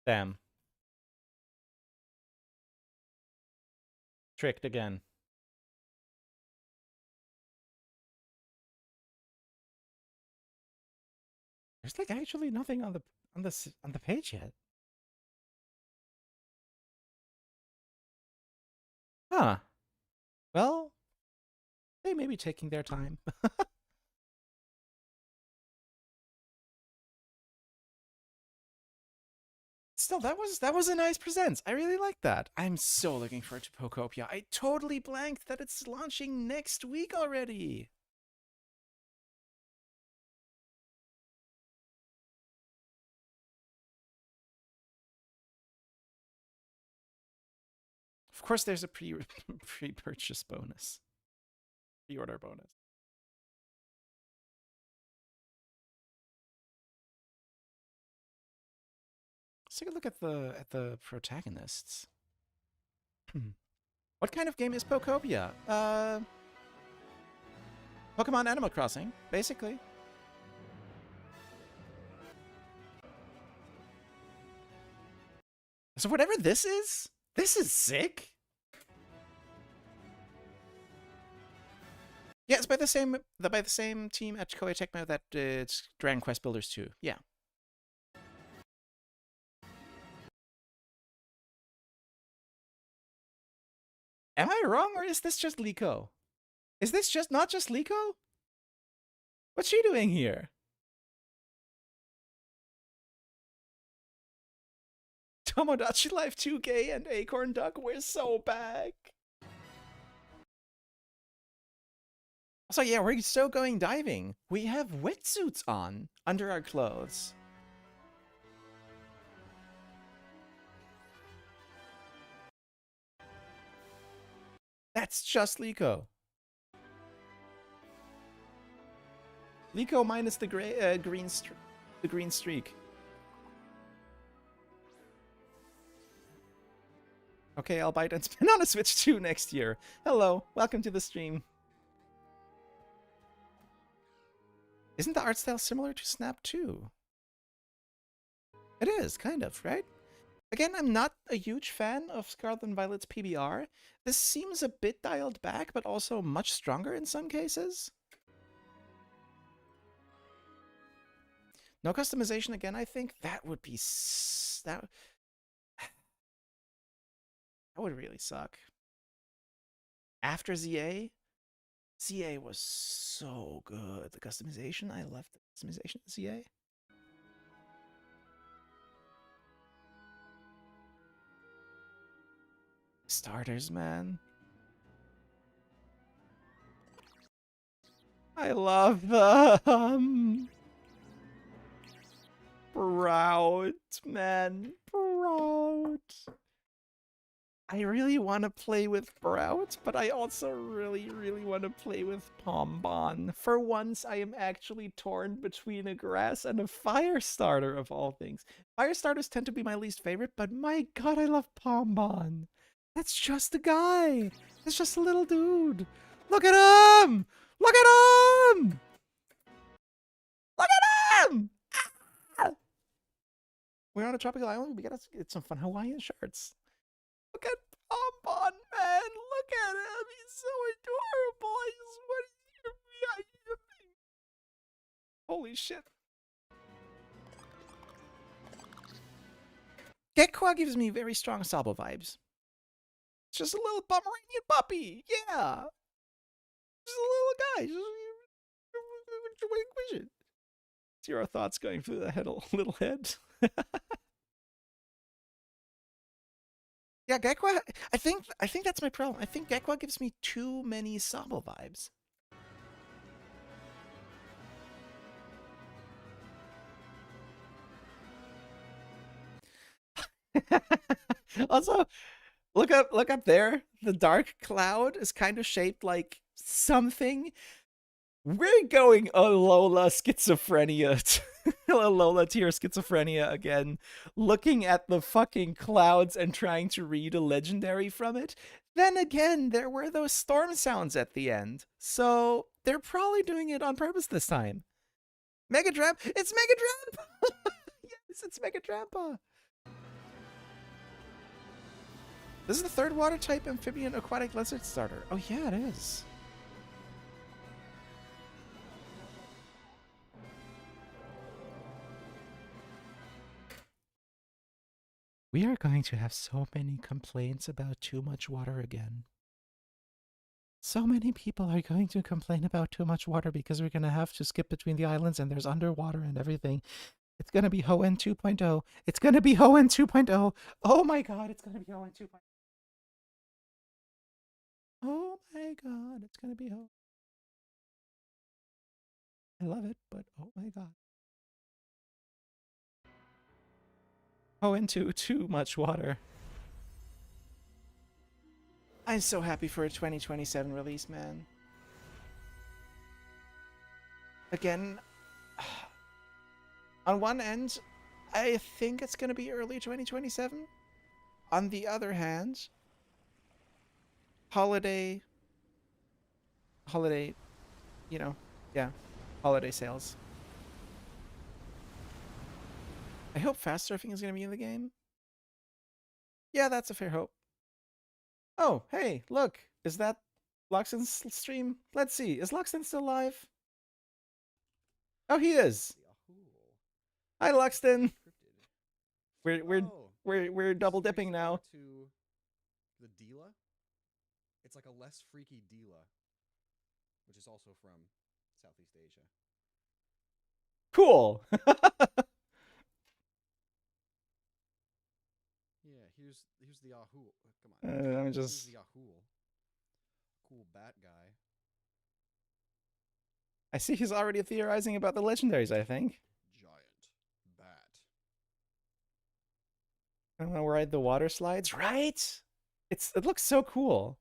Damn. Tricked again. There's like actually nothing on the page yet. Huh. Well, they may be taking their time. Still, that was a nice present. I really like that. I'm so looking forward to Pokopia. I totally blanked that it's launching next week already. Of course, there's a pre-purchase bonus, pre-order bonus. Let's take a look at the protagonists. What kind of game is Pokopia? Pokemon Animal Crossing, basically. So whatever this is sick. Yeah, it's by the same team at Koei Tecmo that it's Dragon Quest Builders 2. Yeah. Am I wrong, or is this just Liko? Is this just not just Liko? What's she doing here? Tomodachi Life 2K and Acorn Duck, we're so back. So yeah, we're so going diving. We have wetsuits on under our clothes. That's just Liko. Liko minus the green streak. Okay, I'll bite and spin on a Switch 2 next year. Hello, welcome to the stream. Isn't the art style similar to Snap 2? It is, kind of, right? Again, I'm not a huge fan of Scarlet and Violet's PBR. This seems a bit dialed back, but also much stronger in some cases. No customization again, I think? That would be... That would really suck. After ZA? ZA was so good. The customization, I love the customization of ZA. Starters, man. I love them. Proud, man. Proud. I really want to play with Sprout, but I also really, really want to play with Pombon. For once, I am actually torn between a grass and a fire starter, of all things. Fire starters tend to be my least favorite, but my god, I love Pombon. That's just a guy. That's just a little dude. Look at him! Look at him! Look at him! Ah! We're on a tropical island. We gotta get some fun Hawaiian shirts. Look at Pompon, man. Look at him. He's so adorable. I just want to see him. Holy shit. Gekwa gives me very strong Sabo vibes. It's just a little Pomeranian puppy. Yeah. Just a little guy. Just... Zero thoughts going through the head, little head. Yeah, Gekwa, I think that's my problem. I think Gekwa gives me too many Sabo vibes. Also, look up there. The dark cloud is kind of shaped like something. We're going Alola schizophrenia. Alola tier schizophrenia again. Looking at the fucking clouds and trying to read a legendary from it. Then again, there were those storm sounds at the end. So they're probably doing it on purpose this time. Mega Dramp! It's Mega Dramp! Yes, it's Mega Drampa! This is the third water type amphibian aquatic lizard starter. Oh yeah, it is. We are going to have so many complaints about too much water again. So many people are going to complain about too much water because we're going to have to skip between the islands and there's underwater and everything. It's going to be Hoenn 2.0. It's going to be Hoenn 2.0. Oh my god, it's going to be Hoenn 2.0. Oh my god, it's going to be Hoenn. I love it, but oh my god. Hoenn 2, too much water. I'm so happy for a 2027 release, man. Again, on one end, I think it's going to be early 2027. On the other hand, holiday, you know, yeah, holiday sales. I hope fast surfing is going to be in the game. Yeah, that's a fair hope. Oh, hey, look. Is that Loxton's stream? Let's see. Is Loxton still live? Oh, he is. Hi, Loxton. We're double dipping now. To the Dila. It's like a less freaky Dila, which is also from Southeast Asia. Cool. Yeah, here's the Yahoo. Come on. Let me just. Here's the Yahoo. Cool bat guy. I see he's already theorizing about the legendaries, I think. Giant bat. I want to ride the water slides, right? It looks so cool.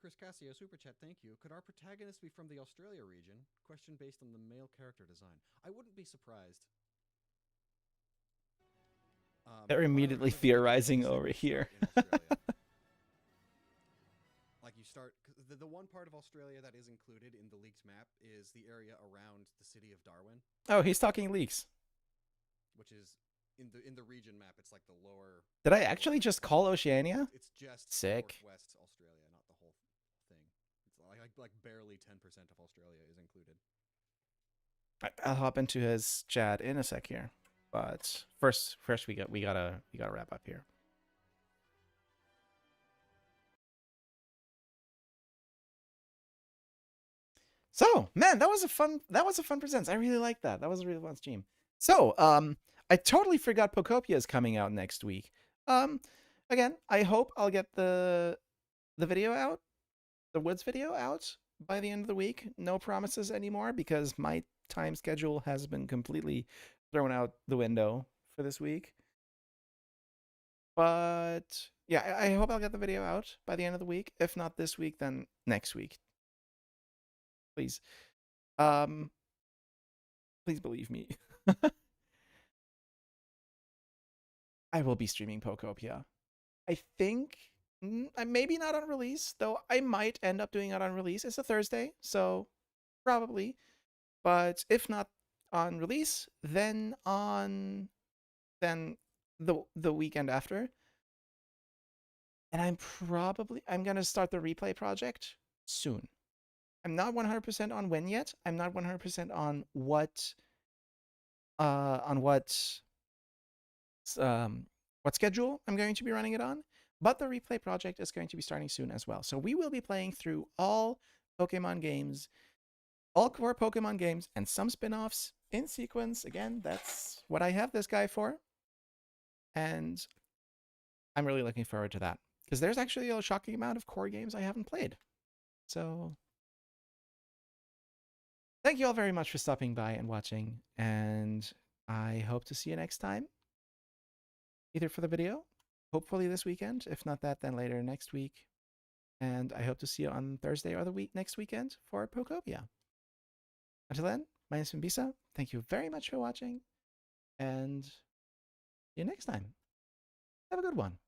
Chris Cassio, Super Chat, thank you. Could our protagonist be from the Australia region? Question based on the male character design. I wouldn't be surprised. They're immediately theorizing over here. Like you start, the one part of Australia that is included in the leaked map is the area around the city of Darwin. Oh, he's talking leaks. Which is in the region map. It's like the lower. Did I actually just call Oceania? It's just sick. Northwest Australia, not the whole thing. It's like barely 10% of Australia is included. I'll hop into his chat in a sec here, but first we gotta wrap up here. So, man, that was a fun presents. I really like that. That was a really fun stream. So, I totally forgot Pokopia is coming out next week. Again, I hope I'll get the video out, the Woods video out by the end of the week. No promises anymore because my time schedule has been completely thrown out the window for this week. But yeah, I hope I'll get the video out by the end of the week. If not this week, then next week. Please. Please believe me. I will be streaming Pokopia. I think maybe not on release, though I might end up doing it on release. It's a Thursday, so probably. But if not on release, then the weekend after. And I'm gonna start the replay project soon. I'm not 100% on when yet. I'm not 100% on what schedule I'm going to be running it on, but the replay project is going to be starting soon as well. So we will be playing through all Pokemon games, all core Pokemon games, and some spin-offs in sequence. Again, that's what I have this guy for. And I'm really looking forward to that because there's actually a shocking amount of core games I haven't played. So thank you all very much for stopping by and watching, and I hope to see you next time, either for the video, hopefully this weekend. If not that, then later next week. And I hope to see you on Thursday or the next weekend for Pokopia. Until then, my name is Bisa. Thank you very much for watching, and see you next time. Have a good one.